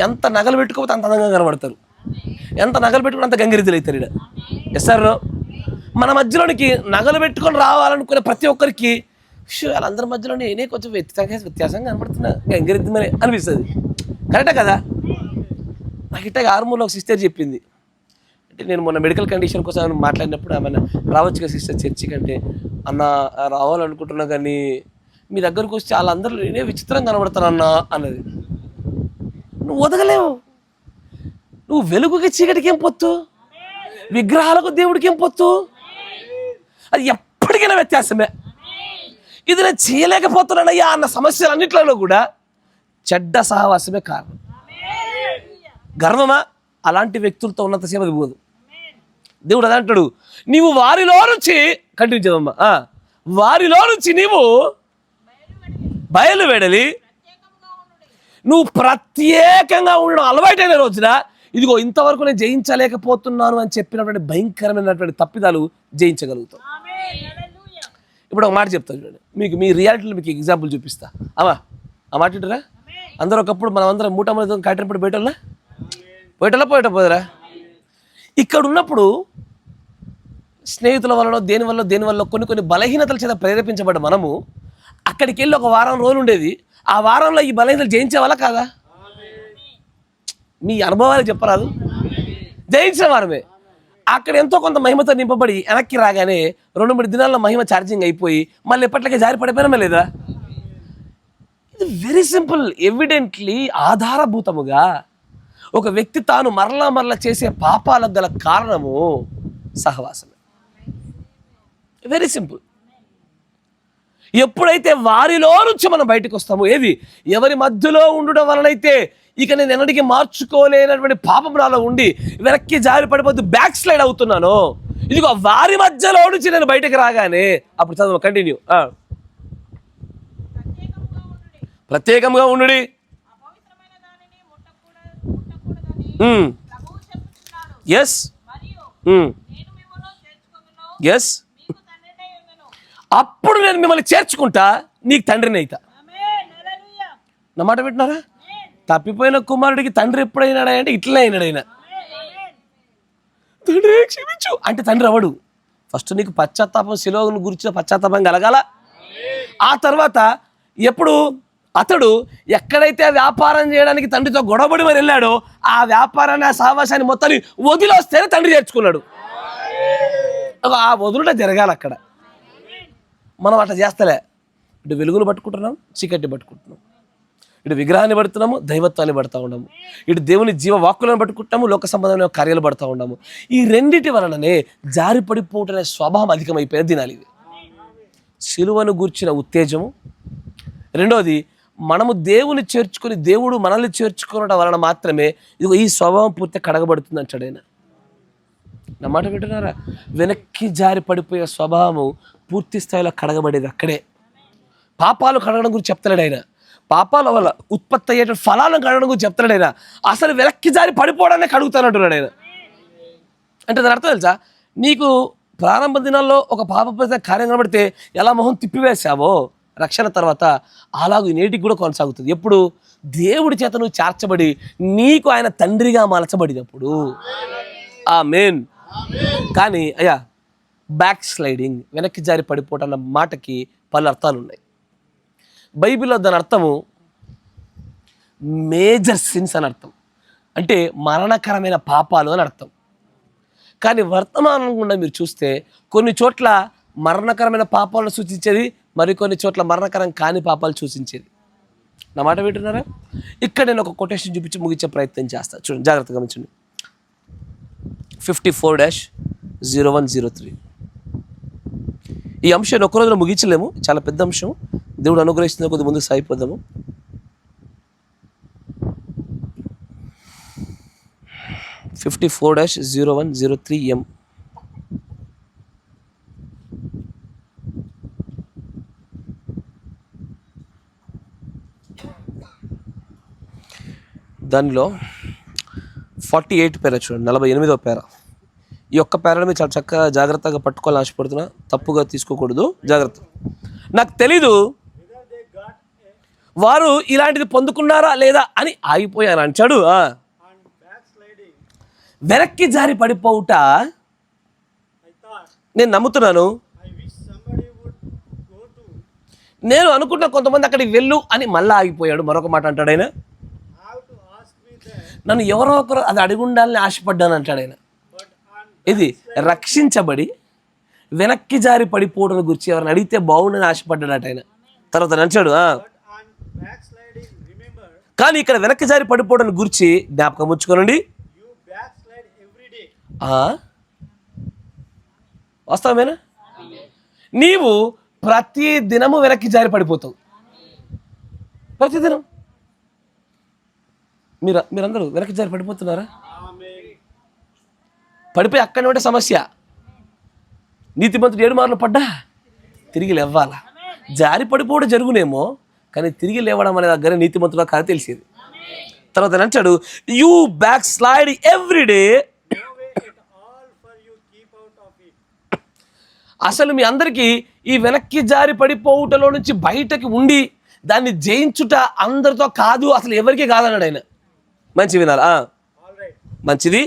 ఎంత నగలు పెట్టుకోకపోతే అంత అందంగా కనబడతారు, ఎంత నగలు పెట్టుకుని అంత గంగిరిద్దులు అవుతారు. ఇక్కడ ఎస్ సార్, మన మధ్యలోనికి నగలు పెట్టుకొని రావాలనుకునే ప్రతి ఒక్కరికి వాళ్ళందరి మధ్యలో నేనే కొంచెం వ్యత్యాసంగా కనబడుతున్నా, గంగిరిద్దమని అనిపిస్తుంది. కరెక్టే కదా? నాకు ఇట్లా ఆర్మూర్లో ఒక సిస్టర్ చెప్పింది. అంటే నేను మొన్న మెడికల్ కండిషన్ కోసం మాట్లాడినప్పుడు ఆమె రావచ్చుగా సిస్టర్ చర్చి కంటే, అన్న రావాలనుకుంటున్నా కానీ మీ దగ్గరకు వస్తే వాళ్ళందరూ నేనే విచిత్రంగా కనబడతాను అన్నా అన్నది. నువ్వు వదగలేవు. నువ్వు వెలుగుకి చీకటికి ఏం పొత్తు, విగ్రహాలకు దేవుడికి ఏం పొత్తు? అది ఎప్పటికైనా వ్యత్యాసమే. ఇది నేను చేయలేకపోతున్నానయ్యా అన్న సమస్యలన్నింటిలో కూడా చెడ్డ సహవాసమే కారణం. గర్వమా? అలాంటి వ్యక్తులతో ఉన్నంతసేపు అది పోదు. దేవుడు అదే అంటాడు, నీవు వారిలో నుంచి కంటిన్యూ చేద్దామా, వారిలో నుంచి నీవు బయలు వెడలి నువ్వు ప్రత్యేకంగా ఉండడం అలవాటైన రోజున ఇదిగో ఇంతవరకు నేను జయించలేకపోతున్నాను అని చెప్పినటువంటి భయంకరమైనటువంటి తప్పిదాలు జయించగలుగుతావు. ఇప్పుడు ఒక మాట చెప్తాను చూడండి, మీకు మీ రియాలిటీలో మీకు ఎగ్జాంపుల్ చూపిస్తా. అమ్మా ఆ మాట వింటారా? అందరూ ఒకప్పుడు మనం అందరం మూటమ్మలతో కాటినప్పుడు పోయేటోళ్ళ పోదురా. ఇక్కడ ఉన్నప్పుడు స్నేహితుల వలన దేనివల్ల కొన్ని బలహీనతల చేత ప్రేరేపించబడ్డ మనము అక్కడికి వెళ్ళి ఒక వారం రోజులు ఉండేది. ఆ వారంలో ఈ బలహీనతలు జయించే వాళ్ళ కాదా? మీ అనుభవాలు చెప్పరాదు. జయించిన వారమే. అక్కడ ఎంతో కొంత మహిమతో నింపబడి వెనక్కి రాగానే 2-3 దినాల్లో మహిమ ఛార్జింగ్ అయిపోయి మళ్ళీ ఎప్పటికీ జారి పడిపోయినా లేదా? ఇది వెరీ సింపుల్. ఎవిడెంట్లీ ఆధారభూతముగా ఒక వ్యక్తి తాను మరలా చేసే పాపాలకు గల కారణము సహవాసమే. Very simple. ఎప్పుడైతే వారిలో నుంచి మనం బయటకు వస్తామో, ఎవరి మధ్యలో ఉండడం వలనైతే ఇక నేను ఎన్నటికీ మార్చుకోలేనటువంటి పాపం నాలో ఉండి వెనక్కి జారి పడిపోతూ బ్యాక్ స్లైడ్ అవుతున్నాను, ఇదిగో వారి మధ్యలో నుంచి నేను బయటకు రాగానే అప్పుడు చదువు కంటిన్యూ. ప్రత్యేకంగా ఉండు. ఎస్ ఎస్, అప్పుడు నేను మిమ్మల్ని చేర్చుకుంటా, నీకు తండ్రిని అయితా. నా మాట వింటున్నారా? తప్పిపోయిన కుమారుడికి తండ్రి ఎప్పుడైనాడా అంటే ఇట్లనే అయినాడైనా. తండ్రి క్షమించు అంటే తండ్రి అవడు. ఫస్ట్ నీకు పశ్చాత్తాపం, శిలోను గురించిన పశ్చాత్తాపం కలగాల. ఆ తర్వాత ఎప్పుడు అతడు ఎక్కడైతే వ్యాపారం చేయడానికి తండ్రితో గొడవబడి మరి వెళ్ళాడో ఆ వ్యాపారాన్ని, ఆ సావాసాన్ని మొత్తాన్ని వదిలేస్తేనే తండ్రి చేర్చుకున్నాడు. ఆ వదులుట జరగాలి అక్కడ. మనం అట్లా చేస్తలే. ఇటు వెలుగును పట్టుకుంటున్నాం, చీకటిని పట్టుకుంటున్నాం. ఇటు విగ్రహాన్ని పడుతున్నాము, దైవత్వాన్ని పడుతూ ఉన్నాము. ఇటు దేవుని జీవవాక్కులను పట్టుకుంటాము, లోక సంబంధమైన కార్యాలు పడుతూ ఉన్నాము. ఈ రెండిటి వలననే జారి పడిపోవటనే స్వభావం అధికమైపోయిన దినాలు ఇవి. శిలువను గూర్చిన ఉత్తేజము. రెండోది, మనము దేవుని చేర్చుకొని దేవుడు మనల్ని చేర్చుకోవడం వలన మాత్రమే ఇదిగో ఈ స్వభావం పూర్తి కడగబడుతుంది అంటాడు ఆయన. నా మాట వింటున్నారా? వెనక్కి జారి పడిపోయే స్వభావము పూర్తి స్థాయిలో కడగబడేది అక్కడే. పాపాలు కడగడం గురించి చెప్తాడు ఆయన. పాపాల వల్ల ఉత్పత్తి అయ్యే ఫలాలను కడగడం గురించి చెప్తాడు ఆయన. అసలు వెనక్కి జారి పడిపోవడాన్ని కడుగుతానంటున్నాడు ఆయన. అంటే దాని అర్థం తెలుసా? నీకు ప్రారంభ దినాల్లో ఒక పాప కార్యం కనబడితే ఎలా మొహం తిప్పివేశావో రక్షణ తర్వాత అలాగూ నేటికి కూడా కొనసాగుతుంది. ఎప్పుడు? దేవుడి చేత నువ్వు చేర్చబడి నీకు ఆయన తండ్రిగా మలచబడినప్పుడు. ఆమేన్. కానీ అయ్యా, బ్యాక్ స్లైడింగ్, వెనక్కి జారి పడిపోవటం అన్న మాటకి పలు అర్థాలు ఉన్నాయి. బైబిల్లో దాని అర్థము మేజర్ సిన్స్ అని అర్థం, అంటే మరణకరమైన పాపాలు అని అర్థం. కానీ వర్తమానం గుండా మీరు చూస్తే కొన్ని చోట్ల మరణకరమైన పాపాలను సూచించేది, మరికొన్ని చోట్ల మరణకరం కాని పాపాలు సూచించేది. నా మాట వింటున్నారా? ఇక్కడ నేను ఒక కొటేషన్ చూపించి ముగించే ప్రయత్నం చేస్తాను. చూడండి, జాగ్రత్తగా గమనించండి. 54-0103. ఈ అంశాన్ని ఒక్క రోజులో ముగించలేము, చాలా పెద్ద అంశం. దేవుడు అనుగ్రహిస్తున్న కొద్ది ముందుకు సాగిపోదాము. 54-0103 దానిలో 48 పేర చూడండి, 48వ పేర. ఈ ఒక్క పేరని మీరు చాలా చక్కగా జాగ్రత్తగా పట్టుకోవాలని ఆశపడుతున్నా. తప్పుగా తీసుకోకూడదు, జాగ్రత్త. నాకు తెలీదు వారు ఇలాంటిది పొందుకున్నారా లేదా అని ఆగిపోయాను అంటాడు. వెనక్కి జారి పడిపోవుట నేను నమ్ముతున్నాను. నేను అనుకుంటున్నా కొంతమంది అక్కడికి వెళ్ళు అని మళ్ళీ ఆగిపోయాడు. మరొక మాట అంటాడు ఆయన, నన్ను ఎవరో ఒకరు అది అడిగి ఉండాలని ఆశపడ్డాను అంటాడు ఆయన. ఇది రక్షించబడి వెనక్కి జారి పడిపోవడం గురించి ఎవరిని అడిగితే బాగుండని ఆశపడ్డాడట ఆయన. తర్వాత నచ్చాడు. కానీ ఇక్కడ వెనక్కి జారి పడిపోవడం గురించి జ్ఞాపకం ఉంచుకోనండి. వాస్తవమేనా? నీవు ప్రతి దినము వెనక్కి జారి పడిపోతావు. ప్రతిదినం మీరందరూ వెనక్కి జారి పడిపోతున్నారా? పడిపోయి అక్కడనే ఉంటే సమస్య. నీతిమంతుడు 7 మార్లు పడ్డా తిరిగి లేవాలా. జారి పడిపోవడం జరుగునేమో, కానీ తిరిగి లేవడం అనే దగ్గర నీతిమంతుడు కాదు తెలిసేది. తర్వాత అంటాడు, యూ బ్యాక్ స్లైడ్ ఎవ్రీడే. అసలు మీ అందరికీ ఈ వెనక్కి జారి పడిపోవుటలో నుంచి బయటకి ఉండి దాన్ని జయించుట అందరితో కాదు, అసలు ఎవరికి కాదన్నాడు ఆయన. మంచి వినాలి. మంచిది.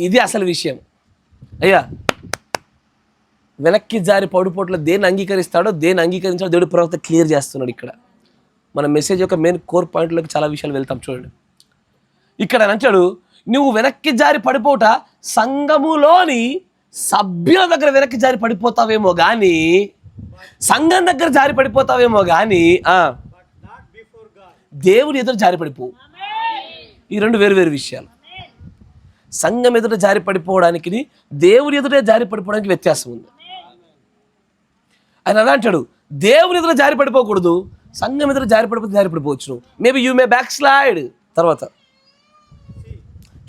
ఇది అసలు విషయం. అయ్యా, వెనక్కి జారి పడిపోవట్లో దేన్ని అంగీకరిస్తాడో దేన్ని అంగీకరించాడో దేవుడు ప్రవక్త క్లియర్ చేస్తున్నాడు. ఇక్కడ మన మెసేజ్ యొక్క మెయిన్ కోర్ పాయింట్లోకి చాలా విషయాలు వెళ్తాం. చూడండి, ఇక్కడ అంటాడు, నువ్వు వెనక్కి జారి పడిపోవట సంఘములోని సభ్యుల దగ్గర వెనక్కి జారి పడిపోతావేమో కానీ, సంఘం దగ్గర జారి పడిపోతావేమో కానీ దేవుని ఎదుట జారి పడిపోవు. ఈ రెండు వేరు వేరు విషయాలు. సంఘం ఎదుట జారి పడిపోవడానికి, దేవుని ఎదుట జారి పడిపోవడానికి వ్యత్యాసం ఉంది. ఆయన అలా అంటాడు, దేవుని ఎదుట జారి పడిపోకూడదు, సంఘం ఎదుట జారి పడిపోతే జారి పడిపోవచ్చు. Maybe you may backslide. తర్వాత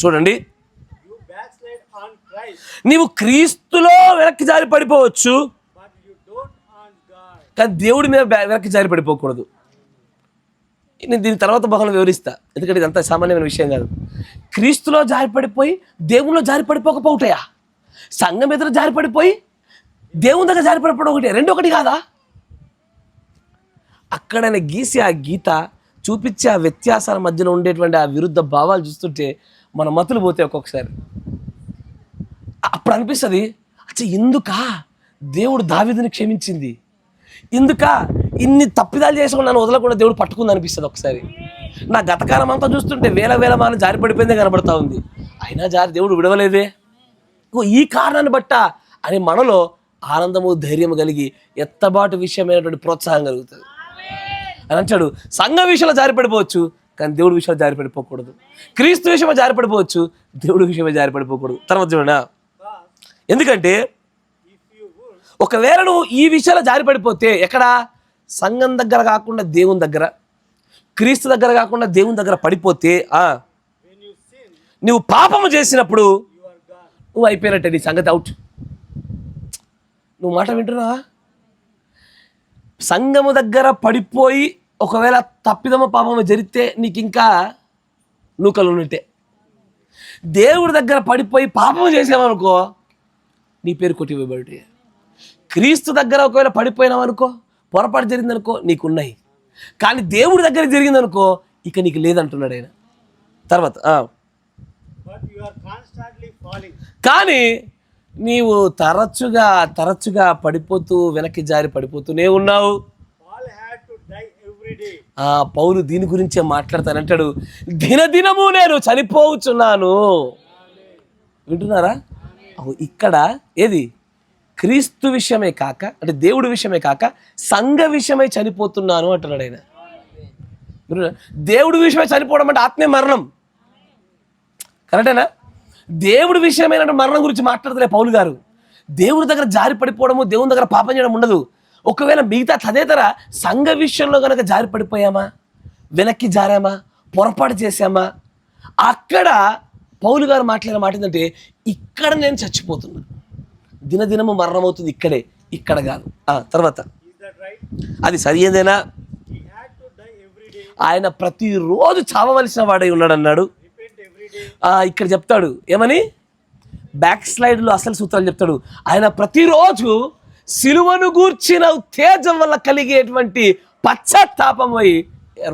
చూడండి, నీవు క్రీస్తులో వెనక్కి జారి పడిపోవచ్చు, కానీ దేవుడి మీద వెనక్కి జారి పడిపోకూడదు. నేను దీని తర్వాత భాగంలో వివరిస్తా, ఎందుకంటే ఇదంతా సామాన్యమైన విషయం కాదు. క్రీస్తులో జారి పడిపోయి దేవునిలో జారి పడిపోకపోవటయా, సంఘం ఎదురు జారి పడిపోయి దేవుని దగ్గర జారి పడిపోవడం ఒకటి, రెండు ఒకటి కాదా? అక్కడ ఆయన గీసి ఆ గీత చూపించే ఆ వ్యత్యాసాల మధ్యలో ఉండేటువంటి ఆ విరుద్ధ భావాలు చూస్తుంటే మన మతులు పోతే ఒక్కొక్కసారి అప్పుడు అనిపిస్తుంది, అచ్చా ఎందుకా దేవుడు దావీదుని క్షమించింది, ఎందుకా ఇన్ని తప్పిదాలు చేసుకుని నన్ను వదలకుండా దేవుడు పట్టుకుంది అనిపిస్తుంది ఒకసారి. నా గతకాలం అంతా చూస్తుంటే వేల వేల మాన జారి పడిపోయిందే కనబడతా ఉంది, అయినా దేవుడు విడవలేదే, ఈ కారణాన్ని బట్ట అని మనలో ఆనందము ధైర్యం కలిగి ఎత్తబాటు విషయమైనటువంటి ప్రోత్సాహం కలుగుతుంది. అని అంటాడు, సంఘ విషయంలో జారి పడిపోవచ్చు, కానీ దేవుడి విషయంలో జారి పడిపోకూడదు. క్రీస్తు విషయమే జారి పడిపోవచ్చు, దేవుడి విషయమే జారి పడిపోకూడదు. తర్వాత చూడండి, ఎందుకంటే ఒకవేళ నువ్వు ఈ విషయాలు జారి పడిపోతే, ఎక్కడ సంఘం దగ్గర కాకుండా దేవుని దగ్గర, క్రీస్తు దగ్గర కాకుండా దేవుని దగ్గర పడిపోతే, నువ్వు పాపము చేసినప్పుడు నువ్వు అయిపోయినట్టే, నీ సంగతి అవుట్. నువ్వు మాట వింటున్నావా? సంఘము దగ్గర పడిపోయి ఒకవేళ తప్పిదమ పాపము జరిగితే నీకు ఇంకా నూకలు ఉన్నట్టే. దేవుడి దగ్గర పడిపోయి పాపము చేసావనుకో నీ పేరు కొట్టివేయబడి. క్రీస్తు దగ్గర ఒకవేళ పడిపోయినావనుకో, పొరపాటు జరిగిందనుకో నీకున్నాయి, కానీ దేవుడి దగ్గర జరిగిందనుకో ఇక నీకు లేదంటున్నాడు ఆయన. తర్వాత కానీ నీవు తరచుగా పడిపోతూ వెనక్కి జారి పడిపోతూనే ఉన్నావు. పౌలు దీని గురించే మాట్లాడతానంటాడు, దినదినము నేను చనిపోవచ్చున్నాను. వింటున్నారా? ఇక్కడ ఏది క్రీస్తు విషయమే కాక, అంటే దేవుడి విషయమే కాక సంఘ విషయమై చనిపోతున్నాను అంటున్నాడు ఆయన. దేవుడి విషయమై చనిపోవడం అంటే ఆత్మీయ మరణం, కరెక్టేనా? దేవుడి విషయమైన మరణం గురించి మాట్లాడతలే పౌలు గారు. దేవుడి దగ్గర జారి పడిపోవడము, దేవుని దగ్గర పాపం చేయడం ఉండదు. ఒకవేళ మిగతా తదేతర సంఘ విషయంలో కనుక జారి పడిపోయామా, వెనక్కి జారామా, పొరపాటు చేశామా, అక్కడ పౌలు గారు మాట్లాడిన మాట ఏంటంటే, ఇక్కడ నేను చచ్చిపోతున్నాను, దినదినము మరణం అవుతుంది ఇక్కడే, ఇక్కడ కాదు. తర్వాత అది సరియేదేనా? ఆయన ప్రతిరోజు చావవలసిన వాడై ఉన్నాడు అన్నాడు. ఇక్కడ చెప్తాడు ఏమని, బ్యాక్ స్లైడ్లో అసలు సూత్రాలు చెప్తాడు. ఆయన ప్రతిరోజు సిలువను గూర్చిన ఉత్తేజం వల్ల కలిగేటువంటి పశ్చాత్తాపమై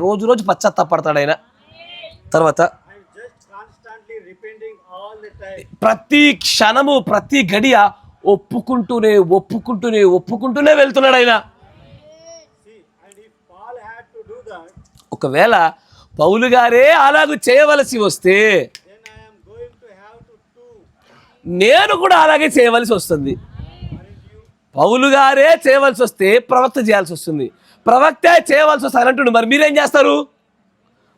రోజు రోజు పశ్చాత్తాపడతాడు ఆయన. తర్వాత ప్రతి క్షణము ప్రతి గడియ ఒప్పుకుంటూనే వెళ్తున్నాడు ఆయన. ఒకవేళ పౌలు గారే అలాగూ చేయవలసి వస్తే నేను కూడా అలాగే చేయవలసి వస్తుంది. పౌలు గారే చేయవలసి వస్తే ప్రవక్త చేయాల్సి వస్తుంది, ప్రవక్త చేయవలసి వస్తుంది అంటుండు. మరి మీరేం చేస్తారు?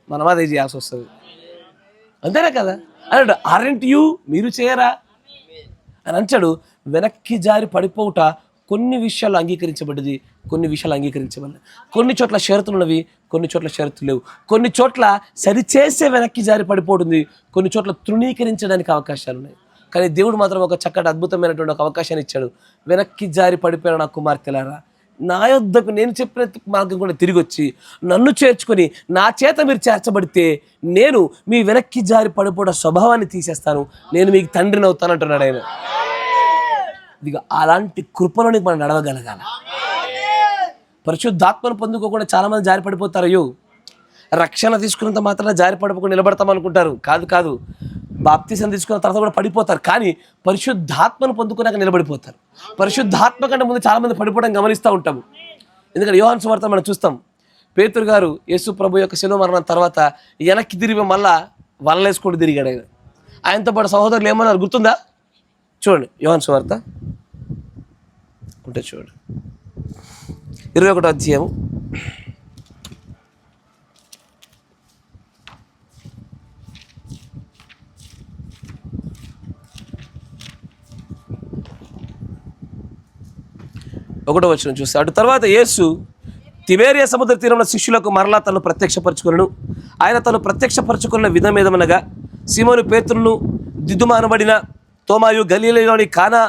మనం అదే చేయాల్సి వస్తుంది, అంతేనా కదా అన్నాడు. ఆరెంట్ యూ, మీరు చేయరా అని అంటాడు. వెనక్కి జారి పడిపోవుట కొన్ని విషయాలు అంగీకరించబడ్డది, కొన్ని విషయాలు అంగీకరించబడలేదు. కొన్ని చోట్ల షరతులు ఉన్నవి, కొన్ని చోట్ల షరతులు లేవు. కొన్ని చోట్ల సరిచేసే వెనక్కి జారి పడిపోతుంది, కొన్ని చోట్ల తృణీకరించడానికి అవకాశాలు ఉన్నాయి. కానీ దేవుడు మాత్రం ఒక చక్కటి అద్భుతమైనటువంటి ఒక అవకాశాన్ని ఇచ్చాడు. వెనక్కి జారి పడిపోయిన నా కుమార్తెలారా, నా యొద్దకు నేను చెప్పిన మార్గం కూడా తిరిగి వచ్చి నన్ను చేర్చుకొని నా చేత మీరు చేర్చబడితే నేను మీ వెనక్కి జారి పడిపోవడం స్వభావాన్ని తీసేస్తాను, నేను మీకు తండ్రిని అవుతాను అంటున్నాడు ఆయన. ఇదిగో అలాంటి కృపలోనికి మనం నడవగలగాల. పరిశుద్ధాత్మను పొందుకోకుండా చాలామంది జారి పడిపోతారు. అయ్యో, రక్షణ తీసుకున్నంత మాత్రం జారి పడిపోకుండా నిలబడతాం అనుకుంటారు. కాదు, బాప్తిసం తీసుకున్న తర్వాత కూడా పడిపోతారు. కానీ పరిశుద్ధాత్మను పొందుకున్నాక నిలబడిపోతారు. పరిశుద్ధాత్మ కంటే ముందు చాలామంది పడిపోవడం గమనిస్తూ ఉంటాము. ఎందుకంటే యోహాను సువార్త మనం చూస్తాం, పేతురు గారు యేసు ప్రభు యొక్క శిలువ మరణం తర్వాత వెనక్కి తిరిగి మళ్ళా వలలేసుకుంటూ తిరిగాడు. ఆయనతో పాటు సహోదరులు ఏమన్నారు గుర్తుందా? చూడండి, యోహాను సువార్త ఉంటే చూడండి, 21వ అధ్యాయం 1వ వచనం చూస్తే, అటు తర్వాత యేసు తిబేరియా సముద్ర తీరంలో శిష్యులకు మరలా తను ప్రత్యక్షపరచుకున్నాను. ఆయన తను ప్రత్యక్షపరచుకున్న విధమేదమనగా, సీమోను పేతురును, దిదుమానబడిన తోమాయు, గలిలయలోని కానా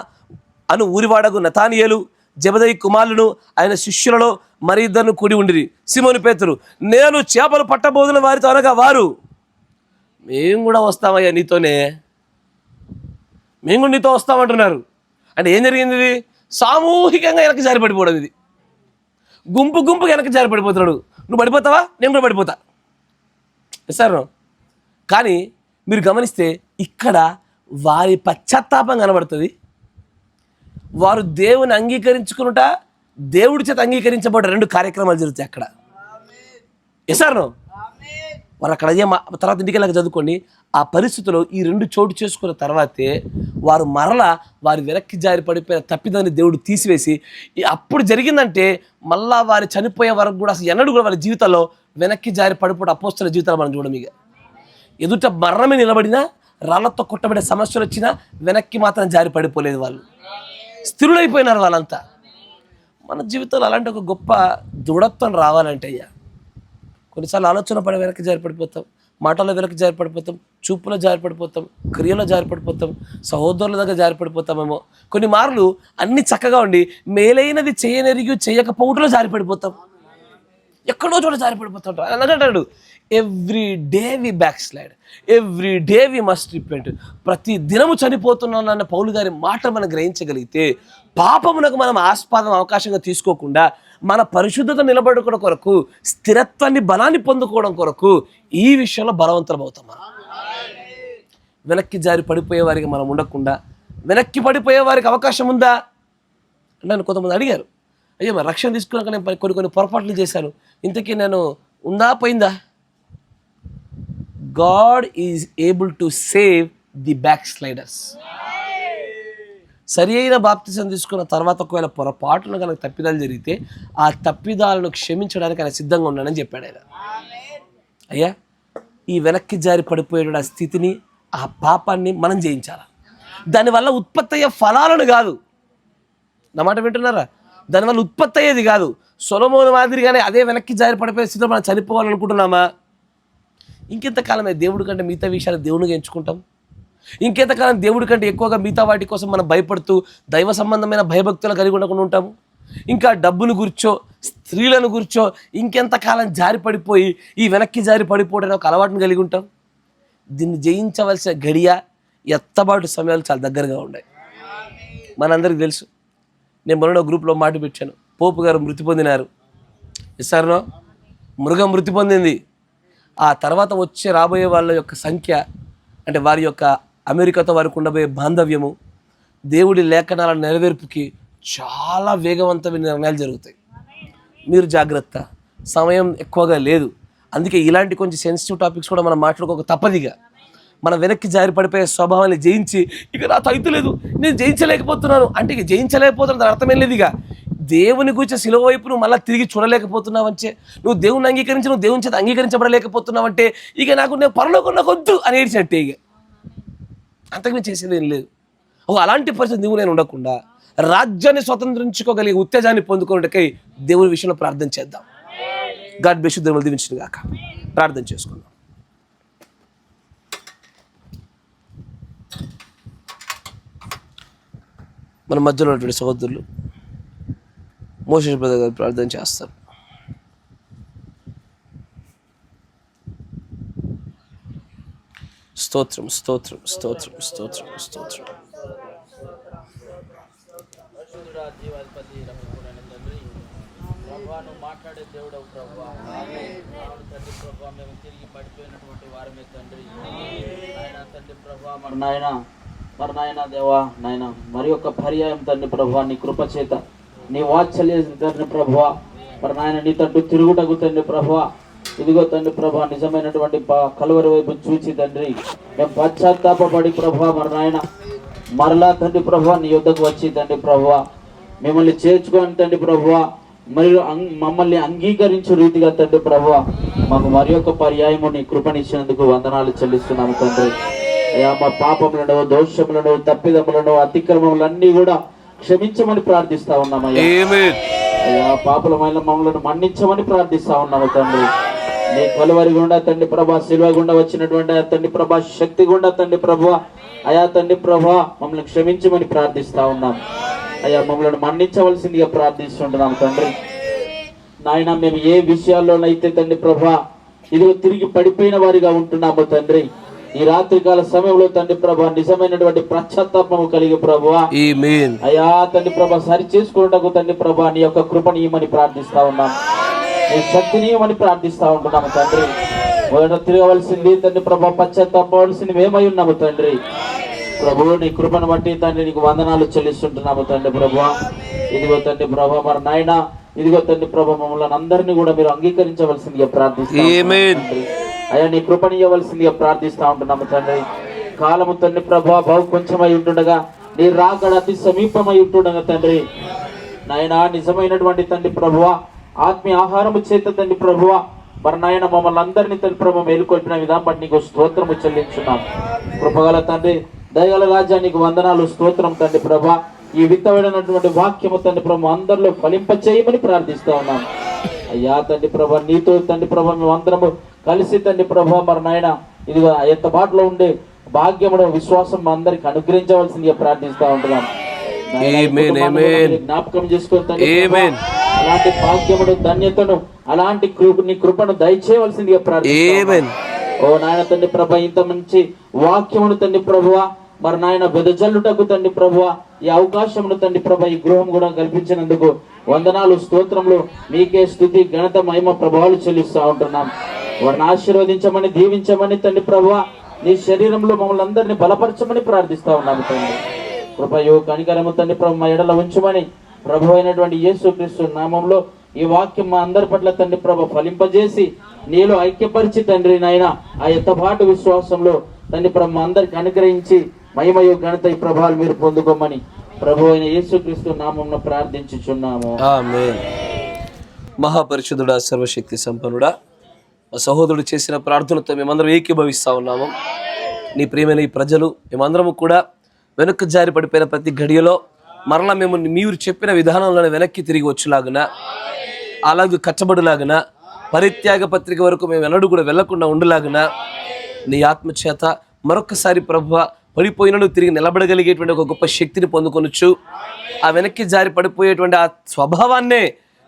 అను ఊరివాడగు నతానియేలు, జెబెదయి కుమారులను ఆయన శిష్యులలో మరి ఇద్దరిని కూడి ఉండిరి. సీమోను పేతురు, నేను చేపలు పట్టబోదున వారితో అనగా వారు, మేము కూడా వస్తామయ్యా నీతోనే, మేము కూడా నీతో వస్తామంటున్నారు. అంటే ఏం జరిగింది? ఇది సామూహికంగా వెనక్కి జారిపడిపోవడం. ఇది గుంపుగా వెనక్కి జారిపడిపోతున్నాడు. నువ్వు పడిపోతావా, నేను కూడా పడిపోతా సార్. కానీ మీరు గమనిస్తే ఇక్కడ వారి పశ్చాత్తాపం కనబడుతుంది. వారు దేవుని అంగీకరించుకునుట, దేవుడి చేత అంగీకరించబడ్డ 2 కార్యక్రమాలు జరుగుతాయి అక్కడ. ఎసారు వారు అక్కడ తర్వాత ఇంటికి వెళ్ళక చదువుకోండి. ఆ పరిస్థితిలో ఈ 2 చోటు చేసుకున్న తర్వాతే వారు మరలా వారి వెనక్కి జారి పడిపోయిన తప్పిదాన్ని దేవుడు తీసివేసి, అప్పుడు జరిగిందంటే మళ్ళా వారి చనిపోయే వరకు కూడా అసలు ఎన్నడూ కూడా వారి జీవితంలో వెనక్కి జారి పడిపోవడం అపోస్తలుల జీవితాలు మనం చూడడం. ఇక ఎదుట మరణమే నిలబడినా, రాళ్లతో కొట్టబడే సమస్యలు వచ్చినా వెనక్కి మాత్రం జారి పడిపోలేదు. వాళ్ళు స్థిరులైపోయినారు వాళ్ళంతా. మన జీవితంలో అలాంటి ఒక గొప్ప దృఢత్వం రావాలంటే అయ్యా, కొన్నిసార్లు ఆలోచన పడి వెనక్కి జారి పడిపోతాం, మాటల్లో వెనక్కి జారి పడిపోతాం, చూపులో జారి పడిపోతాం, క్రియలో జారి పడిపోతాం, సహోదరుల దగ్గర జారి పడిపోతామేమో. కొన్ని మార్లు అన్ని చక్కగా ఉండి మేలైనది చేయనెరిగి చేయకపోవటంలో జారి పడిపోతాం, ఎక్కడో చోట జారి పడిపోతుంటాం. అలాగంటాడు, every day we backslide, every day we must repent. ప్రతి దినము చనిపోతున్నాను అన్న పౌలు గారి మాట మనం గ్రహించగలిగితే, పాపమునకు మనం ఆస్పాదం అవకాశంగా తీసుకోకుండా మన పరిశుద్ధత నిలబడుకోవడం కొరకు, స్థిరత్వాన్ని బలాన్ని పొందుకోవడం కొరకు ఈ విషయంలో బలవంతం అవుతాం. మనం వెనక్కి జారి పడిపోయే వారికి మనం ఉండకుండా, వెనక్కి పడిపోయే వారికి అవకాశం ఉందా నన్ను కొంతమంది అడిగారు. అయ్యో, మరి రక్షణ తీసుకున్నాక నేను కొన్ని పొరపాట్లు చేశాను, ఇంతకీ నేను ఉందా పోయిందా? God is able to save the back sliders. సరి అయిన బాప్తిసం తీసుకున్న తర్వాత ఒకవేళ పొరపాటున కనుక తప్పిదాలు జరిగితే ఆ తప్పిదాలను క్షమించడానికి ఆయన సిద్ధంగా ఉన్నాడని చెప్పాడు ఆయన. అయ్యా, ఈ వెనక్కి జారి పడిపోయే ఆ స్థితిని, ఆ పాపాన్ని మనం జయించాలి. దానివల్ల ఉత్పత్తి అయ్యే ఫలాలను కాదు, నా మాట వింటున్నారా? దానివల్ల ఉత్పత్తి అయ్యేది కాదు. సొలొమోను మాదిరిగానే అదే వెనక్కి జారి పడిపోయే స్థితిలో మనం చనిపోవాలనుకుంటున్నామా? ఇంకెంతకాలమే దేవుడి కంటే మిగతా విషయాలు దేవునిగా ఎంచుకుంటాం? ఇంకెంతకాలం దేవుడి కంటే ఎక్కువగా మిగతా వాటి కోసం మనం భయపడుతూ దైవ సంబంధమైన భయభక్తులు కలిగి ఉండకుండా ఉంటాము? ఇంకా డబ్బును గుర్చో, స్త్రీలను గుర్చో ఇంకెంతకాలం జారి పడిపోయి ఈ వెనక్కి జారి పడిపోవడానికి ఒక అలవాటును కలిగి ఉంటాం? దీన్ని జయించవలసిన గడియ, ఎత్తబాటు సమయాలు చాలా దగ్గరగా ఉన్నాయి. మనందరికీ తెలుసు. నేను మొన్న గ్రూప్లో మాట పెట్టాను, పోపు గారు మృతి పొందినారు. ఇస్తారనో మృగం మృతి పొందింది. ఆ తర్వాత వచ్చే రాబోయే వాళ్ళ యొక్క సంఖ్య, అంటే వారి యొక్క అమెరికాతో వారికి ఉండబోయే బాంధవ్యము, దేవుడి లేఖనాల నెరవేర్పుకి చాలా వేగవంతమైన నిర్ణయాలు జరుగుతాయి. మీరు జాగ్రత్త, సమయం ఎక్కువగా లేదు. అందుకే ఇలాంటి కొంచెం సెన్సిటివ్ టాపిక్స్ కూడా మనం మాట్లాడుకోక తప్పదిగా. మనం వెనక్కి జారి పడిపోయే స్వభావాన్ని జయించి, ఇక నాతో అయితలేదు, నేను జయించలేకపోతున్నాను అంటే ఇక జయించలేకపోతున్నాను, దాని అర్థం ఏం లేదు. ఇక దేవుని గురించి శిలువ వైపు నువ్వు మళ్ళీ తిరిగి చూడలేకపోతున్నావంటే, నువ్వు దేవుని అంగీకరించి నువ్వు దేవుని చేత అంగీకరించబడలేకపోతున్నావంటే ఇక నేను పరలోకం నాకు వద్దు అని ఏడ్చినట్టే. ఇక అంతకుమించి చేసేది ఏం లేదు. అలాంటి పరిస్థితి నువ్వు నేను ఉండకుండా రాజ్యాన్ని స్వతంత్రించుకోగలిగే ఉత్తేజాన్ని పొందుకోవడానికై దేవుని విషయంలో ప్రార్థన చేద్దాం. God bless you. దేవుని దీవించును గాక. ప్రార్థన చేసుకుందాం. మన మధ్యలో ఉన్నటువంటి సహోదరులు మోషే బ్రదర్ గారు ప్రార్థన చేస్తారు. స్తోత్రం స్తోత్రం స్తోత్రం స్తోత్రం స్తోత్రం. పరిశుద్ధుడా జీవాధిపతి రహస్యమైన తండ్రి ప్రభా, నువ్వు మాట్లాడే దేవుడవు ప్రభా. అవును తండ్రి ప్రభా, మేము తిరిగి పడిపోయినటువంటి వారమే తండ్రి. ఆయన తండ్రి ప్రభా, మరి నాయన దేవా నాయన మరి ఒక పర్యాయం తండ్రి ప్రభా, నీ కృప చేత నీ వాత్సల్య తండ్రి ప్రభా, మరి నాయన నీ తట్టు తిరుగుటకు తండ్రి ప్రభా, ఇదిగో తండ్రి ప్రభా నిజమైనటువంటి కలువరి వైపు చూచి తండ్రి మేము పశ్చాత్తాపడి ప్రభా, మరి నాయన మరలా తండ్రి ప్రభా నీ యుద్ధకు వచ్చి తండ్రి ప్రభా మిమ్మల్ని చేర్చుకొని తండ్రి ప్రభా మరియు మమ్మల్ని అంగీకరించే రీతిగా తండ్రి ప్రభా మాకు మరి యొక్క పర్యాయము నీ కృపనిచ్చినందుకు వందనాలు చెల్లిస్తున్నాము తండ్రి. అయ్యా, మా పాపములను, దోషములను, తప్పిదములను, అతిక్రమములన్నీ కూడా క్షమించమని ప్రార్థిస్తా ఉన్నామయ్యా. అయ్యా, పాపలమైన మమ్మల్ని మన్నించమని ప్రార్థిస్తా ఉన్నాము తండ్రి. నీ కలువరి గుండా తండ్రి ప్రభా, శిలువ గుండా వచ్చినటువంటి తండ్రి ప్రభా శక్తి గుండా తండ్రి ప్రభా, అయా తండ్రి ప్రభా మమ్మల్ని క్షమించమని ప్రార్థిస్తా ఉన్నాం. అయ్యా, మమ్మల్ని మన్నించవలసిందిగా ప్రార్థిస్తుంటున్నాం తండ్రి. నాయన, మేము ఏ విషయాల్లోనైతే తండ్రి ప్రభా ఇదిగో తిరిగి పడిపోయిన వారిగా ఉంటున్నాము తండ్రి, ఈ రాత్రికాల సమయంలో తండ్రి ప్రభా నిజమైనటువంటి పశ్చాత్తాపము కలిగి ప్రభా అయ్యా తండ్రి ప్రభా సరి చేసుకున్నటకు తండ్రి ప్రభా నీ యొక్క కృపని ఇవ్వమని ప్రార్థిస్తా ఉన్నాం. నీ శక్తిని ఇవ్వమని ప్రార్థిస్తా ఉంటున్నాము తండ్రి. మొదట తిరగవలసింది తండ్రి ప్రభా, పశ్చాత్తాపవలసింది మేమై ఉన్నాము తండ్రి. ప్రభు నీ కృపను బట్టి తండ్రి నీకు వందనాలు చెల్లిస్తుంటున్నాము తండ్రి ప్రభా. ఇదిగో తండ్రి ప్రభా, మరి నాయన ఇదిగో తండ్రి ప్రభా మమ్మల్ని అందరినీ కూడా మీరు అంగీకరించవలసిందిగా ప్రార్థిస్తాం. అయ్యా, నీ కృపని ఇవ్వవలసిందిగా ప్రార్థిస్తా ఉంటున్నాము తండ్రి. కాలము తండ్రి ప్రభా బహు కొంచెమై ఉంటుండగా, నీ రాకడ అతి సమీపమై ఉంటుండగా తండ్రి నాయన నిజమైనటువంటి తండ్రి ప్రభువా ఆత్మీయ ఆహారము చేత తండ్రి ప్రభువా మరి నాయన మమ్మల్ని అందరినీ తండ్రి ప్రభు మేలుకొల్పిన విధానం బట్టి నీకు స్తోత్రము చెల్లించున్నాం. కృపగల తండ్రి, దయగల రాజా నీకు వందనాలు, స్తోత్రం తండ్రి ప్రభా. ఈ విత్తబడినటువంటి వాక్యము తండ్రి ప్రభు అందరిలో ఫలింపచేయమని ప్రార్థిస్తా ఉన్నాం. అయ్యా తండ్రి ప్రభా, నీతో తండ్రి ప్రభా మేము అందరము కలిసి తండ్రి ప్రభా మరి నాయన ఇదిగో ఎంత బాటలో ఉండే భాగ్యమును విశ్వాసం అందరికి అనుగ్రహించవలసిందిగా ప్రార్థిస్తా ఉంటున్నాం. జ్ఞాపకం చేసుకోండి, అలాంటి భాగ్యమును, ధన్యతను, అలాంటి నీ కృపను దయచేయవలసిందిగా ప్రార్థిస్తాం. ఓ నాయన తండ్రి ప్రభా, ఇంత మంచి వాక్యమును తండ్రి ప్రభువా మరి నాయన వెదజల్లుటకు తండ్రి ప్రభువా ఈ అవకాశమును తండ్రి ప్రభా ఈ గృహం కూడా కల్పించినందుకు వందనాలు, స్తోత్రములు. మీకే స్తుతి, ఘనత, మహిమ, ప్రభావాలు చెల్లిస్తూ ఉంటున్నాం. వారిని ఆశీర్వదించమని, దీవించమని తండ్రి ప్రభువా నీ శరీరంలో మమ్మల్ని అందరినీ బలపరచమని ప్రార్థిస్తా ఉన్నాము తండ్రి. కృపయో కనికరము తండ్రి ప్రభు మా ఎడల ఉంచమని ప్రభు అయినటువంటి యేసుక్రీస్తు నామంలో ఈ వాక్యం మా అందరి పట్ల తండ్రి ప్రభు ఫలింపజేసి నీలో ఐక్యపరిచి తండ్రి నాయన ఆ ఎత్తపాటు విశ్వాసంలో తండ్రి ప్రభు మా అందరికి అనుగ్రహించి మహిమయో ఘనత ఈ ప్రభావాలు మీరు పొందుకోమని ప్రభు అయిన యేసుక్రీస్తు నామంలో ప్రార్థించుచున్నాము. ఆమేన్. మహాపరిశుద్ధుడా, సర్వశక్తి సంపన్నుడా, మా సహోదరుడు చేసిన ప్రార్థనతో మేమందరం ఏకీభవిస్తా ఉన్నాము. నీ ప్రియమైన ఈ ప్రజలు మేమందరము కూడా వెనక్కి జారి పడిపోయిన ప్రతి గడియలో మరలా మేము మీరు చెప్పిన విధానంలోనే వెనక్కి తిరిగి వచ్చేలాగున, అలాగే కట్టబడిలాగున, పరిత్యాగ పత్రిక వరకు మేము ఎన్నడూ కూడా వెళ్లకుండా ఉండలాగున నీ ఆత్మచేత మరొకసారి ప్రభువ పడిపోయినను తిరిగి నిలబడగలిగేటువంటి ఒక గొప్ప శక్తిని పొందుకొనొచ్చు. ఆ వెనక్కి జారి పడిపోయేటువంటి ఆ స్వభావాన్నే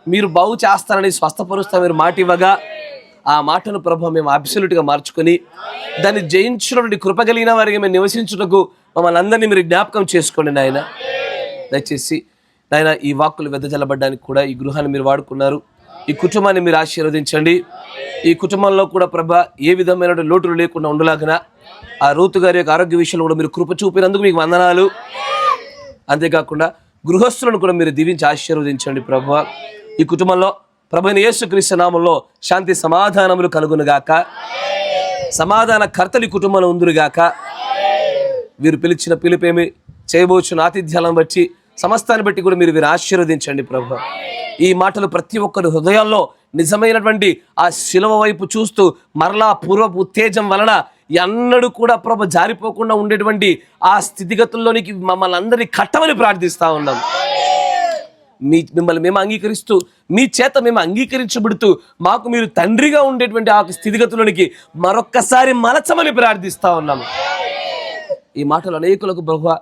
మీరు బాగు చేస్తారని, స్వస్థపరుస్తా మీరు మాట ఇవ్వగా ఆ మాటను ప్రభు మేము అబ్సల్యూట్గా మార్చుకొని దాన్ని జయించినటువంటి కృప కలిగిన వారికి మేము నివసించుటకు మమ్మల్ని అందరినీ మీరు జ్ఞాపకం చేసుకోండి నాయన. దయచేసి నాయన ఈ వాక్కులు వెదజల్లబడ్డానికి కూడా ఈ గృహాన్ని మీరు వాడుకున్నారు. ఈ కుటుంబాన్ని మీరు ఆశీర్వదించండి. ఈ కుటుంబంలో కూడా ప్రభా ఏ విధమైన లోటులు లేకుండా ఉండలాగిన ఆ రూతు గారి యొక్క ఆరోగ్య విషయంలో కూడా మీరు కృప చూపినందుకు మీకు వందనాలు. అంతేకాకుండా గృహస్థులను కూడా మీరు దీవించి ఆశీర్వదించండి ప్రభా. ఈ కుటుంబంలో ప్రభువైన యేసుక్రీస్తు నామములో శాంతి సమాధానములు కలుగునుగాక. సమాధాన కర్తలి కుటుంబంలో ఉందురుగాక. వీరు పిలిచిన పిలుపేమి, చేయబోచున్న ఆతిథ్యాలను బట్టి, సమస్తాన్ని బట్టి కూడా మీరు ఆశీర్వదించండి ప్రభు. ఈ మాటలు ప్రతి ఒక్కరి హృదయాల్లో నిజమైనటువంటి ఆ శిలువ వైపు చూస్తూ మరలా పూర్వపు ఉత్తేజం వలన ఎన్నడూ కూడా ప్రభు జారిపోకుండా ఉండేటువంటి ఆ స్థితిగతుల్లోనికి మమ్మల్ని అందరినీ కట్టమని ప్రార్థిస్తా ఉన్నాం. మిమ్మల్ని మేము అంగీకరిస్తూ, మీ చేత మేము అంగీకరించబడుతూ మాకు మీరు తండ్రిగా ఉండేటువంటి ఆ స్థితిగతుల్లోనికి మరొక్కసారి మలచమని ప్రార్థిస్తా ఉన్నాము. ఈ మాటలు అనేకులకు ప్రభువా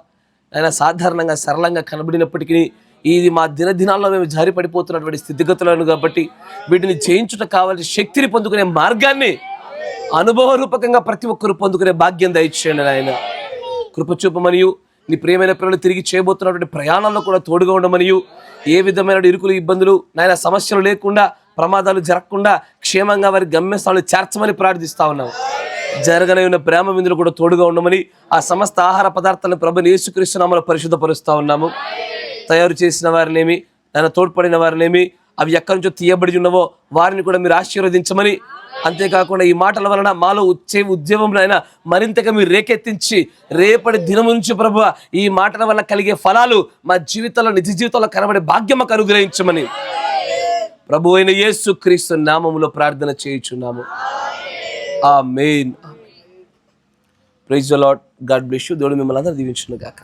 ఆయన సాధారణంగా సరళంగా కనబడినప్పటికీ ఇది మా దినదినాల్లో మేము జారిపడిపోతున్నటువంటి స్థితిగతులను కాబట్టి వీటిని జయించుట కావాల్సిన శక్తిని పొందుకునే మార్గాన్ని అనుభవ రూపకంగా ప్రతి ఒక్కరు పొందుకునే భాగ్యం దయచేయండి ఆయన. కృపచూపమనియు నీ ప్రియమైన పిల్లలు తిరిగి చేయబోతున్నటువంటి ప్రయాణంలో కూడా తోడుగా ఉండమనియు, ఏ విధమైన ఇరుకులు ఇబ్బందులు నాయన సమస్యలు లేకుండా, ప్రమాదాలు జరగకుండా క్షేమంగా వారి గమ్యస్థానాలు చేర్చమని ప్రార్థిస్తా ఉన్నాము. జరగనే ఉన్న ప్రేమ విందులు కూడా తోడుగా ఉండమని, ఆ సమస్త ఆహార పదార్థాలను ప్రభుని యేసుక్రీస్తు నామములో పరిశుద్ధపరుస్తా ఉన్నాము. తయారు చేసిన వారినేమి, నాయన తోడ్పడిన వారినేమి, అవి ఎక్కడి నుంచో తీయబడి ఉన్నవో వారిని కూడా మీరు ఆశీర్వదించమని, అంతేకాకుండా ఈ మాటల వలన మాలో వచ్చే ఉద్యమంలో అయినా మరింతగా మీరు రేకెత్తించి, రేపటి దినం నుంచి ప్రభువా ఈ మాటల వల్ల కలిగే ఫలాలు మా జీవితంలో, నిజ జీవితంలో కనబడే భాగ్యం మాకు అనుగ్రహించమని ప్రభు అయిన యేసుక్రీస్తు నామములో ప్రార్థన చేయుచున్నాము. Amen. Praise the Lord. God bless you. దేవుడు మిమ్మల్ని అందరూ దీవించును గాక.